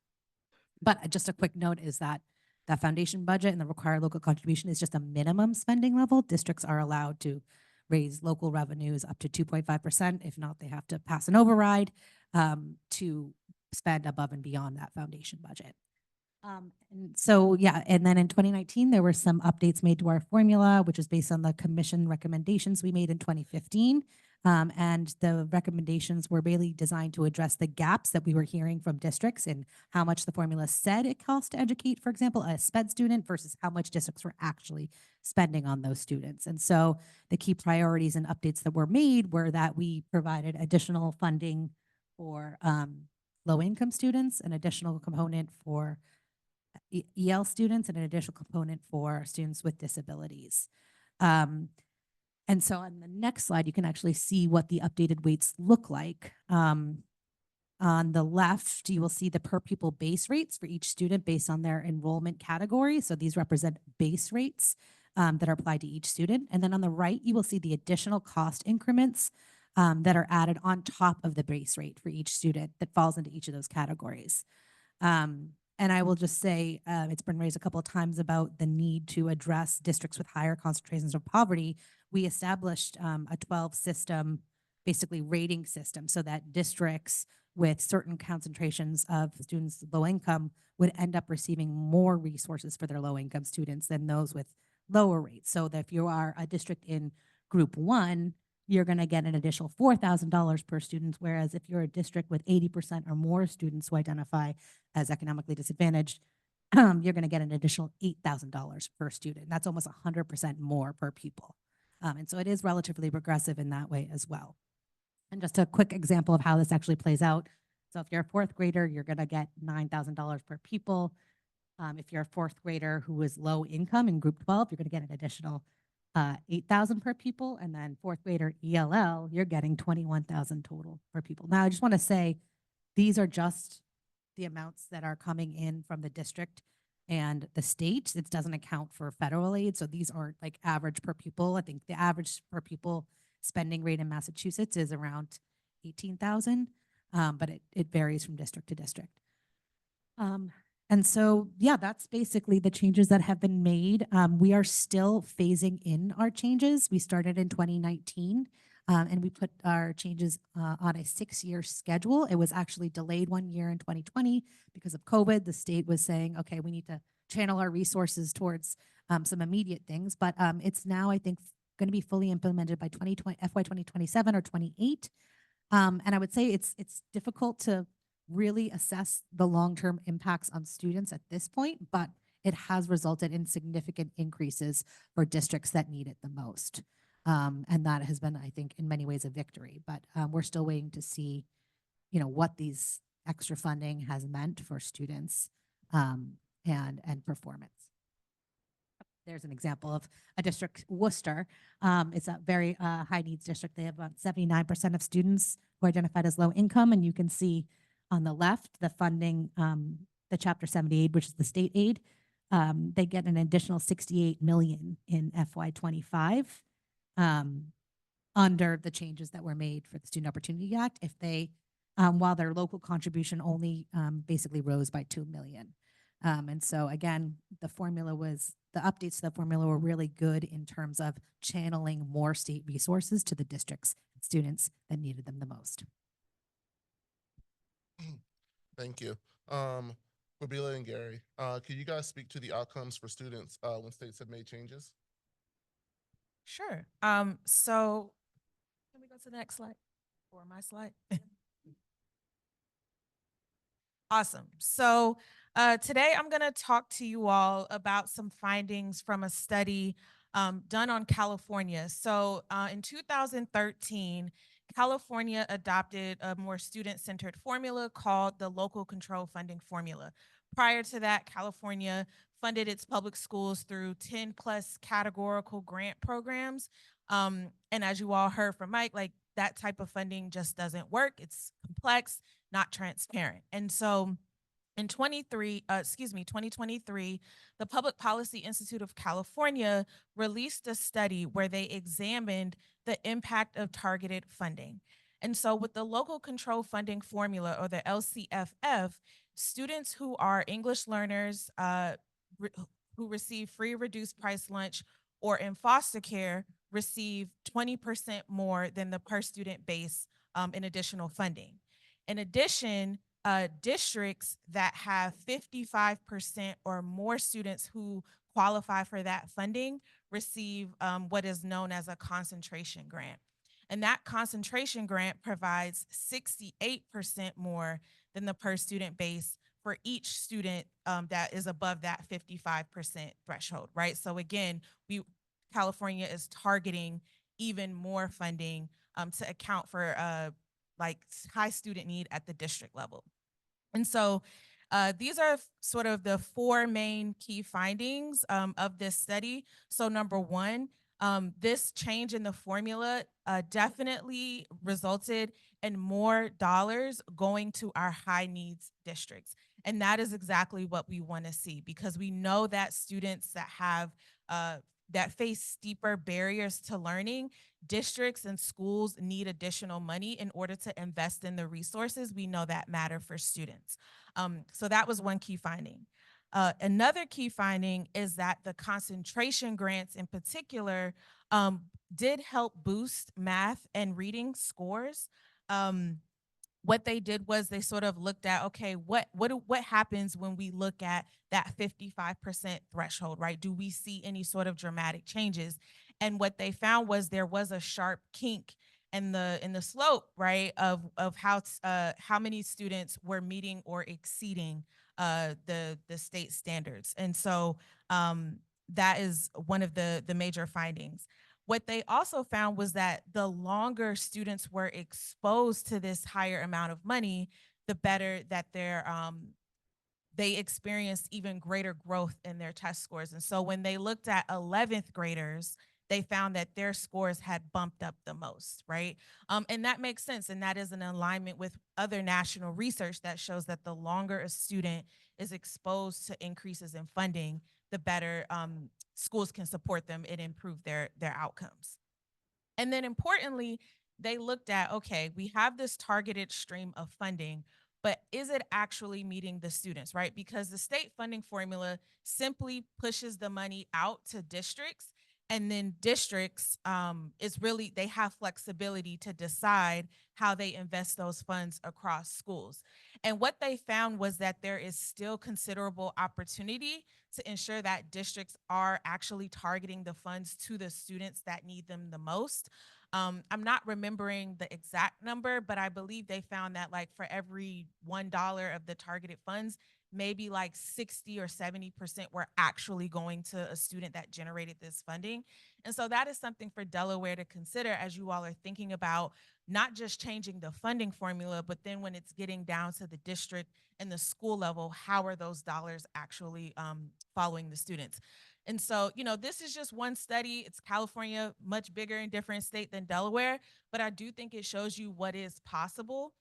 But just a quick note is that that foundation budget and the required local contribution is just a minimum spending level. Districts are allowed to raise local revenues up to 2.5%. If not, they have to pass an override to spend above and beyond that foundation budget. And so, yeah, and then in 2019, there were some updates made to our formula, which is based on the commission recommendations we made in 2015. And the recommendations were really designed to address the gaps that we were hearing from districts in how much the formula said it costs to educate, for example, a SPED student versus how much districts were actually spending on those students. And so the key priorities and updates that were made were that we provided additional funding for low-income students, an additional component for EL students, and an additional component for students with disabilities. And so on the next slide, you can actually see what the updated weights look like. On the left, you will see the per pupil base rates for each student based on their enrollment category. So these represent base rates that are applied to each student. And then on the right, you will see the additional cost increments that are added on top of the base rate for each student that falls into each of those categories. And I will just say, it's been raised a couple of times about the need to address districts with higher concentrations of poverty. We established a 12 system, basically rating system, so that districts with certain concentrations of students low income would end up receiving more resources for their low income students than those with lower rates. So that if you are a district in group 1, you're going to get an additional $4,000 per student, whereas if you're a district with 80% or more students who identify as economically disadvantaged, you're going to get an additional $8,000 per student. That's almost 100% more per pupil. And so it is relatively progressive in that way as well. And just a quick example of how this actually plays out. So if you're a fourth grader, you're going to get $9,000 per pupil. If you're a fourth grader who is low income in group 12, you're going to get an additional $8,000 per pupil, and then fourth grader ELL, you're getting $21,000 total per pupil. Now, I just want to say these are just the amounts that are coming in from the district and the state. It doesn't account for federal aid. So these aren't like average per pupil. I think the average per pupil spending rate in Massachusetts is around 18,000, but it varies from district to district. And so, yeah, that's basically the changes that have been made. We are still phasing in our changes. We started in 2019, and we put our changes on a 6-year schedule. It was actually delayed 1 year in 2020 because of COVID. The state was saying, okay, we need to channel our resources towards some immediate things, but it's now, I think, going to be fully implemented by FY 2027 or 28. And I would say it's difficult to really assess the long-term impacts on students at this point, but it has resulted in significant increases for districts that need it the most. And that has been, I think, in many ways a victory, but we're still waiting to see, what these extra funding has meant for students and performance. There's an example of a district, Worcester. It's a very high needs district. They have about 79% of students who are identified as low income, and you can see on the left, the funding, the Chapter 78, which is the state aid, they get an additional 68 million in FY25 under the changes that were made for the Student Opportunity Act. If they, while their local contribution only basically rose by 2 million. And so again, the updates to the formula were really good in terms of channeling more state resources to the districts and students that needed them the most. Thank you. Fabila and Gary, could you guys speak to the outcomes for students when states have made changes? Sure. So can we go to the next slide or my slide? Awesome. So today I'm going to talk to you all about some findings from a study done on California. So in 2013, California adopted a more student-centered formula called the Local Control Funding Formula. Prior to that, California funded its public schools through 10+ categorical grant programs. And as you all heard from Mike, like that type of funding just doesn't work. It's complex, not transparent. And so in 2023, the Public Policy Institute of California released a study where they examined the impact of targeted funding. And so with the Local Control Funding Formula, or the LCFF, students who are English learners who receive free reduced price lunch or in foster care receive 20% more than the per student base in additional funding. In addition, districts that have 55% or more students who qualify for that funding receive what is known as a concentration grant. And that concentration grant provides 68% more than the per student base for each student that is above that 55% threshold, right? So again, California is targeting even more funding to account for like high student need at the district level. And so these are sort of the 4 main key findings of this study. So number 1, this change in the formula definitely resulted in more dollars going to our high needs districts. And that is exactly what we want to see, because we know that students that have that face steeper barriers to learning, districts and schools need additional money in order to invest in the resources we know that matter for students. So that was one key finding. Another key finding is that the concentration grants in particular did help boost math and reading scores. What they did was they sort of looked at, okay, what happens when we look at that 55% threshold, right? Do we see any sort of dramatic changes? And what they found was there was a sharp kink in the slope, right, of how many students were meeting or exceeding the state standards. And so that is one of the major findings. What they also found was that the longer students were exposed to this higher amount of money, the better that they experienced even greater growth in their test scores. And so when they looked at 11th graders, they found that their scores had bumped up the most, right? And that makes sense. And that is in alignment with other national research that shows that the longer a student is exposed to increases in funding, the better schools can support them and improve their outcomes. And then importantly, they looked at, okay, we have this targeted stream of funding, but is it actually meeting the students, right? Because the state funding formula simply pushes the money out to districts, and then districts is really, they have flexibility to decide how they invest those funds across schools. And what they found was that there is still considerable opportunity to ensure that districts are actually targeting the funds to the students that need them the most. I'm not remembering the exact number, but I believe they found that like for every $1 of the targeted funds, maybe like 60 or 70% were actually going to a student that generated this funding. And so that is something for Delaware to consider as you all are thinking about not just changing the funding formula, but then when it's getting down to the district and the school level, how are those dollars actually following the students? And so, you know, this is just one study. It's California, much bigger and different state than Delaware, but I do think it shows you what is possible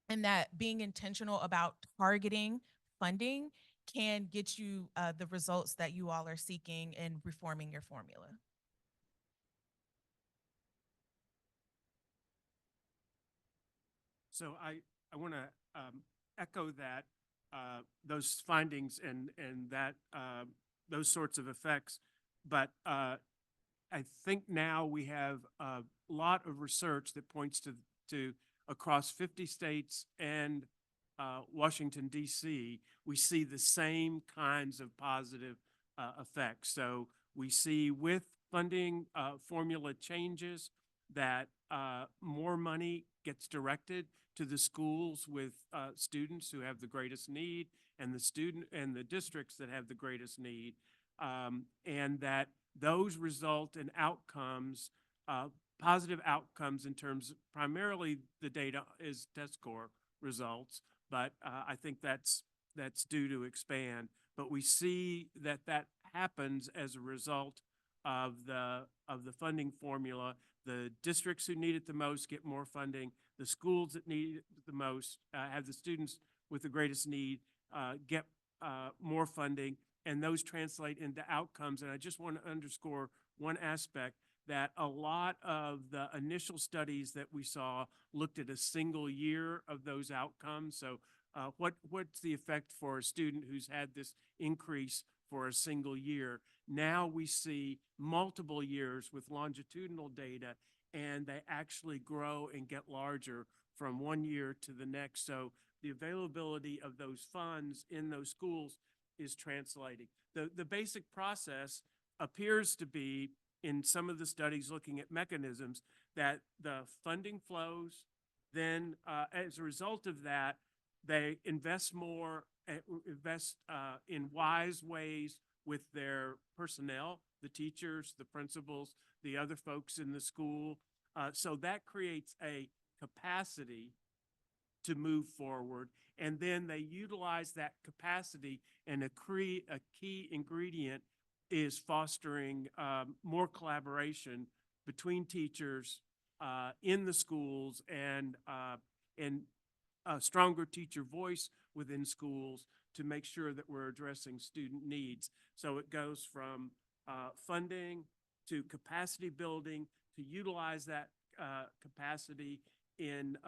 and that being intentional about targeting funding can get you the results that you all are seeking in reforming your formula. So I want to echo that, those findings and that those sorts of effects. But I think now we have a lot of research that points to across 50 states and Washington, D.C., we see the same kinds of positive effects. So we see with funding formula changes that more money gets directed to the schools with students who have the greatest need and the districts that have the greatest need, and that those result in outcomes, positive outcomes in terms of primarily the data is test score results, but I think that's due to expand. But we see that happens as a result of the funding formula. The districts who need it the most get more funding. The schools that need it the most, have the students with the greatest need, get more funding, and those translate into outcomes. And I just want to underscore one aspect, that a lot of the initial studies that we saw looked at a single year of those outcomes. So what's the effect for a student who's had this increase for a single year? Now we see multiple years with longitudinal data, and they actually grow and get larger from one year to the next. So the availability of those funds in those schools is translating. The basic process appears to be, in some of the studies looking at mechanisms, that the funding flows, then as a result of that, they invest more, invest in wise ways with their personnel, the teachers, the principals, the other folks in the school. So that creates a capacity to move forward. And then they utilize that capacity, and a key ingredient is fostering more collaboration between teachers in the schools, and a stronger teacher voice within schools to make sure that we're addressing student needs. So it goes from funding to capacity building to utilize that capacity in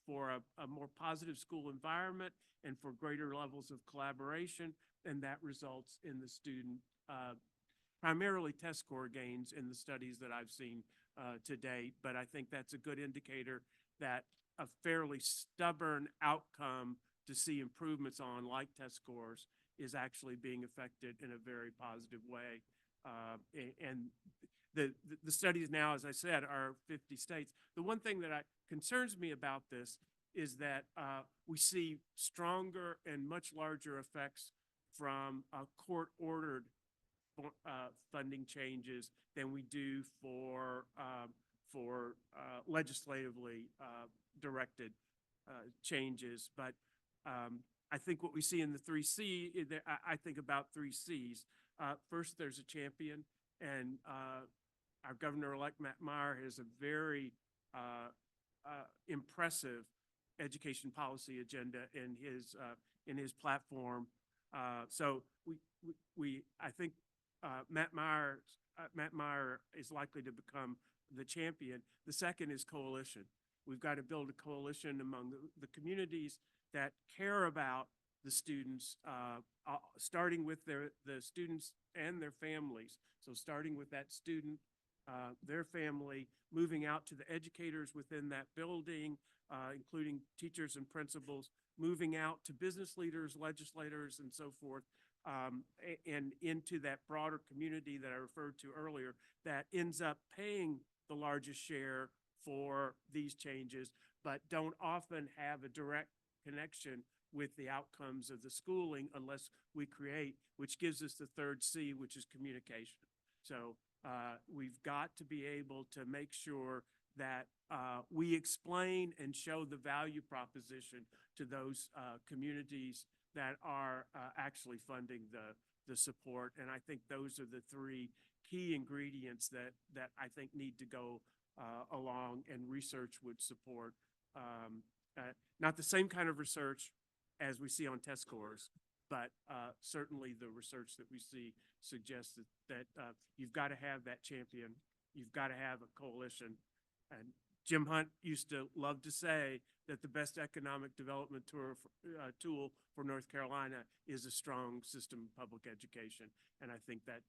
for a more positive school environment and for greater levels of collaboration, and that results in the student primarily test score gains in the studies that I've seen to date. But I think that's a good indicator that a fairly stubborn outcome to see improvements on, like test scores, is actually being affected in a very positive way. And the studies now, as I said, are 50 states. The one thing that concerns me about this is that we see stronger and much larger effects from court-ordered funding changes than we do for legislatively directed changes. But I think what we see in the 3C, I think about 3 Cs. First, there's a champion, and our Governor-elect Matt Meyer has a very impressive education policy agenda in his platform. So I think Matt Meyer is likely to become the champion. The second is coalition. We've got to build a coalition among the communities that care about the students, starting with the students and their families. So starting with that student, their family, moving out to the educators within that building, including teachers and principals, moving out to business leaders, legislators, and so forth, and into that broader community that I referred to earlier that ends up paying the largest share for these changes, but don't often have a direct connection with the outcomes of the schooling unless we create, which gives us the third C, which is communication. So we've got to be able to make sure that we explain and show the value proposition to those communities that are actually funding the support. And I think those are the three key ingredients that I think need to go along, and research would support. Not the same kind of research as we see on test scores, but certainly the research that we see suggests that you've got to have that champion. You've got to have a coalition. And Jim Hunt used to love to say that the best economic development tool for North Carolina is a strong system of public education. And I think that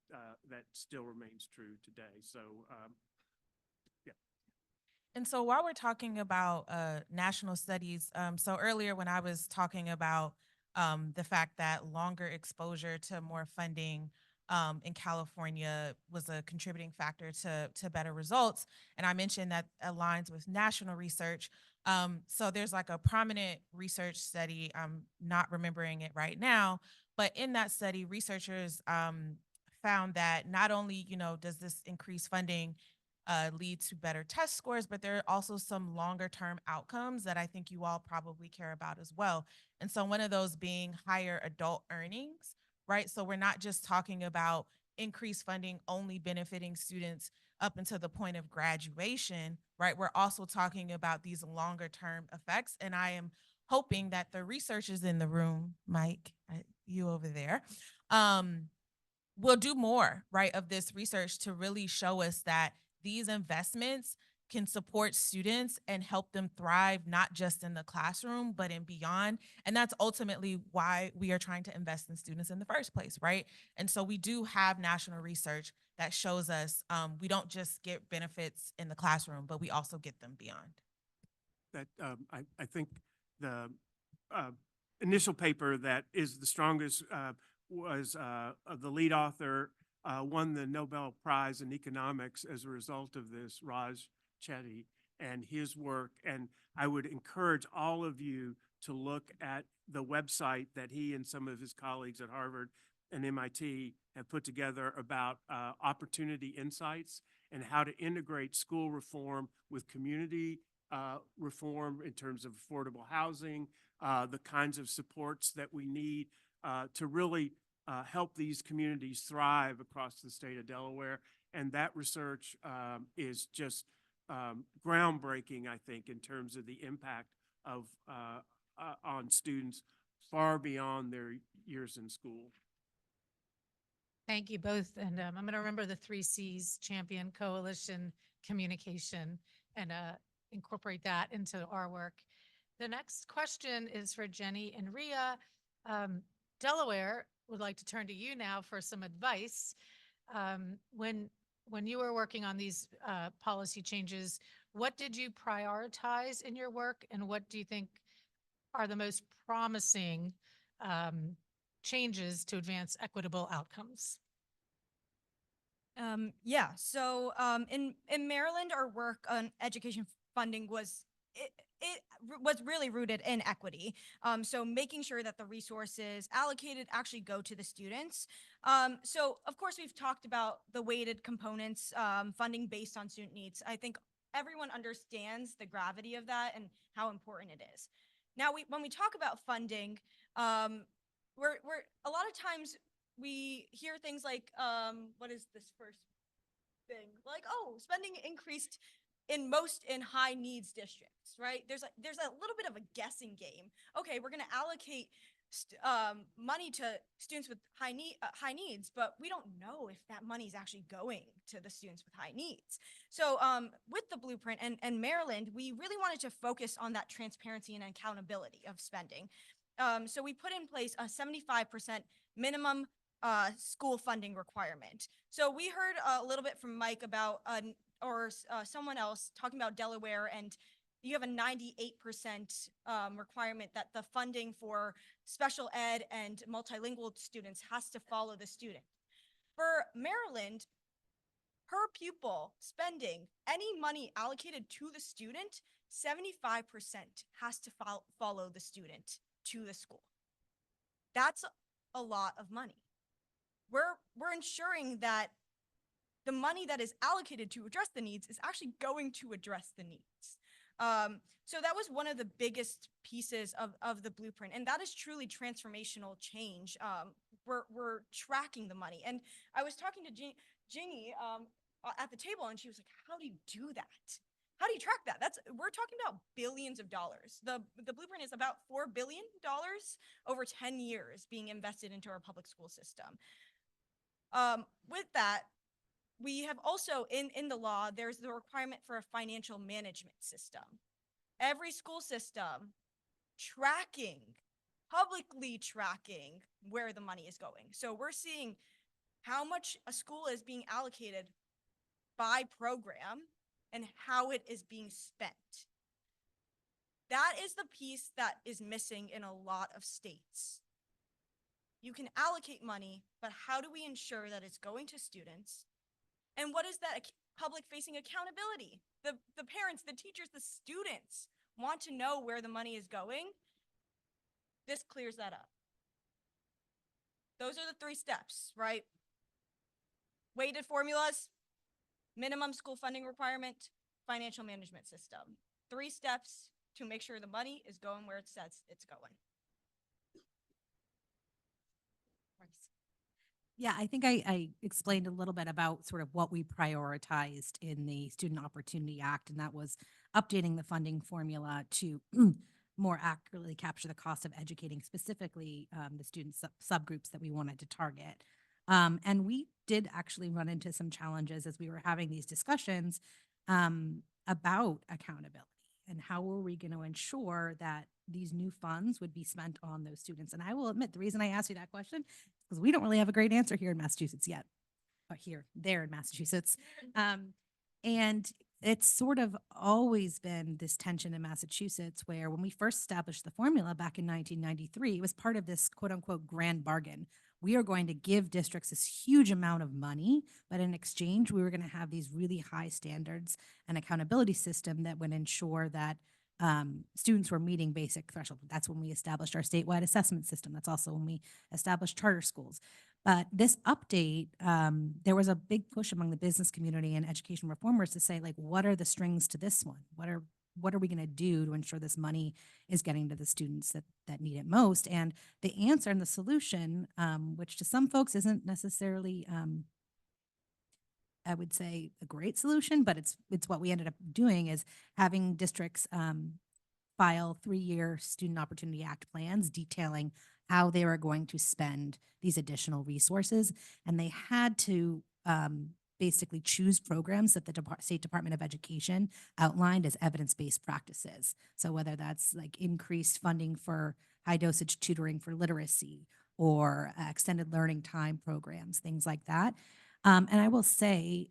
that still remains true today. So, yeah. And so while we're talking about national studies, so earlier when I was talking about the fact that longer exposure to more funding in California was a contributing factor to better results, and I mentioned that aligns with national research. So there's like a prominent research study, I'm not remembering it right now, but in that study, researchers found that not only, does this increase funding lead to better test scores, but there are also some longer term outcomes that I think you all probably care about as well. And so one of those being higher adult earnings, right? So we're not just talking about increased funding only benefiting students up until the point of graduation, right? We're also talking about these longer term effects. And I am hoping that the researchers in the room, Mike, you over there, will do more, right, of this research to really show us that these investments can support students and help them thrive, not just in the classroom, but in beyond. And that's ultimately why we are trying to invest in students in the first place, right? And so we do have national research that shows us we don't just get benefits in the classroom, but we also get them beyond. That I think the initial paper that is the strongest was the lead author won the Nobel Prize in economics as a result of this, Raj Chetty, and his work. And I would encourage all of you to look at the website that he and some of his colleagues at Harvard and MIT have put together about opportunity insights and how to integrate school reform with community reform in terms of affordable housing, the kinds of supports that we need to really help these communities thrive across the state of Delaware. And that research is just groundbreaking, I think, in terms of the impact of on students far beyond their years in school. Thank you both. And I'm going to remember the 3 C's: champion, coalition, communication, and incorporate that into our work. The next question is for Jenny and Rhea. Delaware would like to turn to you now for some advice. When you were working on these policy changes, what did you prioritize in your work, and what do you think are the most promising changes to advance equitable outcomes? Yeah, so in Maryland, our work on education funding was really rooted in equity. So making sure that the resources allocated actually go to the students. So of course we've talked about the weighted components, funding based on student needs. I think everyone understands the gravity of that and how important it is. Now, when we talk about funding, we're a lot of times we hear things like, what is this first thing? Like, oh, spending increased in high needs districts, right? There's a little bit of a guessing game. Okay, we're going to allocate money to students with high needs, but we don't know if that money is actually going to the students with high needs. So with the blueprint and Maryland, we really wanted to focus on that transparency and accountability of spending. So we put in place a 75% minimum school funding requirement. So we heard a little bit from Mike about, someone else talking about Delaware, and you have a 98% requirement that the funding for special ed and multilingual students has to follow the student. For Maryland, per pupil spending, any money allocated to the student, 75% has to follow the student to the school. That's a lot of money. We're ensuring that the money that is allocated to address the needs is actually going to address the needs. So that was one of the biggest pieces of the blueprint, and that is truly transformational change. We're tracking the money, and I was talking to Ginny at the table, and she was like, "How do you do that? How do you track that?" We're talking about billions of dollars. The blueprint is about $4 billion over 10 years being invested into our public school system. With that, we have also in the law, there's the requirement for a financial management system. Every school system publicly tracking where the money is going. So we're seeing how much a school is being allocated by program and how it is being spent. That is the piece that is missing in a lot of states. You can allocate money, but how do we ensure that it's going to students? And what is that public-facing accountability? The parents, the teachers, the students want to know where the money is going. This clears that up. Those are the 3 steps, right? Weighted formulas, minimum school funding requirement, financial management system. 3 steps to make sure the money is going where it says it's going. Yeah, I think I explained a little bit about sort of what we prioritized in the Student Opportunity Act, and that was updating the funding formula to more accurately capture the cost of educating specifically the student subgroups that we wanted to target. And we did actually run into some challenges as we were having these discussions about accountability and how were we going to ensure that these new funds would be spent on those students. And I will admit, the reason I asked you that question is because we don't really have a great answer here in Massachusetts yet, or there in Massachusetts. And it's sort of always been this tension in Massachusetts where when we first established the formula back in 1993, it was part of this quote unquote grand bargain. We are going to give districts this huge amount of money, but in exchange, we were going to have these really high standards and accountability system that would ensure that students were meeting basic threshold. That's when we established our statewide assessment system. That's also when we established charter schools. But this update, there was a big push among the business community and education reformers to say, like, what are the strings to this one? What are we going to do to ensure this money is getting to the students that need it most? And the answer and the solution, which to some folks isn't necessarily, I would say, a great solution, but it's what we ended up doing, is having districts file 3-year Student Opportunity Act plans detailing how they were going to spend these additional resources. And they had to basically choose programs that the State Department of Education outlined as evidence-based practices. So whether that's like increased funding for high dosage tutoring for literacy or extended learning time programs, things like that. And I will say,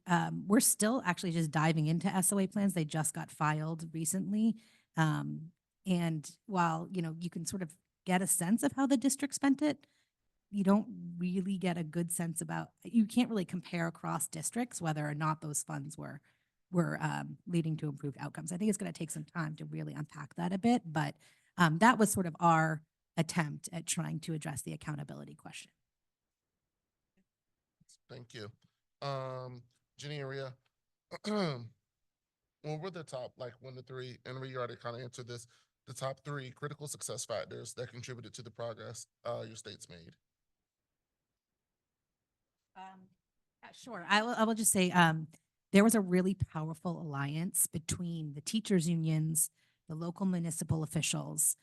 we're still actually just diving into SOA plans. They just got filed recently. And while, you can sort of get a sense of how the district spent it, you don't really get a good sense you can't really compare across districts whether or not those funds were leading to improved outcomes. I think it's going to take some time to really unpack that a bit, but that was sort of our attempt at trying to address the accountability question. Thank you. Jenny and Rhea, what were the top, 1 to 3, and Rhea already kind of answered this, the top 3 critical success factors that contributed to the progress your state's made? Sure. I will just say there was a really powerful alliance between the teachers unions, the local municipal officials,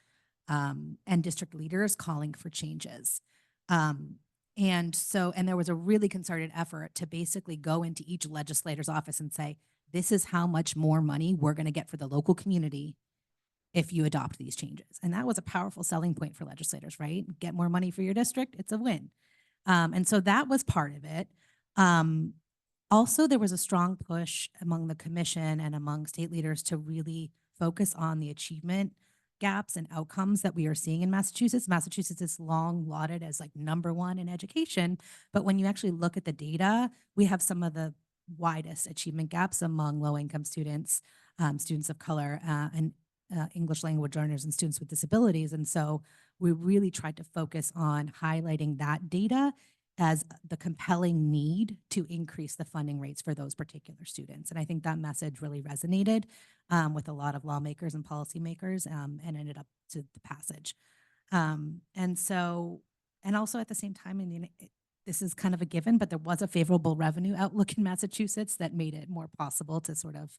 and district leaders calling for changes. And there was a really concerted effort to basically go into each legislator's office and say, this is how much more money we're going to get for the local community if you adopt these changes. And that was a powerful selling point for legislators, right? Get more money for your district, it's a win. And so that was part of it. Also, there was a strong push among the commission and among state leaders to really focus on the achievement gaps and outcomes that we are seeing in Massachusetts. Massachusetts is long lauded as like #1 in education, but when you actually look at the data, we have some of the widest achievement gaps among low-income students, students of color, and English language learners and students with disabilities. And so we really tried to focus on highlighting that data as the compelling need to increase the funding rates for those particular students. And I think that message really resonated with a lot of lawmakers and policymakers, and ended up to the passage. And also at the same time, I mean, this is kind of a given, but there was a favorable revenue outlook in Massachusetts that made it more possible to sort of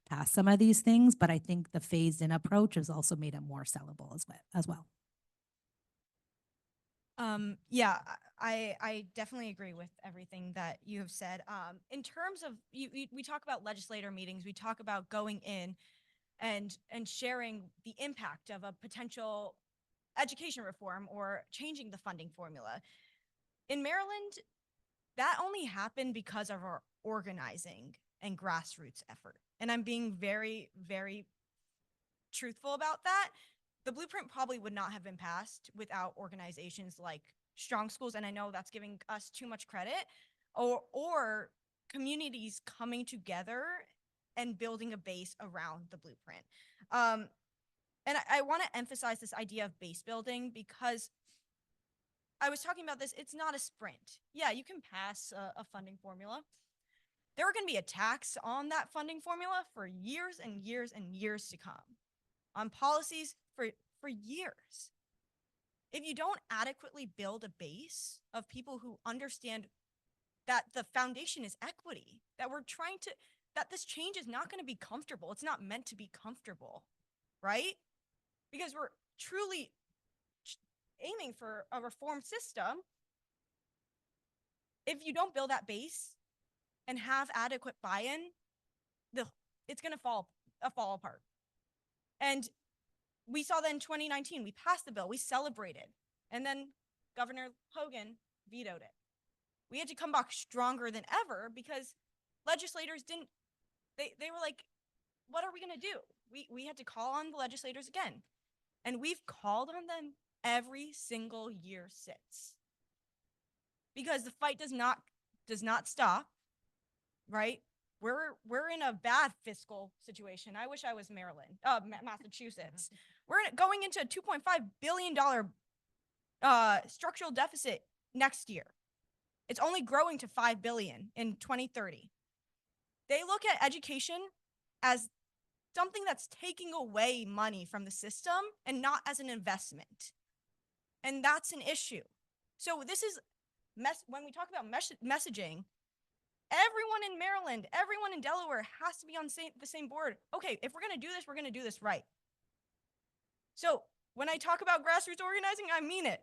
pass some of these things. But I think the phased-in approach has also made it more sellable as well. Yeah, I definitely agree with everything that you have said. In terms of we talk about legislator meetings, we talk about going in and sharing the impact of a potential education reform or changing the funding formula. In Maryland, that only happened because of our organizing and grassroots effort. And I'm being very, very truthful about that. The blueprint probably would not have been passed without organizations like Strong Schools, and I know that's giving us too much credit, or communities coming together and building a base around the blueprint. And I want to emphasize this idea of base building because I was talking about this, it's not a sprint. Yeah, you can pass a funding formula. There are going to be attacks on that funding formula for years and years and years to come, on policies for years. If you don't adequately build a base of people who understand that the foundation is equity, that that this change is not going to be comfortable. It's not meant to be comfortable, right? Because we're truly aiming for a reform system. If you don't build that base and have adequate buy-in, it's going to fall apart. And we saw that in 2019, we passed the bill, we celebrated, and then Governor Hogan vetoed it. We had to come back stronger than ever because legislators they were like, what are we gonna do? We had to call on the legislators again. And we've called on them every single year since. Because the fight does not stop, right? We're in a bad fiscal situation. I wish I was Massachusetts. We're going into a $2.5 billion structural deficit next year. It's only growing to $5 billion in 2030. They look at education as something that's taking away money from the system and not as an investment. And that's an issue. So this is, when we talk about messaging, everyone in Maryland, everyone in Delaware has to be on the same board. Okay, if we're going to do this, we're going to do this right. So when I talk about grassroots organizing, I mean it.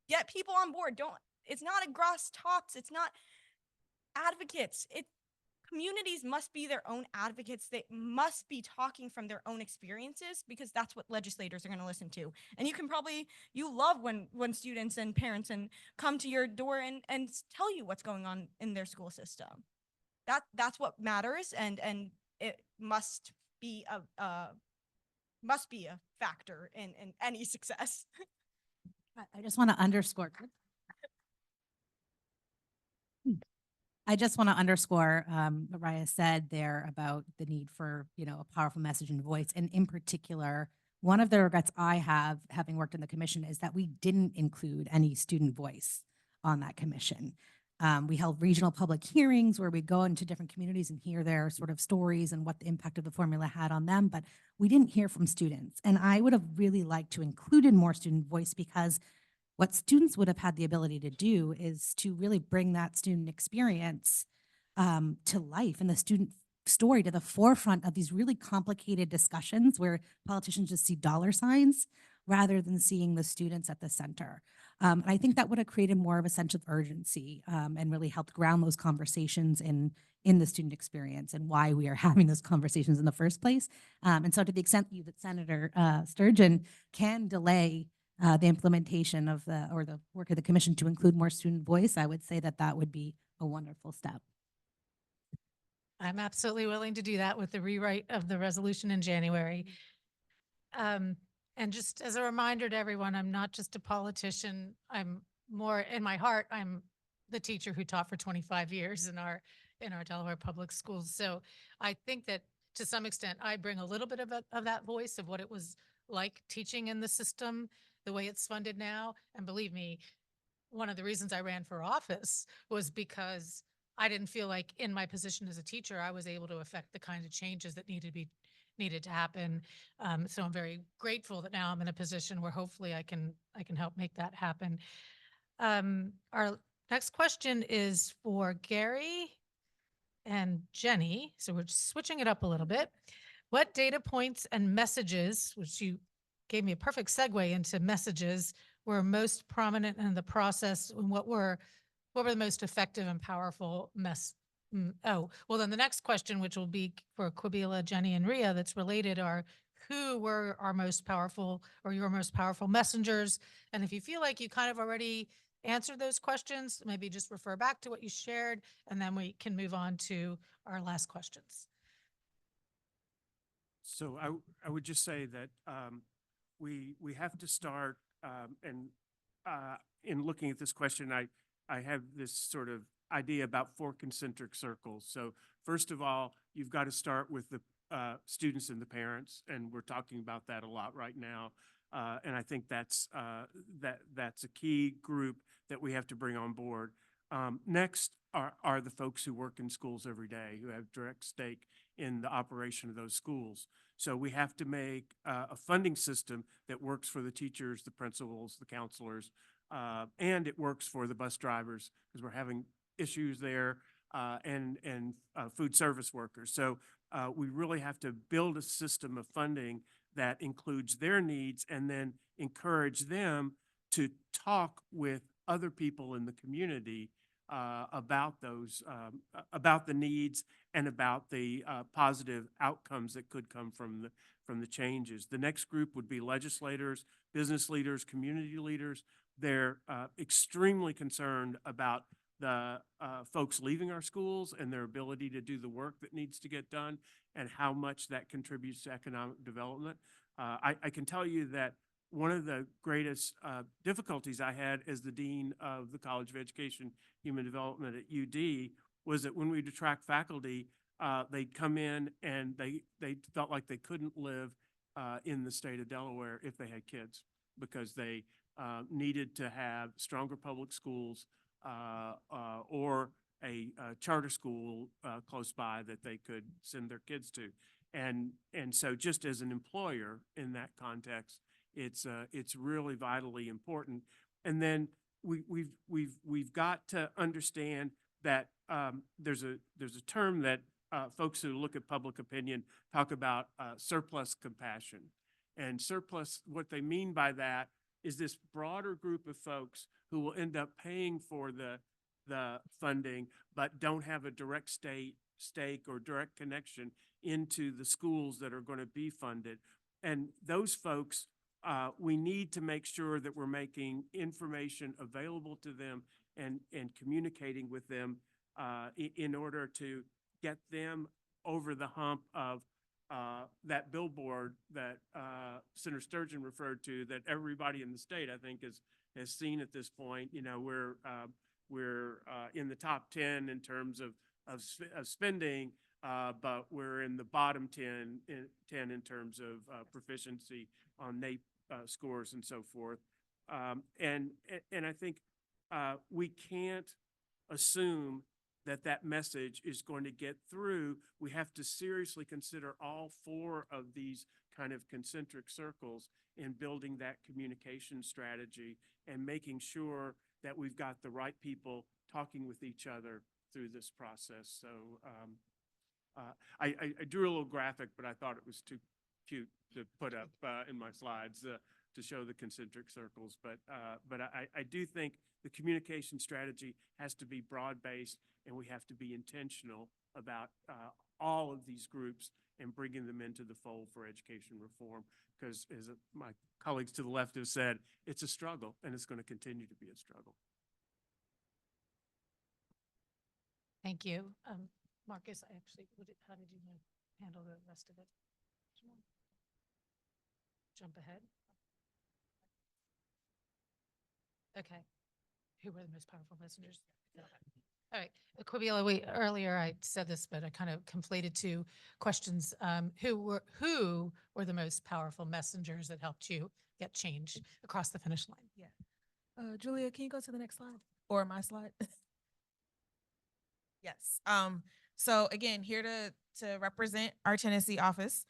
Get people on board. It's not a grass tops. It's not advocates. Communities must be their own advocates. They must be talking from their own experiences because that's what legislators are going to listen to. And you love when students and parents come to your door and tell you what's going on in their school system. That's what matters, and it must be a factor in any success. I just want to underscore. What Raya said there about the need for, a powerful message and voice. And in particular, one of the regrets I have, having worked in the commission, is that we didn't include any student voice on that commission. We held regional public hearings where we go into different communities and hear their sort of stories and what the impact of the formula had on them, but we didn't hear from students. And I would have really liked to include in more student voice, because what students would have had the ability to do is to really bring that student experience to life and the student story to the forefront of these really complicated discussions where politicians just see dollar signs. rather than seeing the students at the center. And I think that would have created more of a sense of urgency and really helped ground those conversations in the student experience and why we are having those conversations in the first place. And so to the extent that Senator Sturgeon can delay the implementation of the work of the commission to include more student voice, I would say that that would be a wonderful step. I'm absolutely willing to do that with the rewrite of the resolution in January. And just as a reminder to everyone, I'm not just a politician. I'm more, in my heart, I'm the teacher who taught for 25 years in our Delaware public schools. So I think that to some extent, I bring a little bit of that voice of what it was like teaching in the system, the way it's funded now. And believe me, one of the reasons I ran for office was because I didn't feel like in my position as a teacher, I was able to affect the kinds of changes that needed to happen. So I'm very grateful that now I'm in a position where hopefully I can help make that happen. Our next question is for Gary and Jenny. So we're switching it up a little bit. What data points and messages, which you gave me a perfect segue into messages, were most prominent in the process, and what were the most effective and powerful oh, well, then the next question, which will be for Quabila, Jenny, and Ria, that's related, are who were our most powerful or your most powerful messengers? And if you feel like you kind of already answered those questions, maybe just refer back to what you shared, and then we can move on to our last questions. So I would just say that we have to start in looking at this question, I have this sort of idea about 4 concentric circles. So first of all, you've got to start with the students and the parents, and we're talking about that a lot right now. And I think that's a key group that we have to bring on board. Next are the folks who work in schools every day, who have direct stake in the operation of those schools. So we have to make a funding system that works for the teachers, the principals, the counselors, and it works for the bus drivers, because we're having issues there, and food service workers. So we really have to build a system of funding that includes their needs and then encourage them to talk with other people in the community about about the needs and about the positive outcomes that could come from the changes. The next group would be legislators, business leaders, community leaders. They're extremely concerned about the folks leaving our schools and their ability to do the work that needs to get done and how much that contributes to economic development. I can tell you that one of the greatest difficulties I had as the Dean of the College of Education, Human Development at UD was that when we'd attract faculty, they'd come in and they felt like they couldn't live in the state of Delaware if they had kids, because they needed to have stronger public schools or a charter school close by that they could send their kids to. And so just as an employer in that context, it's really vitally important. And then we've got to understand that there's a term that folks who look at public opinion talk about surplus compassion. And surplus, what they mean by that is this broader group of folks who will end up paying for the funding, but don't have a direct stake or direct connection into the schools that are going to be funded. And those folks, we need to make sure that we're making information available to them and communicating with them in order to get them over the hump of that billboard that Senator Sturgeon referred to, that everybody in the state, I think, has seen at this point. You know, we're in the top 10 in terms of spending, but we're in the bottom 10 in terms of proficiency on NAEP scores and so forth. And I think we can't assume that message is going to get through. We have to seriously consider all 4 of these kind of concentric circles in building that communication strategy and making sure that we've got the right people talking with each other through this process. So I drew a little graphic, but I thought it was too cute to put up in my slides. to show the concentric circles, but I do think the communication strategy has to be broad-based, and we have to be intentional about all of these groups and bringing them into the fold for education reform. Because as my colleagues to the left have said, it's a struggle, and it's going to continue to be a struggle. Thank you. Marcus, how did you handle the rest of it? Jump ahead. Okay. Who were the most powerful messengers? All right. Aquibila, earlier I said this, but I kind of conflated two questions. Who were the most powerful messengers that helped you get change across the finish line? Yeah. Julia, can you go to the next slide or my slide? Yes. So again, here to represent our Tennessee office.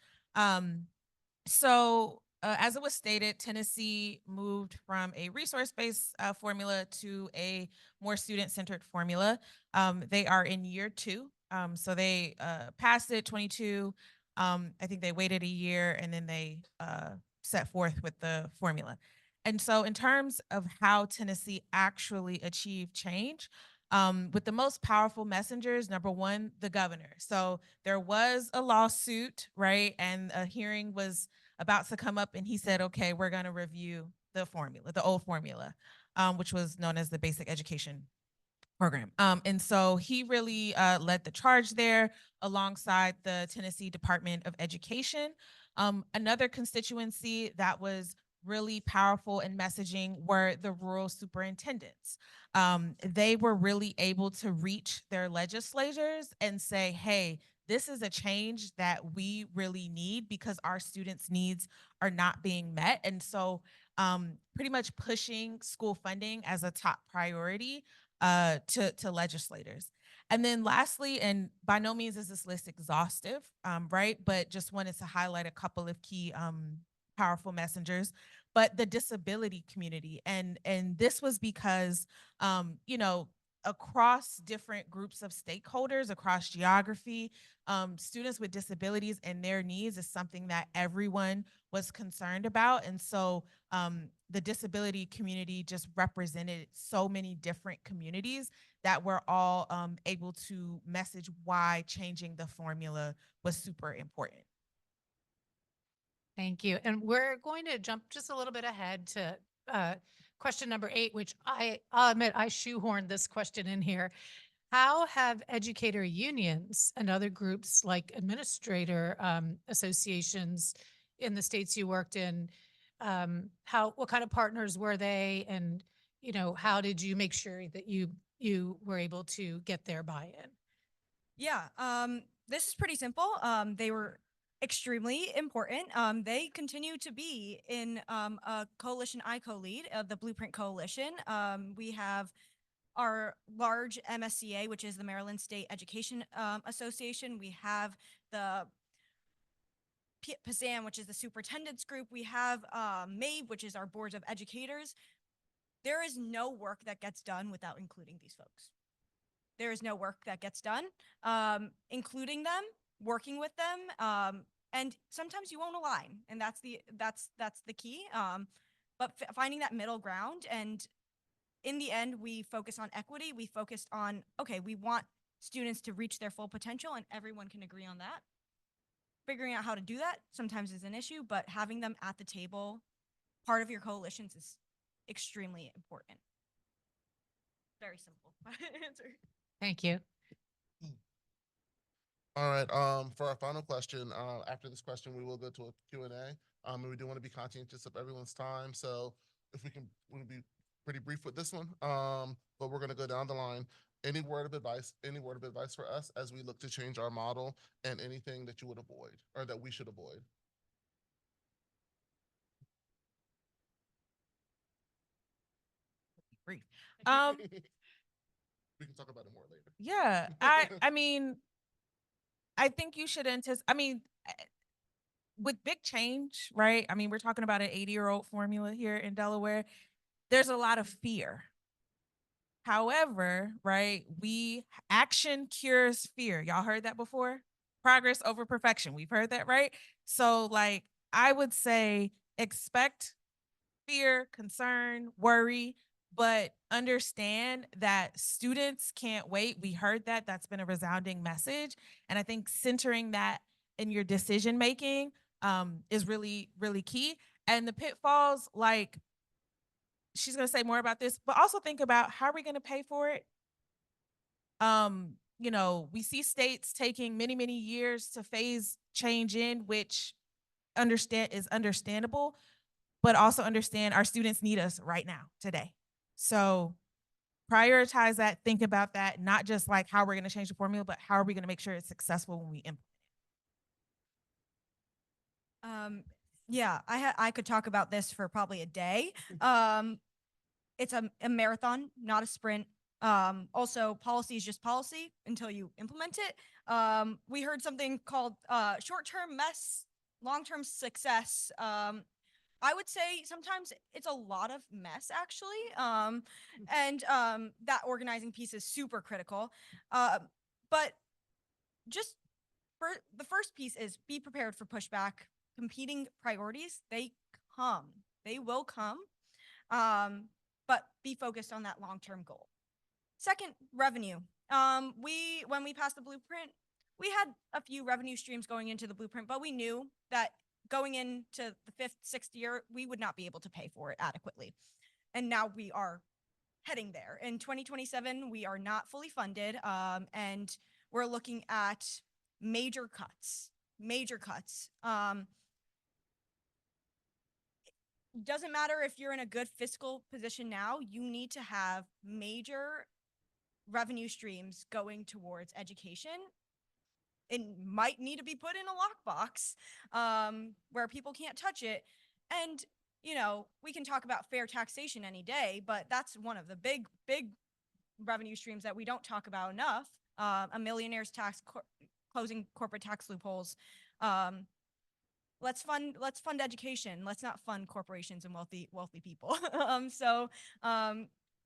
As it was stated, Tennessee moved from a resource-based formula to a more student-centered formula. They are in year 2. So they passed it 22. I think they waited a year and then they set forth with the formula. And so in terms of how Tennessee actually achieved change, with the most powerful messengers, number one, the governor. So there was a lawsuit, right? And a hearing was about to come up and he said, okay, we're going to review the formula, the old formula, which was known as the basic education program. And so he really led the charge there alongside the Tennessee Department of Education. Another constituency that was really powerful in messaging were the rural superintendents. They were really able to reach their legislators and say, hey, this is a change that we really need because our students' needs are not being met. And so pretty much pushing school funding as a top priority to legislators. And then lastly, and by no means is this list exhaustive, right? But just wanted to highlight a couple of key powerful messengers, but the disability community. And this was because, across different groups of stakeholders, across geography, students with disabilities and their needs is something that everyone was concerned about. And so the disability community just represented so many different communities that were all able to message why changing the formula was super important. Thank you. And we're going to jump just a little bit ahead to question number 8, which I'll admit I shoehorned this question in here. How have educator unions and other groups like administrator associations in the states you worked in, what kind of partners were they? And, how did you make sure that you were able to get their buy-in? Yeah, this is pretty simple. They were extremely important. They continue to be in a coalition I co-lead of the Blueprint Coalition. We have our large MSCA, which is the Maryland State Education Association. We have the PSAM, which is the superintendent's group. We have MABE, which is our boards of educators. There is no work that gets done without including these folks. There is no work that gets done, including them, working with them, and sometimes you won't align, and that's the key. But finding that middle ground, and in the end, we focus on equity. We focused on, okay, we want students to reach their full potential, and everyone can agree on that. Figuring out how to do that sometimes is an issue, but having them at the table, part of your coalitions, is extremely important. Very simple answer. Thank you. All right, for our final question, after this question, we will go to a Q&A. And we do want to be conscientious of everyone's time. So if we're going to be pretty brief with this one, but we're going to go down the line. Any word of advice for us as we look to change our model, and anything that you would avoid or that we should avoid? Brief. We can talk about it more later. Yeah, I mean, I think you should with big change, right? I mean, we're talking about an 80-year-old formula here in Delaware. There's a lot of fear. However, right, action cures fear. Y'all heard that before? Progress over perfection. We've heard that, right? So like, I would say expect fear, concern, worry, but understand that students can't wait. We heard that. That's been a resounding message. And I think centering that in your decision making is really, really key. And the pitfalls, like she's going to say more about this, but also think about how are we going to pay for it? You know, we see states taking many, many years to phase change in, which is understandable, but also understand our students need us right now, today. So prioritize that, think about that, not just like how we're going to change the formula, but how are we going to make sure it's successful when we implement. Yeah, I could talk about this for probably a day. It's a marathon, not a sprint. Also, policy is just policy until you implement it. We heard something called short-term mess, long-term success. I would say sometimes it's a lot of mess, actually. And that organizing piece is super critical. But just for the first piece is be prepared for pushback. Competing priorities, they come. They will come. But be focused on that long-term goal. Second, revenue. When we passed the blueprint, we had a few revenue streams going into the blueprint, but we knew that going into the 5th, 6th year, we would not be able to pay for it adequately. And now we are heading there. In 2027, we are not fully funded, and we're looking at major cuts. Doesn't matter if you're in a good fiscal position now, you need to have major revenue streams going towards education. It might need to be put in a lockbox where people can't touch it. And, you know, we can talk about fair taxation any day, but that's one of the big revenue streams that we don't talk about enough. A millionaire's tax, closing corporate tax loopholes. Let's fund education. Let's not fund corporations and wealthy people.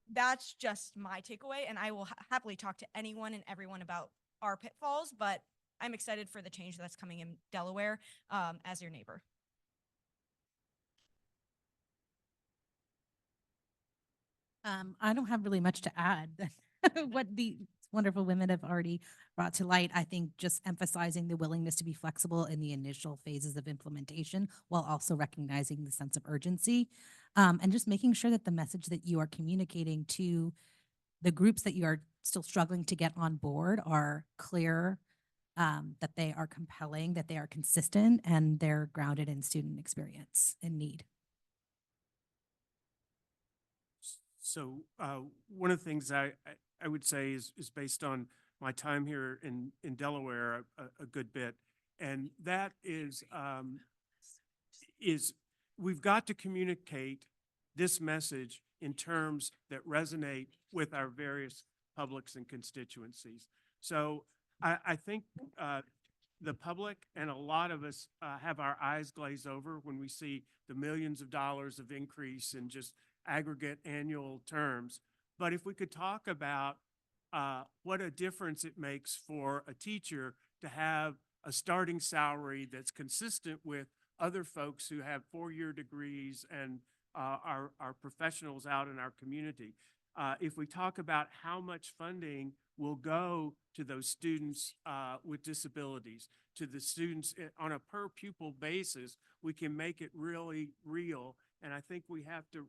That's just my takeaway, and I will happily talk to anyone and everyone about our pitfalls, but I'm excited for the change that's coming in Delaware as your neighbor. I don't have really much to add. What the wonderful women have already brought to light, I think just emphasizing the willingness to be flexible in the initial phases of implementation while also recognizing the sense of urgency, and just making sure that the message that you are communicating to the groups that you are still struggling to get on board are clear, that they are compelling, that they are consistent, and they're grounded in student experience and need. So one of the things I would say is based on my time here in Delaware a good bit, and that is we've got to communicate this message in terms that resonate with our various publics and constituencies. So I think the public and a lot of us have our eyes glazed over when we see the millions of dollars of increase in just aggregate annual terms. But if we could talk about what a difference it makes for a teacher to have a starting salary that's consistent with other folks who have 4-year degrees and our professionals out in our community. If we talk about how much funding will go to those students with disabilities, to the students on a per pupil basis, we can make it really real. And I think we have to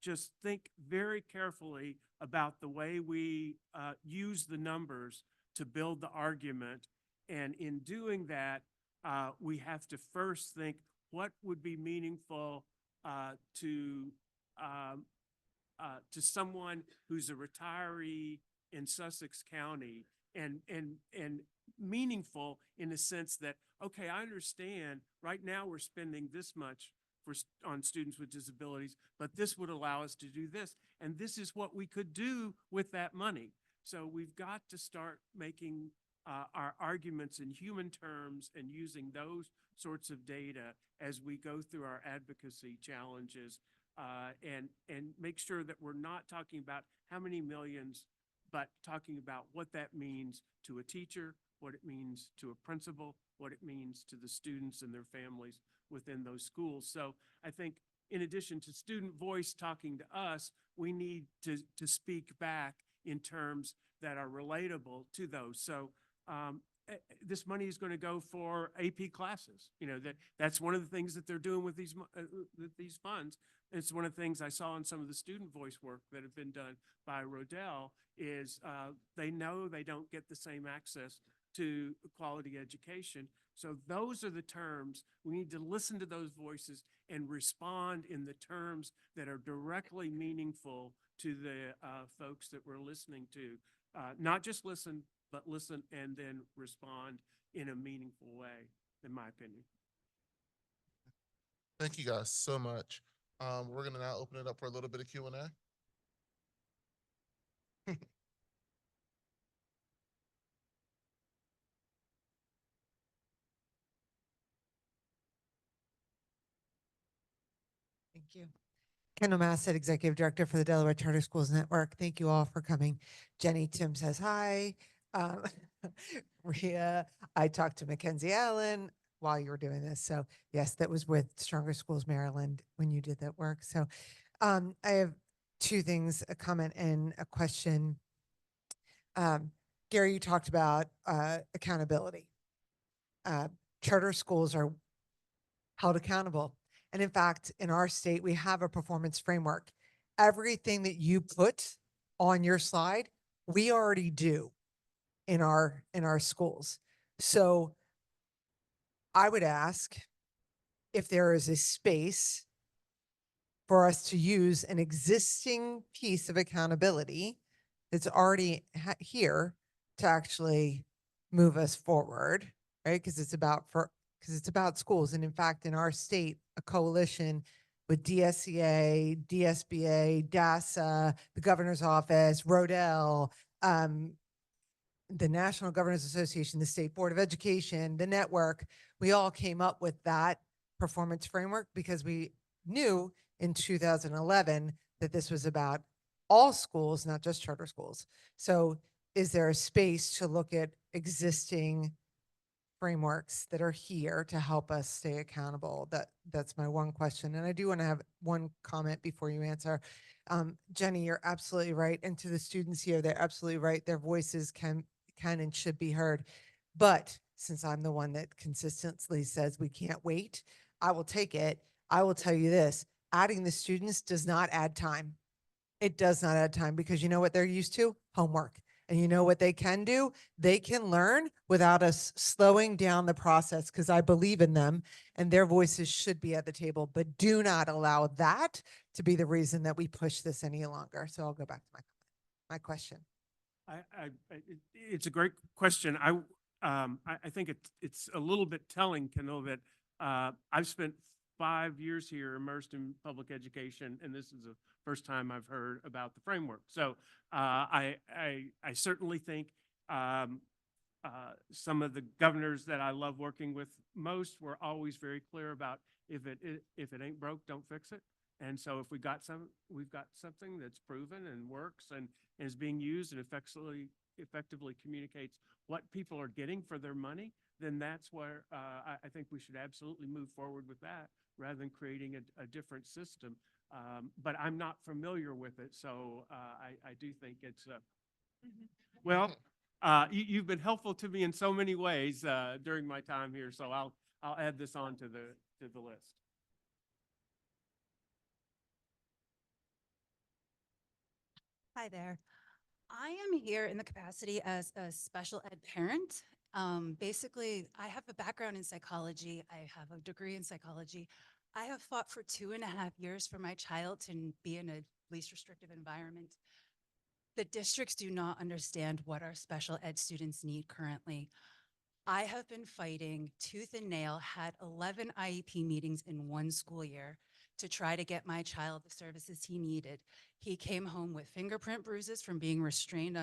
just think very carefully about the way we use the numbers to build the argument. And in doing that, we have to first think what would be meaningful to someone who's a retiree in Sussex County, and meaningful in the sense that, okay, I understand right now we're spending this much on students with disabilities, but this would allow us to do this. And this is what we could do with that money. So we've got to start making our arguments in human terms and using those sorts of data as we go through our advocacy challenges, and make sure that we're not talking about how many millions, but talking about what that means to a teacher, what it means to a principal, what it means to the students and their families within those schools. So I think in addition to student voice talking to us, we need to speak back in terms that are relatable to those. So this money is going to go for AP classes. You know, that's one of the things that they're doing with these funds. It's one of the things I saw in some of the student voice work that have been done by Rodell is they know they don't get the same access to quality education. So those are the terms. We need to listen to those voices and respond in the terms that are directly meaningful to the folks that we're listening to. Not just listen, but listen and then respond in a meaningful way, in my opinion. Thank you guys so much. We're going to now open it up for a little bit of Q&A. Thank you. Kendall Massett, Executive Director for the Delaware Charter Schools Network. Thank you all for coming. Jenny Tim says hi. Rhea, I talked to Mackenzie Allen while you were doing this. So yes, that was with Stronger Schools Maryland when you did that work. So I have two things, a comment and a question. Gary, you talked about accountability. Charter schools are held accountable. And in fact, in our state, we have a performance framework. Everything that you put on your slide, we already do in our schools. So I would ask if there is a space for us to use an existing piece of accountability that's already here to actually move us forward, right? Because it's about schools. And in fact, in our state, a coalition with DSCA, DSBA, DASA, the governor's office, Rodell, the National Governors Association, the State Board of Education, the network, we all came up with that performance framework because we knew in 2011 that this was about all schools, not just charter schools. So is there a space to look at existing frameworks that are here to help us stay accountable? That's my one question. And I do want to have one comment before you answer. Jenny, you're absolutely right. And to the students here, they're absolutely right. Their voices can and should be heard. But since I'm the one that consistently says we can't wait, I will take it. I will tell you this, adding the students does not add time. It does not add time because you know what they're used to? Homework. And you know what they can do? They can learn without us slowing down the process because I believe in them and their voices should be at the table, but do not allow that to be the reason that we push this any longer. So I'll go back to my question. It's a great question. I think it's a little bit telling, Kendall, that I've spent 5 years here immersed in public education, and this is the first time I've heard about the framework. So I certainly think some of the governors that I love working with most were always very clear about if it ain't broke, don't fix it. And so if we've got something that's proven and works and is being used and effectively communicates what people are getting for their money, then that's where I think we should absolutely move forward with that rather than creating a different system. But I'm not familiar with it, so I do think it's well. You've been helpful to me in so many ways during my time here, so I'll add this on to the list. Hi there. I am here in the capacity as a special ed parent. Basically, I have a background in psychology. I have a degree in psychology. I have fought for 2.5 years for my child to be in a least restrictive environment. The districts do not understand what our special ed students need currently. I have been fighting tooth and nail, had 11 IEP meetings in one school year to try to get my child the services he needed. He came home with fingerprint bruises from being restrained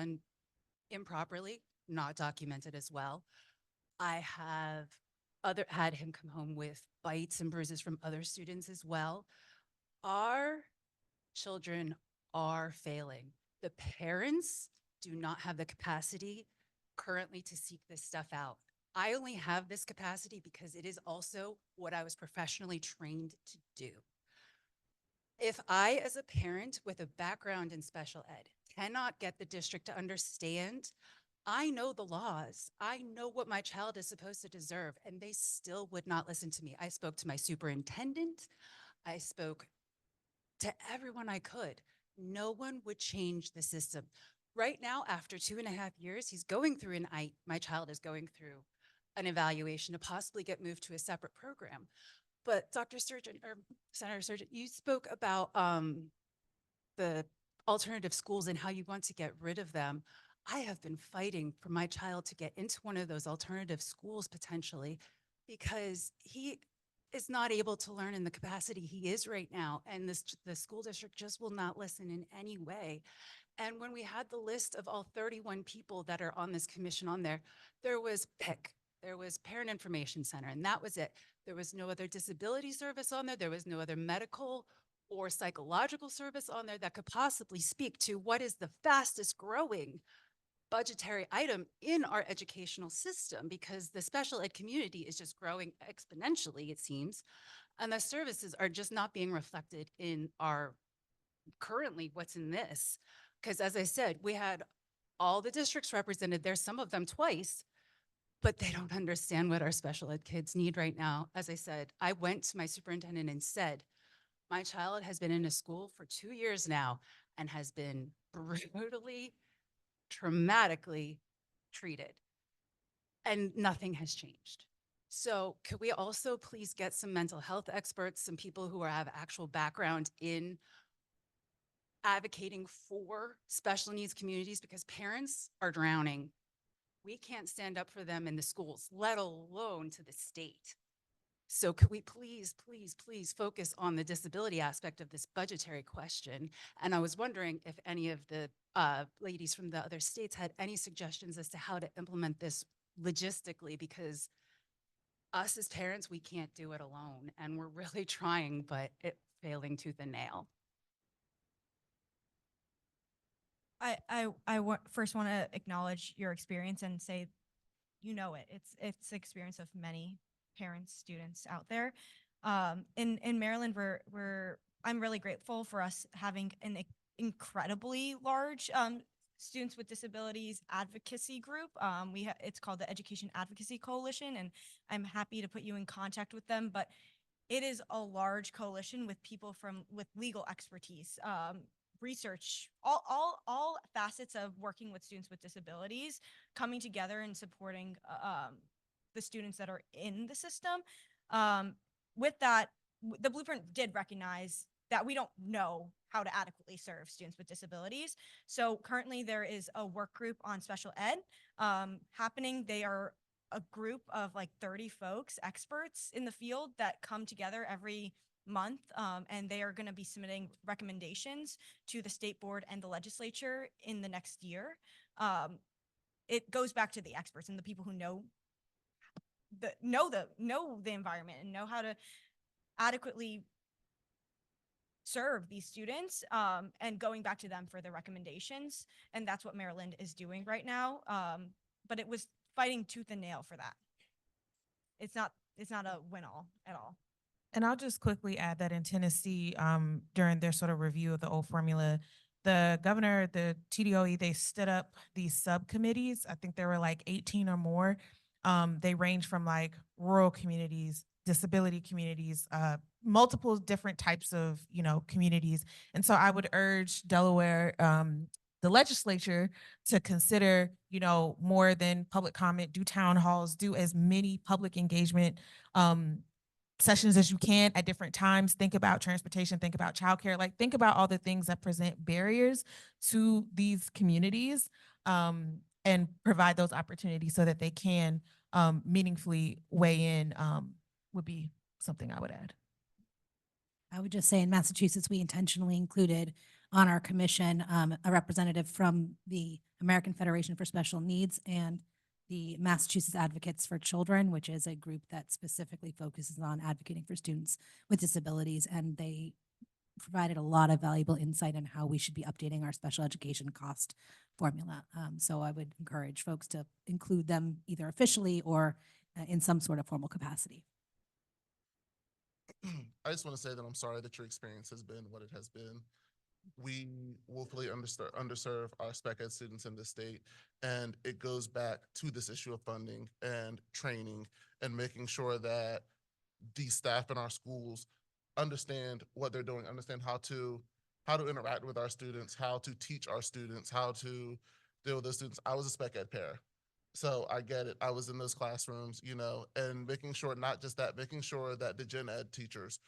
improperly, not documented as well. I have had him come home with bites and bruises from other students as well. Our children are failing. The parents do not have the capacity currently to seek this stuff out. I only have this capacity because it is also what I was professionally trained to do. If I, as a parent with a background in special ed, cannot get the district to understand, I know the laws. I know what my child is supposed to deserve, and they still would not listen to me. I spoke to my superintendent. I spoke to everyone I could. No one would change the system. Right now, after 2.5 years, he's going through my child is going through an evaluation to possibly get moved to a separate program. But Dr. Surgeon, or Senator Surgeon, you spoke about the alternative schools and how you want to get rid of them. I have been fighting for my child to get into one of those alternative schools potentially because he is not able to learn in the capacity he is right now. And the school district just will not listen in any way. And when we had the list of all 31 people that are on this commission on there, there was PIC, there was Parent Information Center, and that was it. There was no other disability service on there. There was no other medical or psychological service on there that could possibly speak to what is the fastest growing budgetary item in our educational system, because the special ed community is just growing exponentially, it seems, and the services are just not being reflected in our currently what's in this. Because as I said, we had all the districts represented there, some of them twice, but they don't understand what our special ed kids need right now. As I said, I went to my superintendent and said, my child has been in a school for 2 years now and has been brutally, traumatically treated, and nothing has changed. So could we also please get some mental health experts, some people who have actual background in advocating for special needs communities, because parents are drowning. We can't stand up for them in the schools, let alone to the state. So could we please, please, please focus on the disability aspect of this budgetary question? And I was wondering if any of the ladies from the other states had any suggestions as to how to implement this logistically, because us as parents, we can't do it alone. And we're really trying, but it's failing tooth and nail. First want to acknowledge your experience and say, you know it. It's the experience of many parents, students out there. In Maryland, I'm really grateful for us having an incredibly large students with disabilities advocacy group. It's called the Education Advocacy Coalition, and I'm happy to put you in contact with them. But it is a large coalition with people with legal expertise, research, all facets of working with students with disabilities, coming together and supporting the students that are in the system. With that, the blueprint did recognize that we don't know how to adequately serve students with disabilities. So currently there is a work group on special ed happening. They are a group of like 30 folks, experts in the field that come together every month, and they are going to be submitting recommendations to the state board and the legislature in the next year. It goes back to the experts and the people who know the environment and know how to adequately serve these students, and going back to them for the recommendations. And that's what Maryland is doing right now. But it was fighting tooth and nail for that. It's not a win-all at all. And I'll just quickly add that in Tennessee, during their sort of review of the old formula, the governor, the TDOE, they stood up these subcommittees. I think there were like 18 or more. They range from like rural communities, disability communities, multiple different types of, communities. And so I would urge Delaware, the legislature to consider, more than public comment, do town halls, do as many public engagement sessions as you can at different times. Think about transportation, think about childcare, like think about all the things that present barriers to these communities, and provide those opportunities so that they can meaningfully weigh in, would be something I would add. I would just say in Massachusetts, we intentionally included on our commission a representative from the American Federation for Special Needs and the Massachusetts Advocates for Children, which is a group that specifically focuses on advocating for students with disabilities. And they provided a lot of valuable insight on how we should be updating our special education cost formula. So I would encourage folks to include them either officially or in some sort of formal capacity. I just want to say that I'm sorry that your experience has been what it has been. We woefully underserve our spec ed students in this state, and it goes back to this issue of funding and training and making sure that the staff in our schools understand what they're doing, understand how to interact with our students, how to teach our students, how to deal with those students. I was a spec ed pair, so I get it. I was in those classrooms, and making sure not just that, making sure that the gen ed teachers,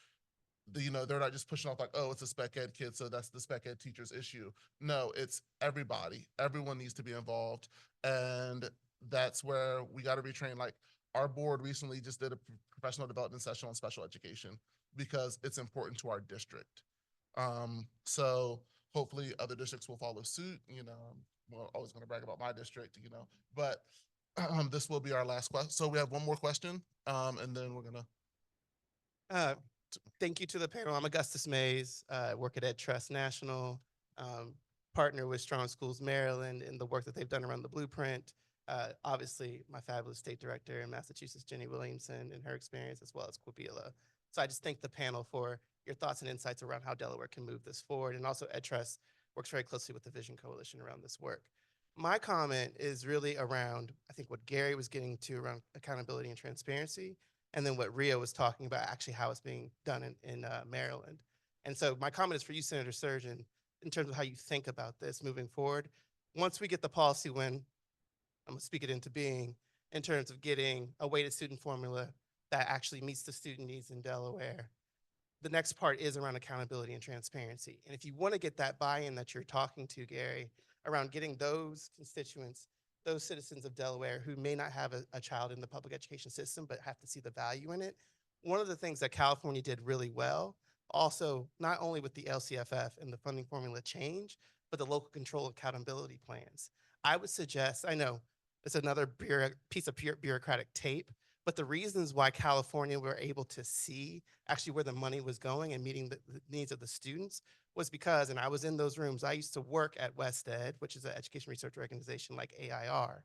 they're not just pushing off like, oh, it's a spec ed kid, so that's the spec ed teacher's issue. No, it's everybody. Everyone needs to be involved, and that's where we got to retrain. Like our board recently just did a professional development session on special education because it's important to our district. So hopefully other districts will follow suit. I'm always going to brag about my district, but this will be our last question. So we have one more question, and then we're gonna. Thank you to the panel. I'm Augustus Mays. I work at Ed Trust National, partner with Strong Schools Maryland in the work that they've done around the blueprint. Obviously, my fabulous state director in Massachusetts, Jenny Williamson, and her experience, as well as Quabila. So I just thank the panel for your thoughts and insights around how Delaware can move this forward. And also Ed Trust works very closely with the Vision Coalition around this work. My comment is really around, I think, what Gary was getting to around accountability and transparency, and then what Ria was talking about, actually how it's being done in Maryland. And so my comment is for you, Senator Sturgeon, in terms of how you think about this moving forward. Once we get the policy win, I'm gonna speak it into being, in terms of getting a weighted student formula that actually meets the student needs in Delaware. The next part is around accountability and transparency. And if you want to get that buy-in that you're talking to, Gary, around getting those constituents, those citizens of Delaware who may not have a child in the public education system but have to see the value in it, one of the things that California did really well, also not only with the LCFF and the funding formula change, but the local control accountability plans. I would suggest, I know it's another piece of bureaucratic tape, but the reasons why California were able to see actually where the money was going and meeting the needs of the students was because, and I was in those rooms, I used to work at WestEd, which is an education research organization like AIR.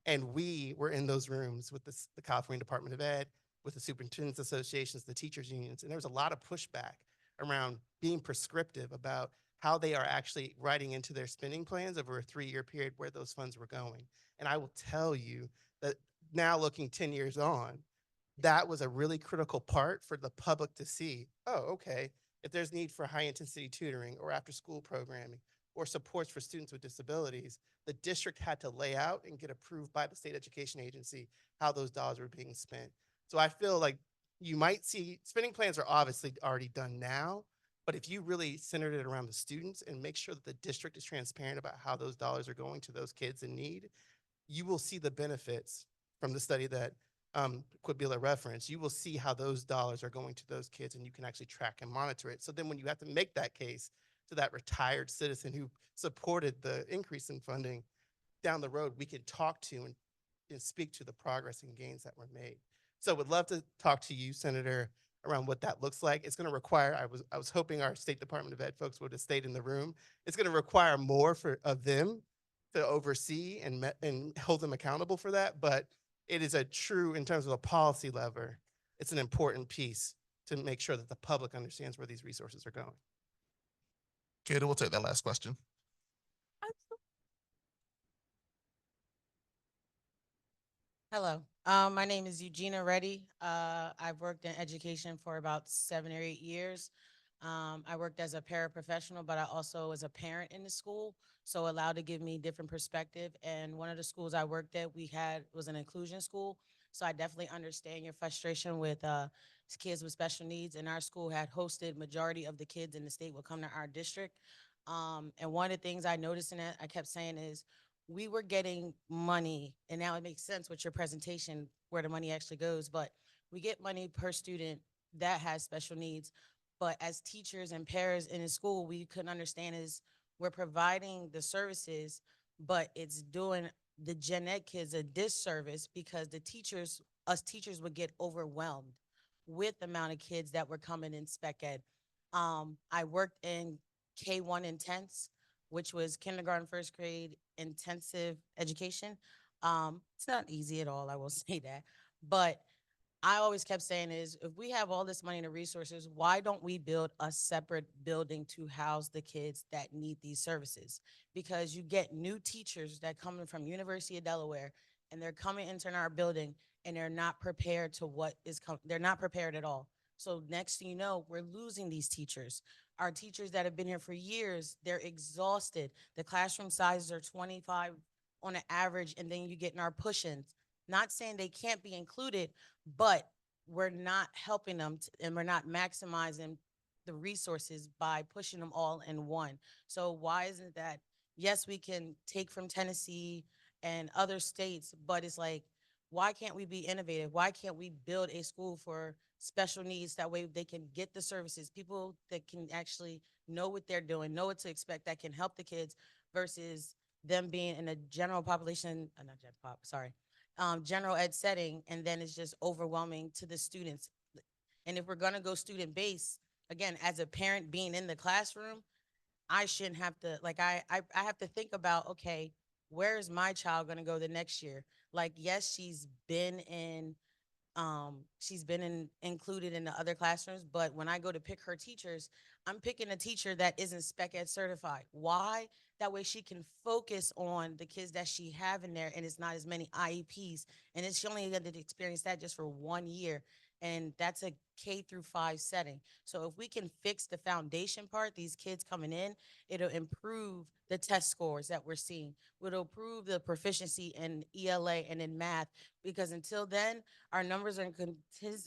And we were in those rooms with the California Department of Ed, with the superintendents associations, the teachers unions. And there was a lot of pushback around being prescriptive about how they are actually writing into their spending plans over a 3-year period where those funds were going. And I will tell you that now looking 10 years on, that was a really critical part for the public to see, oh, okay, if there's need for high intensity tutoring or after school programming or supports for students with disabilities, the district had to lay out and get approved by the state education agency how those dollars were being spent. So I feel like you might see spending plans are obviously already done now, but if you really centered it around the students and make sure that the district is transparent about how those dollars are going to those kids in need, you will see the benefits from the study that Quabila referenced. You will see how those dollars are going to those kids and you can actually track and monitor it. So then when you have to make that case to that retired citizen who supported the increase in funding down the road, we can talk to and speak to the progress and gains that were made. So would love to talk to you, Senator, around what that looks like. It's going to require, I was hoping our State Department of Ed folks would have stayed in the room. It's going to require more of them to oversee and hold them accountable for that. But it is a true, in terms of a policy lever, it's an important piece to make sure that the public understands where these resources are going. Kato, we'll take that last question. Hello, my name is Eugenia Reddy. I've worked in education for about 7 or 8 years. I worked as a paraprofessional, but I also was a parent in the school, so allowed to give me different perspective. And one of the schools I worked at, was an inclusion school. So I definitely understand your frustration with kids with special needs. And our school had hosted majority of the kids in the state would come to our district. And one of the things I noticed in that, I kept saying is, we were getting money, and now it makes sense with your presentation where the money actually goes, but we get money per student that has special needs. But as teachers and parents in the school, we couldn't understand is we're providing the services, but it's doing the gen ed kids a disservice because us teachers would get overwhelmed with the amount of kids that were coming in spec ed. I worked in K-1 intense, which was kindergarten, first grade intensive education. It's not easy at all, I will say that. But I always kept saying is, if we have all this money and the resources, why don't we build a separate building to house the kids that need these services? Because you get new teachers that coming from University of Delaware, and they're coming into our building, and they're not prepared to what is coming. They're not prepared at all. So next thing you know, we're losing these teachers. Our teachers that have been here for years, they're exhausted. The classroom sizes are 25 on an average, and then you get in our push-ins. Not saying they can't be included, but we're not helping them and we're not maximizing the resources by pushing them all in one. So why isn't that? Yes, we can take from Tennessee and other states, but it's like, why can't we be innovative? Why can't we build a school for special needs? That way they can get the services, people that can actually know what they're doing, know what to expect, that can help the kids versus them being in a general population, not general pop, sorry, general ed setting, and then it's just overwhelming to the students. And if we're gonna go student based, again, as a parent being in the classroom, I shouldn't have to, like, I have to think about, okay, where is my child gonna go the next year? Like, yes, she's been included in the other classrooms, but when I go to pick her teachers, I'm picking a teacher that isn't spec ed certified. Why? That way she can focus on the kids that she have in there, and it's not as many IEPs, and she only had to experience that just for 1 year, and that's a K-5 setting. So if we can fix the foundation part, these kids coming in, it'll improve the test scores that we're seeing. It'll improve the proficiency in ELA and in math, because until then, our numbers are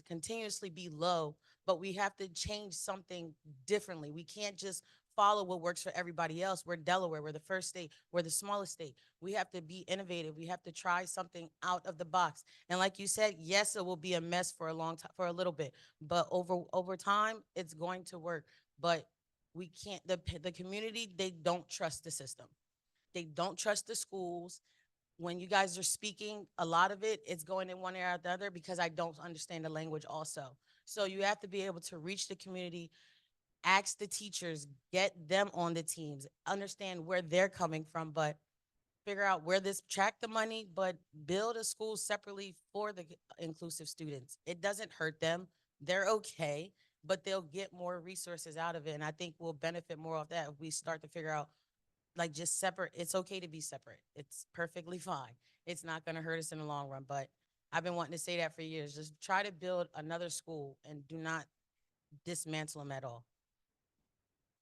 continuously be low, but we have to change something differently. We can't just follow what works for everybody else. We're Delaware, we're the first state, we're the smallest state. We have to be innovative. We have to try something out of the box. And like you said, yes, it will be a mess for a long time, for a little bit, but over time, it's going to work. But we can't, the community, they don't trust the system. They don't trust the schools. When you guys are speaking, a lot of it, it's going in one ear out the other because I don't understand the language also. So you have to be able to reach the community, ask the teachers, get them on the teams, understand where they're coming from, but figure out where this, track the money, but build a school separately for the inclusive students. It doesn't hurt them. They're okay, but they'll get more resources out of it. And I think we'll benefit more of that if we start to figure out, like, just separate. It's okay to be separate. It's perfectly fine. It's not going to hurt us in the long run. But I've been wanting to say that for years. Just try to build another school and do not dismantle them at all.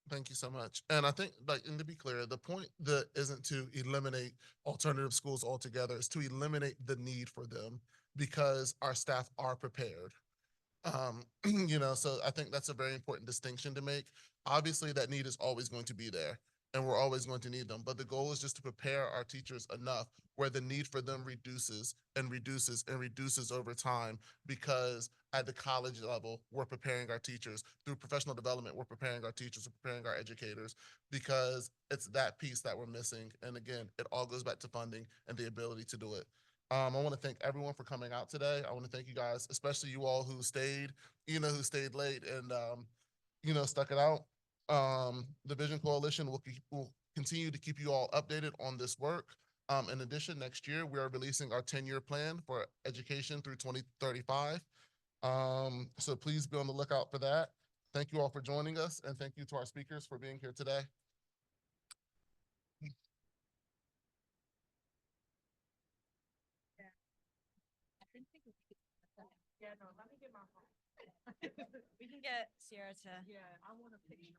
Thank you so much. And I think, like, and to be clear, the point that isn't to eliminate alternative schools altogether, is to eliminate the need for them because our staff are prepared. So I think that's a very important distinction to make. Obviously, that need is always going to be there, and we're always going to need them. But the goal is just to prepare our teachers enough where the need for them reduces and reduces and reduces over time, because at the college level, we're preparing our teachers. Through professional development, we're preparing our teachers, we're preparing our educators, because it's that piece that we're missing. And again, it all goes back to funding and the ability to do it. I want to thank everyone for coming out today. I want to thank you guys, especially you all who stayed, who stayed late and, stuck it out. The Vision Coalition will continue to keep you all updated on this work. In addition, next year, we are releasing our 10-year plan for education through 2035. So please be on the lookout for that. Thank you all for joining us, and thank you to our speakers for being here today. Yeah, no, let me get my phone. We can get Sierra to. Yeah, I want a picture.